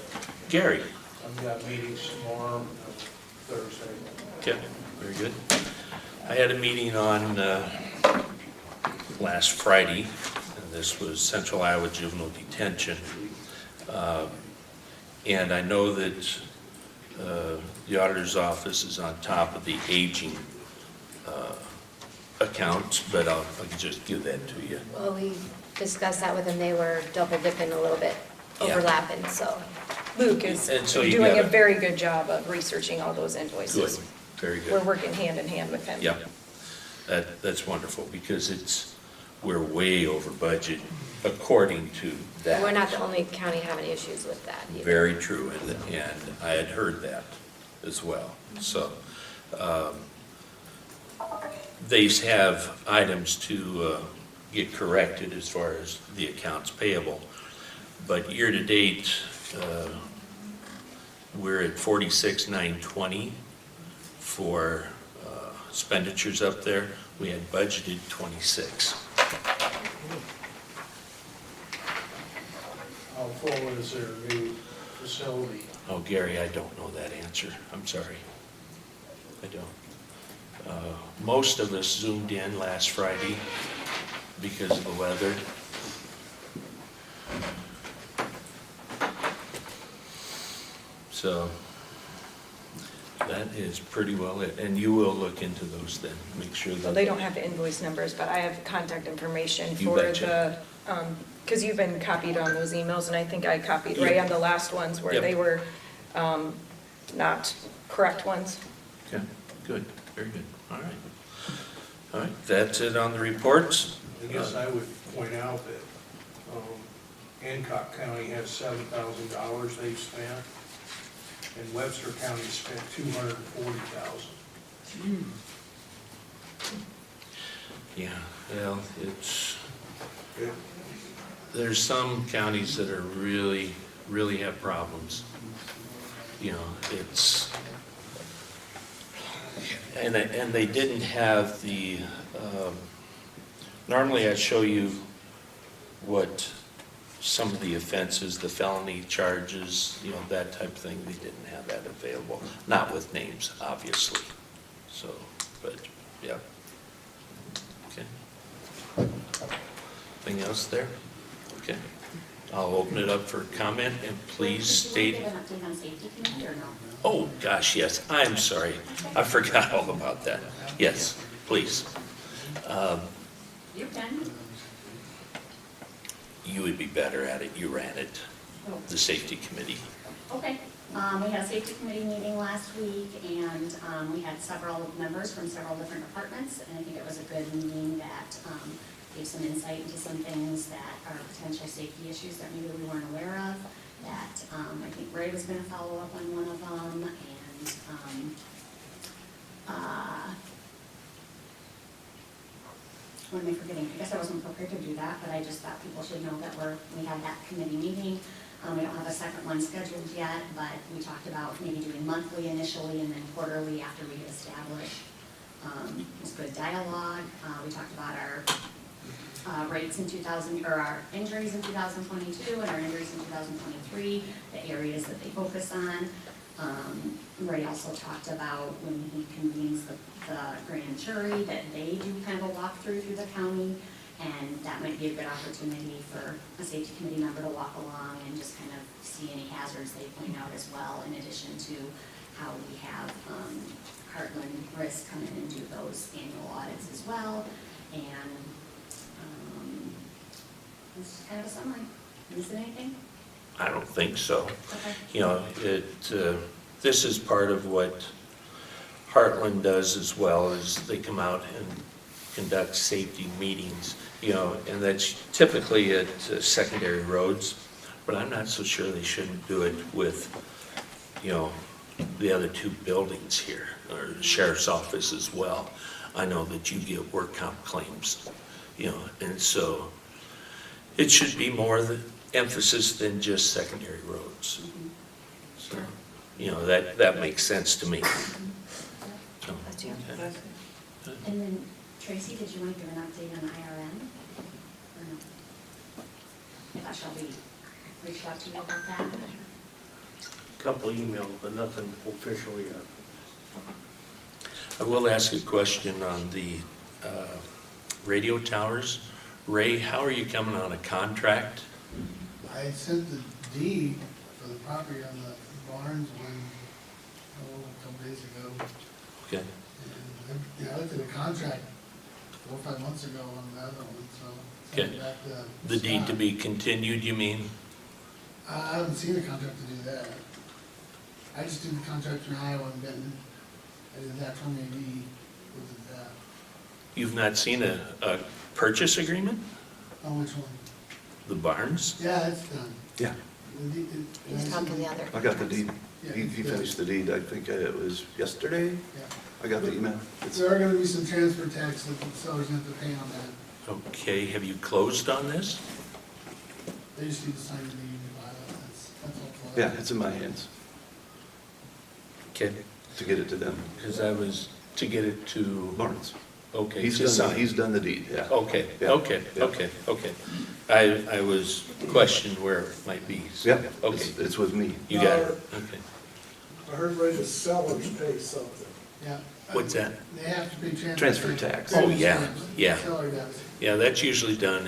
Gary, I've got meetings tomorrow, Thursday. Okay, very good. I had a meeting on last Friday, and this was Central Iowa Juvenile Detention. And I know that the auditor's office is on top of the aging account, but I can just give that to you. Well, we discussed that with them, they were double dipping a little bit, Yeah. overlapping, so. Luke is And so you doing a gotta- very good job of researching all those Good, invoices. very We're good. working hand in hand with him. Yeah, that's wonderful, because we're way over budget according to that. We're not the only county having issues with that either. Very true, and I had heard that as well. So, they have items to get corrected as far as the accounts payable. But year-to-date, we're at 46,920 for expenditures up there. We had budgeted 26. How full is their new facility? Oh, Gary, I don't know that answer. I'm sorry. I don't. Most of us zoomed in last Friday because of the weather. So that is pretty well it. And you will look into those then, make sure that. Well, they don't have the invoice numbers, but I have contact information You for betcha. the, because you've been copied on those emails, and I think I copied Ray Yep. on the last ones where Yep. they were not correct ones. Okay, good, very good. All right. All right, that's it on the reports. I guess I would point out that Hancock County has $7,000 they've spent, and Webster County spent $240,000. Yeah, well, there's some counties that are really have problems. You know, and they didn't have the, normally I show you what some of the offenses, the felony charges, you know, that type of thing. They didn't have that available, not with names, obviously. So, but, yeah. Okay. Anything else there? Okay. I'll open it up for comment, and please state. Did you want to give an update on safety committee or no? Oh, gosh, yes, I'm sorry. I forgot all about that. Yes, please. You can. You would be better at it. You ran it, the safety committee. Okay. We had a safety committee meeting last week, and we had several members from several different departments, and I think it was a good meeting that gave some insight into some things that are potential safety issues that maybe we weren't aware of, that I think Ray was gonna follow up on one of them, and what am I forgetting? I guess I wasn't prepared to do that, but I just thought people should know that we had that committee meeting. We don't have a second one scheduled yet, but we talked about maybe doing monthly initially and then quarterly after we establish. It was good dialogue. We talked about our rates in our injuries in 2022 and our injuries in 2023, the areas that they focus on. Ray also talked about when he convenes the grand jury, that they do kind of a walkthrough through the county, and that might be a good opportunity for a safety committee member to walk along and just kind of see any hazards they point out as well, in addition to how we have Heartland Risk come in and do those annual audits as well. And it's kind of a summary. Missing anything? I don't think so. Okay. You know, this is part of what Heartland does as well, is they come out and conduct safety meetings, you know, and that's typically at secondary roads, but I'm not so sure they shouldn't do it with, you know, the other two buildings here, or the sheriff's office as well. I know that you get work comp claims, you know, and so it should be more the emphasis than just secondary roads. So, you know, that makes sense to me. So, That's you. okay. And then Tracy, did you want to give an update on IRM? Or no? I thought Shelby reached out to you about that. couple emails, but nothing official yet. I will ask a question on the radio towers. Ray, how are you coming on a contract? I sent the deed for the property on the barns a couple days ago. Okay. And I looked at a contract 4 or 5 months ago on the other one, so. Okay. sent it back to The deed to Scott. be continued, you mean? I haven't seen a contract to do that. I just did the contract in Iowa and Benton. I did that from AD with that. You've not seen a purchase agreement? Oh, which one? The barns? Yeah, it's done. Yeah, The deed- He's talking the other. I got the deed. Yeah, He finished the deed, I think it was yesterday. Yeah. I got the email. It's- There are gonna be some transfer tax that the seller's gonna have to pay on that. Okay, have you closed on this? They just need to sign the deed and file it. That's all. Yeah, it's in my hands Okay, to get it to them. because I was, to get it to, Barnes. okay, He's to done, sign. he's done the deed, yeah. Okay, Yeah. okay, Yeah. okay. I was questioned where it might be. so- Yeah, Okay, it's with me. you got it, okay. I heard right, the sellers pay something. Yeah. What's that? They have to pay Transfer tax. Oh, yeah, yeah. Seller does. Yeah, that's usually done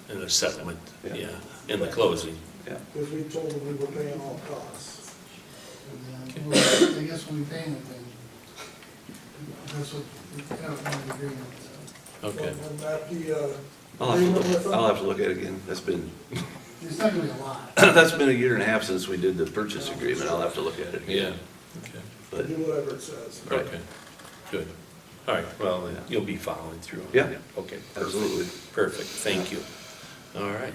in a settlement, Yeah. yeah, in the closing. Yeah. Because we told them we were paying all costs. And then, well, I guess when we pay it, then that's what, we kind of have an agreement, so. Okay, And that the, I'll have to look at it again. That's been, It's not gonna be a lot. that's been a year and a half since we did the purchase agreement. I'll have to look at it yeah, again. okay, But, do whatever it says. Right. okay, good. All right, well, then you'll be following through. Yeah. Okay, absolutely. perfect, thank you. All right,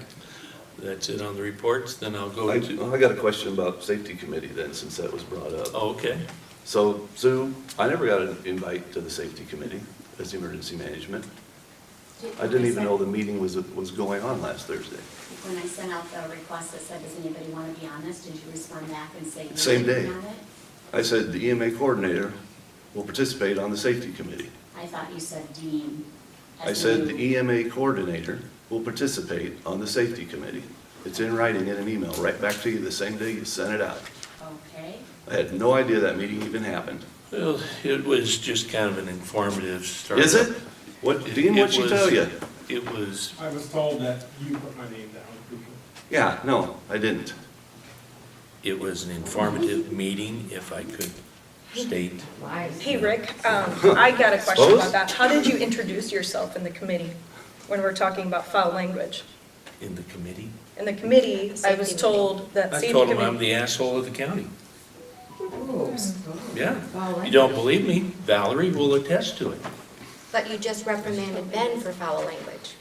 that's it on the reports, then I'll go to, I got a question about safety committee then, since that was brought up. okay, So, Sue, I never got an invite to the safety committee as emergency management. I didn't even know the meeting was going on last Thursday. When I sent out the request that said, does anybody want to be on this, did you respond back and say you Same want to be day. on it? I said the EMA coordinator will participate on the safety committee. I thought you said Dean. I said the EMA coordinator will participate on the safety committee. It's in writing in an email, right back to you the same day you sent it out. Okay. I had no idea that meeting even happened. well, it was just kind of an informative start. Is it? Dean, what'd she tell you? It was, I was told that you put my name down. Yeah, no, I didn't. it was an informative meeting, if I could state. Hey, Rick, I got a question Suppose? about that. How did you introduce yourself in the committee when we're talking about foul language? In the committee? In the committee, I was told that I safety told him I'm committee. the asshole of the county. Yeah, you don't believe me, Valerie will attest to it. But you just reprimanded Ben for foul language.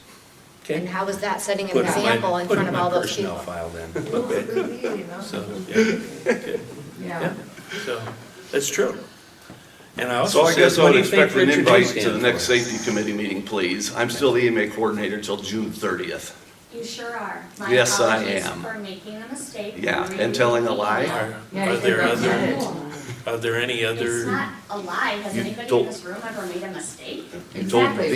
And Okay? how was that setting an Put it in my- example in front of all those people? Put it in my personnel file then. Okay. So, yeah, okay. Yeah, so, that's true. And I So also I said, guess I what would do you think expect an Richard invite Hayes to the stands next for? safety committee meeting, please. I'm still the EMA coordinator till June 30th. You sure are. My Yes, I apologies am. for making a mistake. Yeah, Reading and telling a the lie? email. Are there are there any It's other, not a lie. Has You anybody in told- this room ever made a mistake? You told Exactly.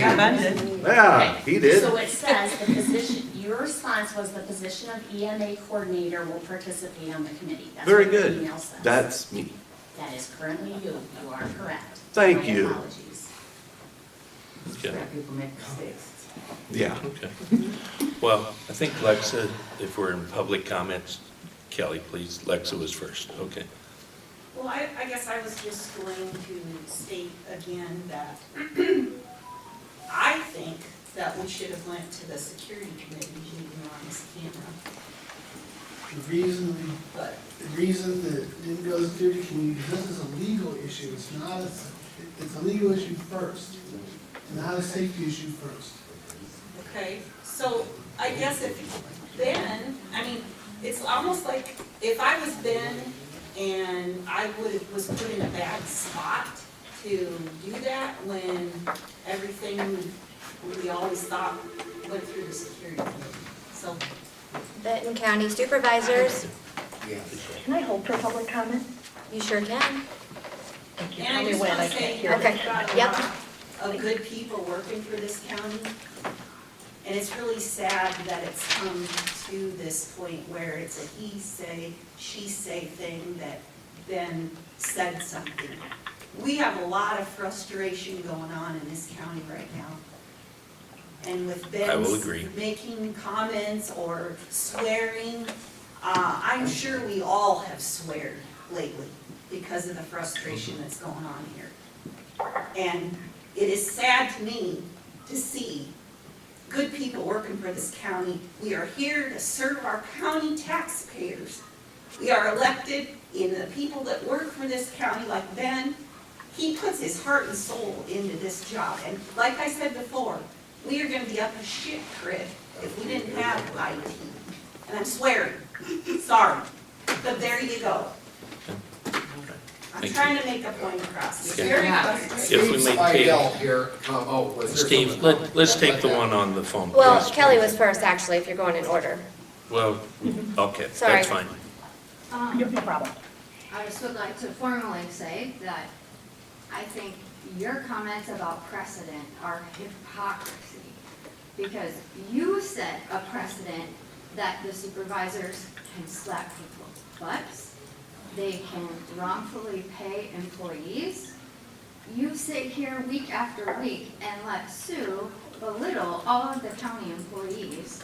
Dean. Yeah. Yeah, he did. So it says the position, your response was the position of EMA coordinator will participate on the committee. That's Very what the good. email says. That's me. That is currently you. You are correct. Thank My you. apologies. okay, Yeah, people make mistakes. Yeah. okay. Well, I think Lexa, if we're in public comments, Kelly, please, Lexa was first, okay. Well, I guess I was just going to state again that I think that we should have went to the security committee meeting on this camera, but The reason that it didn't go to the security committee, because this is a legal issue, it's not it's a legal issue first, not a safety issue first. okay, so I guess if Ben, I mean, it's almost like if I was Ben and I was put in a bad spot to do that when everything we always thought went through the security committee. So, Benton County Supervisors, Can I hold for public comment? you sure can. Thank you. and Tell I me just when, want I to can't say, hear. we've Okay. got a Yep. lot of good people working for this county. And it's really sad that it's come to this point where it's a he say, she say thing that Ben said something. We have a lot of frustration going on in this county right now. And with I will Ben's agree. making comments or swearing, I'm sure we all have sweared lately because of the frustration that's going on here. And it is sad to me to see good people working for this county. We are here to serve our county taxpayers. We are elected in the people that work for this county, like Ben. He puts his heart and soul into this job. And like I said before, we are gonna be up a shit creek if we didn't have IT. And I'm swearing, sorry, but there you go. I'm Thank trying to make a point across. It's Okay. very frustrating. If we may take, Steve, let's take the one on the phone, Well, please. Kelly was first, actually, if you're going in order. Well, okay, Sorry. that's fine. No problem. I just would like to formally say that I think your comments about precedent are hypocrisy. Because you set a precedent that the supervisors can slap people's butts, they can wrongfully pay employees. You sit here week after week and let Sue belittle all of the county employees.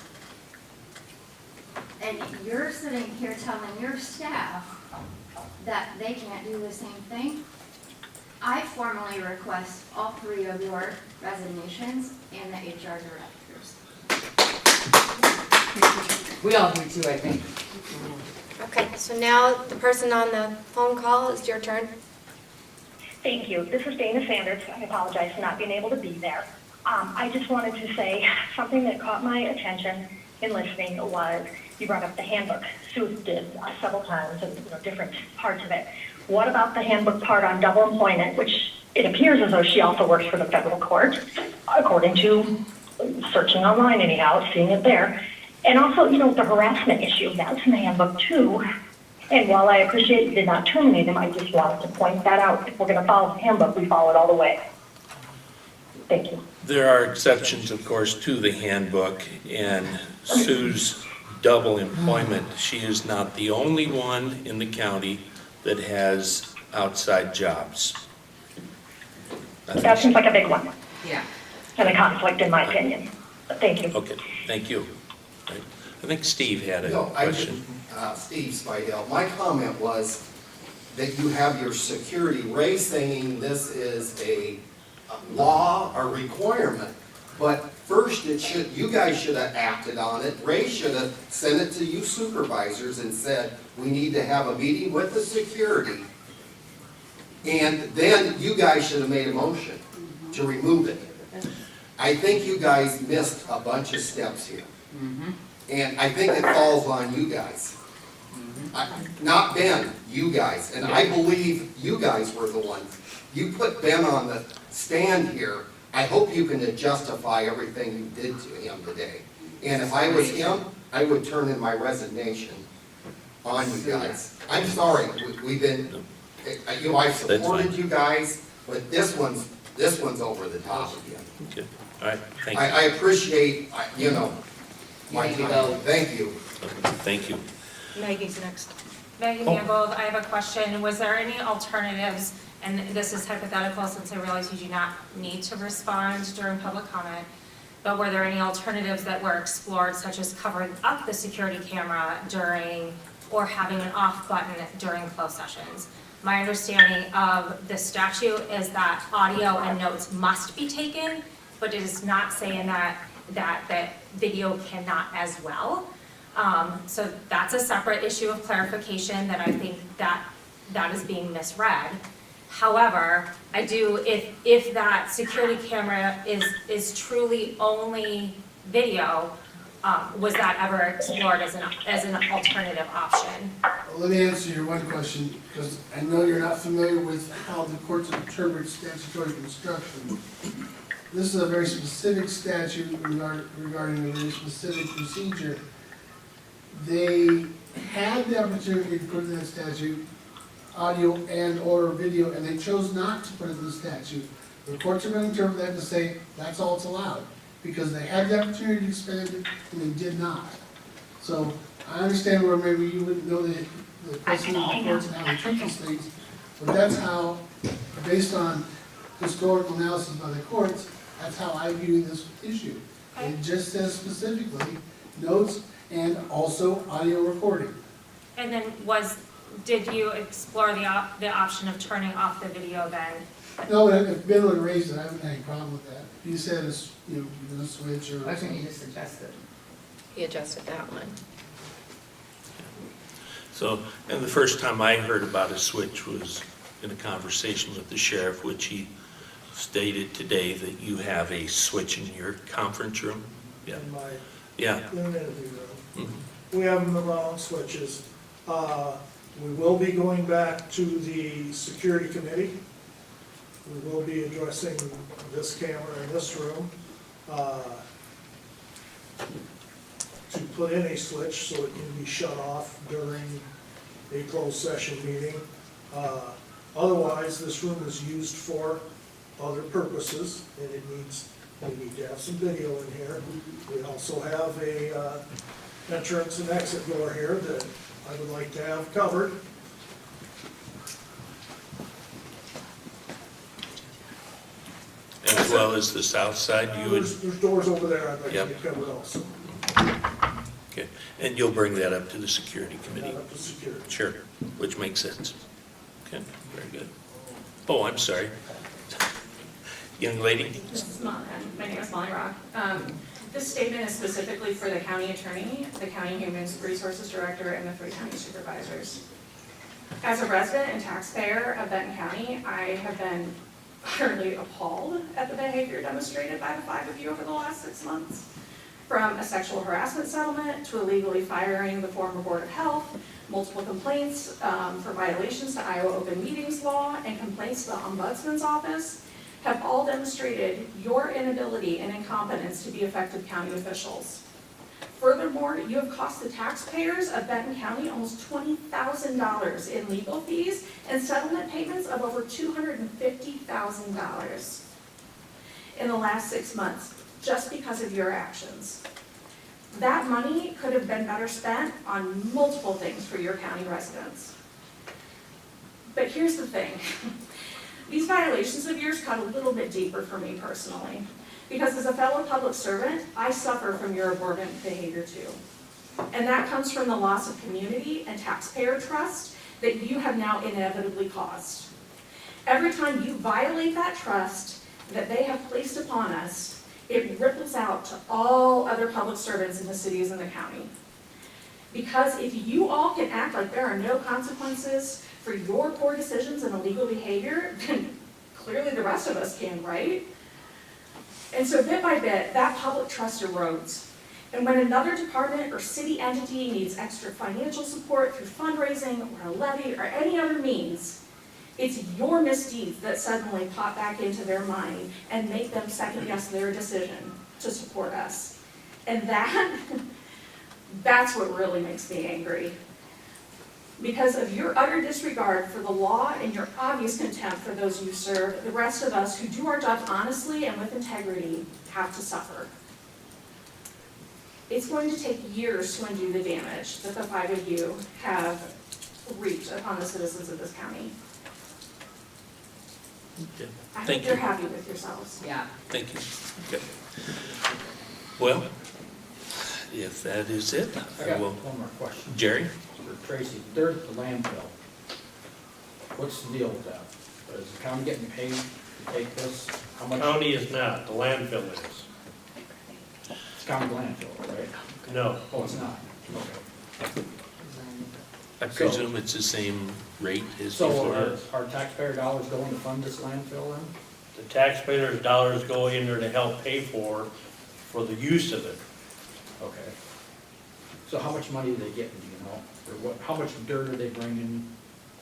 And you're sitting here telling your staff that they can't do the same thing. I formally request all three of your resignations and the HR directors. We all do too, I think. Okay, so now the person on the phone call, is your turn. Thank you. This is Dana Sanders. I apologize for not being able to be there. I just wanted to say something that caught my attention in listening was you brought up the handbook. Sue did several times and different parts of it. What about the handbook part on double employment, which it appears as though she also works for the federal court, according to searching online anyhow, seeing it there. And also, the harassment issue, that's in the handbook too. And while I appreciate you did not terminate him, I just wanted to point that out. If we're going to follow the handbook, we follow it all the way. Thank you. There are exceptions, of course, to the handbook, and Sue's double employment, she is not the only one in the county that has outside jobs. That seems like a big one. Yeah. And a conflict, in my opinion. But thank you. Okay, thank you. Right. I think Steve had a No, question. Steve Spidell, my comment was that you have your security, Ray saying this is a law or requirement, but first you guys should have acted on it. Ray should have sent it to you supervisors and said, we need to have a meeting with the security. And then you guys should have made a motion to remove it. I think you guys missed a bunch of steps here. And I think it falls on you guys. Not Ben, you guys. And I believe you guys were the ones. You put Ben on the stand here. I hope you can justify everything you did to him today. And if I was him, I would turn in my resignation on you guys. I'm sorry, we've been, I've supported you guys, but this one's over the top again. Okay. All right, thank you. I appreciate, my time. Thank you. Thank you. Maggie's next. Maggie Mangold, I have a question. Was there any alternatives, and this is hypothetical since I realize you do not need to respond during public comment, but were there any alternatives that were explored, such as covering up the security camera during, or having an off button during closed sessions? My understanding of the statute is that audio and notes must be taken, but it is not saying that video cannot as well. So that's a separate issue of clarification that I think that is being misread. However, I do, if that security camera is truly only video, was that ever explored as an alternative option? Let me answer your one question, because I know you're not familiar with how the courts interpret statutory construction. This is a very specific statute regarding a very specific procedure. They had the opportunity to put in that statute audio and or video, and they chose not to put it in the statute. The courts are going to interpret that to say that's all it's allowed. because they had the opportunity to expand it and they did not. So I understand where maybe you wouldn't know the question of the courts and how they treat these things, but that's how, based on historical analysis by the courts, that's how I view this issue. It just says specifically, notes and also audio recording. And then did you explore the option of turning off the video then? No, if Ben would raise it, I wouldn't have any problem with that. You said it's, you know, you're gonna switch or. Why couldn't you just adjust it? He adjusted that one. So, and the first time I heard about a switch was in a conversation with the sheriff, which he stated today that you have a switch in your conference room. Yeah. In my Yeah. interview room. Mhm. We have them around switches. We will be going back to the security committee. We will be addressing this camera in this room, to put in a switch so it can be shut off during a closed session meeting. Otherwise, this room is used for other purposes, and we need to have some video in here. We also have a entrance and exit door here that I would like to have covered. As well as the south side, you would, There's doors over there I'd like to Yep. get covered also. okay, and you'll bring that up to the security committee? Not up to security. Sure, which makes sense. Okay, very good. Oh, I'm sorry. Young lady? My name is Molly Rock. This statement is specifically for the county attorney, the county human resources director, and the 3 county supervisors. As a resident and taxpayer of Benton County, I have been utterly appalled at the behavior demonstrated by the 5 of you over the last 6 months. From a sexual harassment settlement to illegally firing the former Board of Health, multiple complaints for violations to Iowa open meetings law, and complaints to the Ombudsman's office have all demonstrated your inability and incompetence to be effective county officials. Furthermore, you have cost the taxpayers of Benton County almost $20,000 in legal fees and settlement payments of over $250,000 in the last 6 months, just because of your actions. That money could have been better spent on multiple things for your county residents. But here's the thing. These violations of yours cut a little bit deeper for me personally, because as a fellow public servant, I suffer from your abhorrent behavior too. And that comes from the loss of community and taxpayer trust that you have now inevitably caused. Every time you violate that trust that they have placed upon us, it ripples out to all other public servants in the cities and the county. Because if you all can act like there are no consequences for your poor decisions and illegal behavior, then clearly the rest of us can, right? And so bit by bit, that public trust erodes. And when another department or city entity needs extra financial support through fundraising or a levy or any other means, it's your misdeeds that suddenly pop back into their mind and make them second guess their decision to support us. And that's what really makes me angry. Because of your utter disregard for the law and your obvious contempt for those you serve, the rest of us who do our jobs honestly and with integrity have to suffer. It's going to take years to undo the damage that the 5 of you have wreaked upon the citizens of this county. Okay. I Thank hope you're you. happy with yourselves. Yeah. Thank you. Okay. Well, if that is it, I I got will. one more question. Jerry? For Tracy, dirt at the landfill. What's the deal with that? Is the county getting paid to take this? How much? County is not, the landfill is. It's county landfill, right? No. Oh, it's not? Okay. I presume it's the same rate as So before. are taxpayer dollars going to fund this landfill then? The taxpayers' dollars go in there to help pay for the use of it. Okay. So how much money are they getting, do you know? Or what, how much dirt are they bringing? Do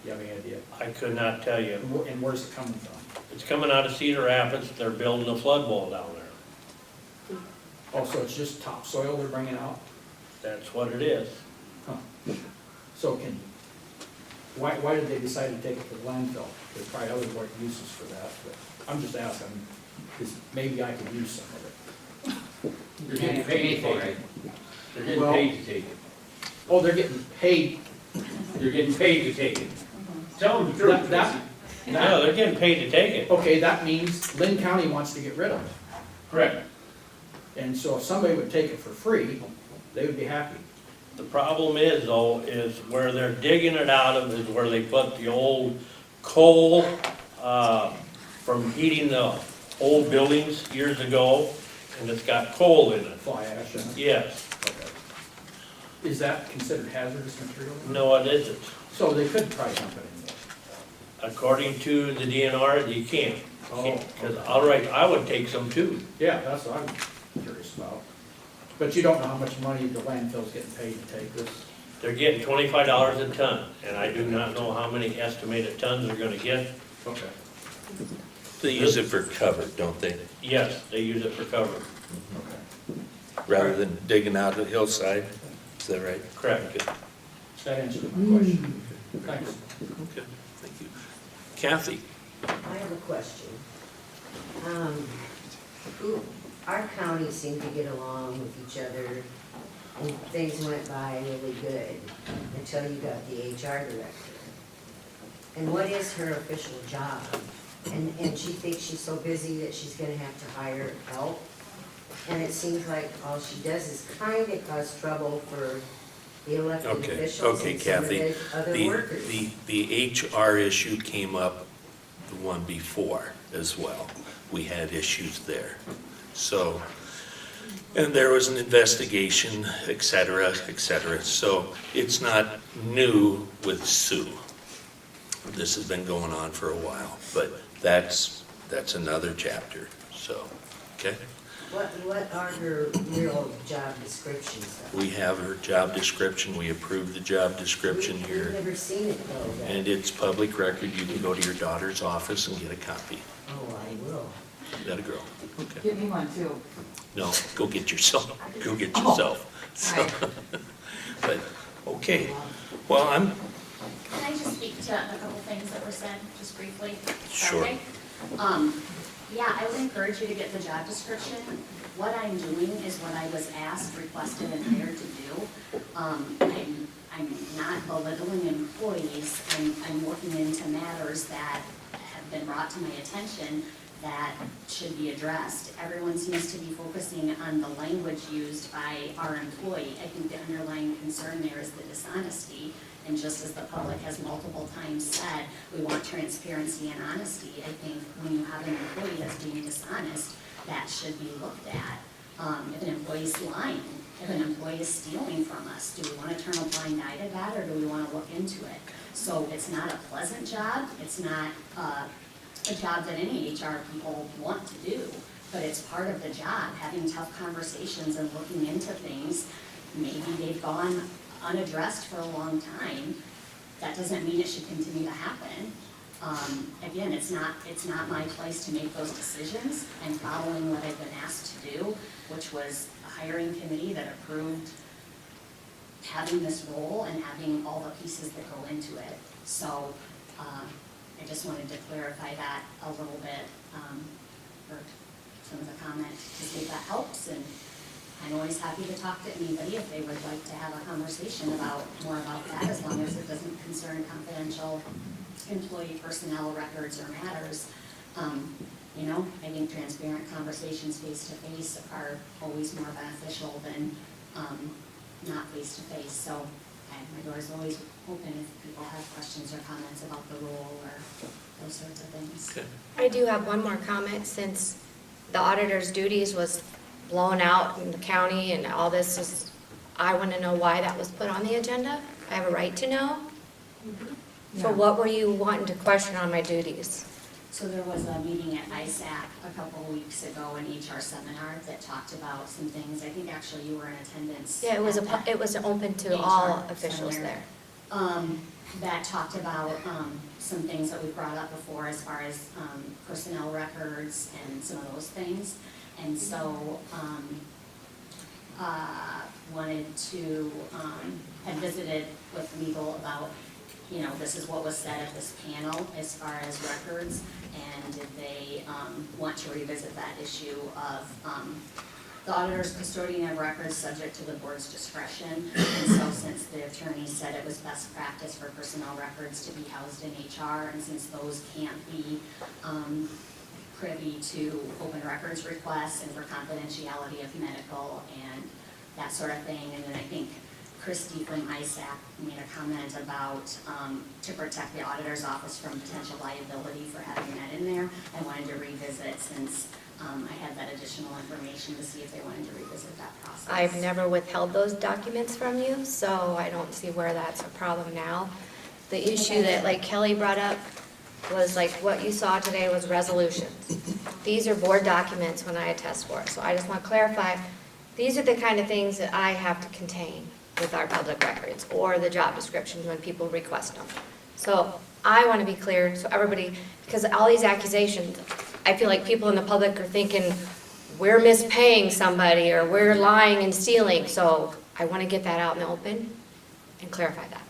you have any idea? I could not tell you. And where's it coming from? It's coming out of Cedar Rapids, they're building a flood wall down there. Oh, so it's just topsoil they're bringing out? That's what it is. Huh. So why did they decide to take it to the landfill? There's probably other uses for that, but I'm just asking, because maybe I could use some of it. They're getting paid for it. They're getting Well- paid to take it. Oh, they're getting paid. They're getting paid to take it. Tell them the truth. No, they're getting paid to take it. Okay, that means Lynn County wants to get rid of it. Correct. And so if somebody would take it for free, they would be happy. The problem is though, is where they're digging it out of is where they put the old coal, from heating the old buildings years ago, and it's got coal in it. Fly ash in it. Yes. Is that considered hazardous material? No, it isn't. So they could try something in there. According to the DNR, you can't. Oh, Because, all right, I would take some too. Yeah, that's what I'm curious about. But you don't know how much money the landfill's getting paid to take this? They're getting $25 a ton, and I do not know how many estimated tons they're gonna get. Okay. They use it for cover, don't they? Yes, they use it for cover. Okay. Rather than digging out the hillside, is that right? Correct. That answers my question. Thanks. Okay, thank you. Kathy? I have a question. Our counties seem to get along with each other, and things went by really good until you got the HR director. And what is her official job? And she thinks she's so busy that she's gonna have to hire help. And it seems like all she does is kind of cause trouble for the elected Okay, officials okay, and some of Kathy. the other workers. The HR issue came up the one before as well. We had issues there. So, and there was an investigation, et cetera, et cetera. So it's not new with Sue. This has been going on for a while, but that's another chapter, so, okay? What are her real job descriptions though? We have her job description, we approved the job description We've here, never seen it though. and it's public record, you can go to your daughter's office and get a copy. Oh, I will. That a girl, okay. Give me one too. No, go get yourself, go get yourself. So, but, okay, well, Can I just speak to a couple things that were said, just briefly? Is that Sure. okay? Yeah, I would encourage you to get the job description. What I'm doing is what I was asked, requested, and hired to do. I'm not belittling employees. I'm working into matters that have been brought to my attention that should be addressed. Everyone seems to be focusing on the language used by our employee. I think the underlying concern there is the dishonesty. And just as the public has multiple times said, we want transparency and honesty, I think when you have an employee that's being dishonest, that should be looked at. If an employee's lying, if an employee is stealing from us, do we want to turn a blind eye to that, or do we want to look into it? So it's not a pleasant job, it's not a job that any HR people want to do, but it's part of the job, having tough conversations and looking into things. Maybe they've gone unaddressed for a long time. That doesn't mean it should continue to happen. Again, it's not my place to make those decisions. I'm following what I've been asked to do, which was a hiring committee that approved having this role and having all the pieces that go into it. So I just wanted to clarify that a little bit for some of the comments, to see if that helps. And I'm always happy to talk to anybody if they would like to have a conversation more about that, as long as it doesn't concern confidential employee personnel records or matters. I think transparent conversations face-to-face are always more beneficial than not face-to-face. So my door is always open if people have questions or comments about the role or those sorts of things. okay. I do have one more comment, since the auditor's duties was blown out in the county and all this is, I want to know why that was put on the agenda. I have a right to know. So what were you wanting to question on my duties? So there was a meeting at ISAC a couple of weeks ago, an HR seminar that talked about some things. I think actually you were in attendance. Yeah, at it was open to HR all officials seminar. there. That talked about some things that we brought up before as far as personnel records and some of those things. And so wanted to, had visited with legal about, this is what was said at this panel as far as records, and did they want to revisit that issue of The auditor's custodian of records subject to the board's discretion, and so since the attorney said it was best practice for personnel records to be housed in HR, and since those can't be privy to open records requests and for confidentiality of medical and that sort of thing, and then I think Christie from ISAC made a comment about to protect the auditor's office from potential liability for having that in there. I wanted to revisit since I had that additional information to see if they wanted to revisit that process. I've never withheld those documents from you, so I don't see where that's a problem now. The issue that like Kelly brought up was like what you saw today was resolutions. These are board documents when I attest for it, so I just want to clarify, these are the kind of things that I have to contain with our public records or the job descriptions when people request them. So I want to be clear so everybody, because all these accusations, I feel like people in the public are thinking we're mispaying somebody or we're lying and stealing. So I want to get that out in the open and clarify that.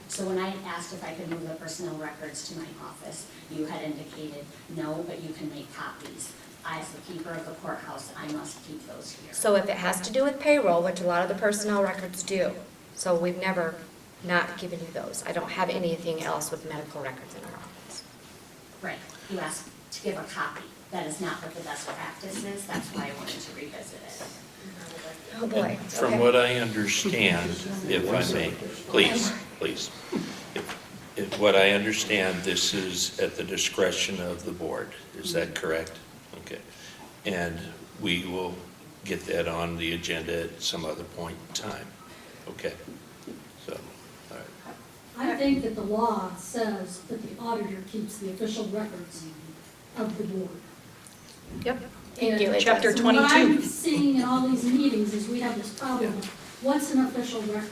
So when I asked if I could move the personnel records to my office, you had indicated no, but you can make copies. As the keeper of the courthouse, I must keep those here. So if it has to do with payroll, which a lot of the personnel records do, so we've never not given you those. I don't have anything else with medical records in our office. Right, you asked to give a copy. That is not what the best practice is, that's why I wanted to revisit it. Oh, boy. And from Okay. what I understand, if I may, please. If what I understand, this is at the discretion of the board. Is that correct? Okay. And we will get that on the agenda at some other point in time. Okay. So, all right. I think that the law says that the auditor keeps the official records of the board. Yep. And you. Chapter so what 22. I'm seeing in all these meetings is we have this problem of what's an official record?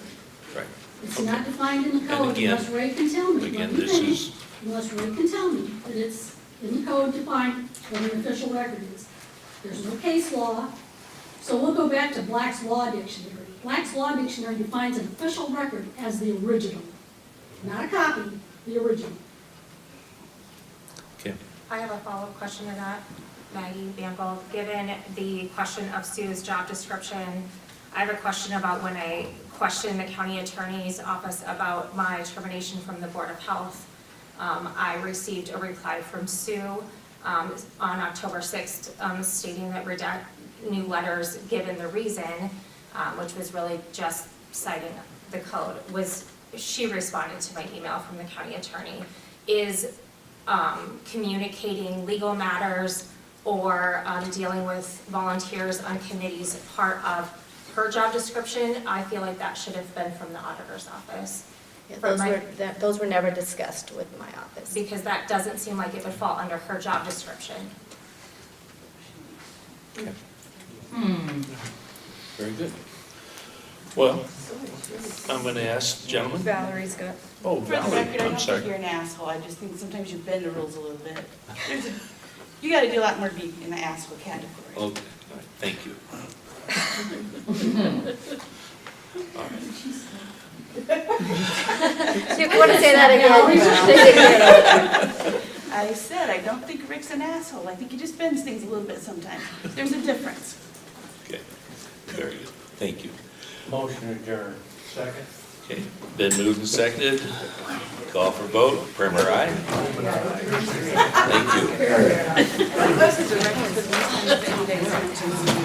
Right. It's Okay. not defined in the code again- unless Ray can tell me. again, Let me this finish. is- Unless Ray can tell me that it's in the code defined what an official record is. There's no case law, so we'll go back to Black's Law Dictionary. Black's Law Dictionary defines an official record as the original, not a copy, the original. Okay. I have a follow-up question to that, Maggie Bangle. Given the question of Sue's job description, I have a question about when I questioned the county attorney's office about my termination from the Board of Health. I received a reply from Sue on October 6th stating that redact new letters given the reason, which was really just citing the code. She responded to my email from the county attorney. Is communicating legal matters or dealing with volunteers on committees part of her job description? I feel like that should have been from the auditor's office. Yeah, those were never discussed with my office. Because that doesn't seem like it would fall under her job description. Okay. Very good. Well, I'm going to ask the gentleman. Valerie's got. Oh, For the Valerie, record, I I'm don't sorry. think you're an asshole, I just think sometimes you bend the rules a little bit. You gotta do a lot more to be in the asshole category. Okay, all right, thank you. All right. So if you want to say that again. I said, I don't think Rick's an asshole, I think he just bends things a little bit sometimes. There's a difference. Okay, very good. Thank you. Motion adjourned. Second. Okay, been moved and seconded. Call for vote. Primer, aye. Thank you. This is a record for the 50 days.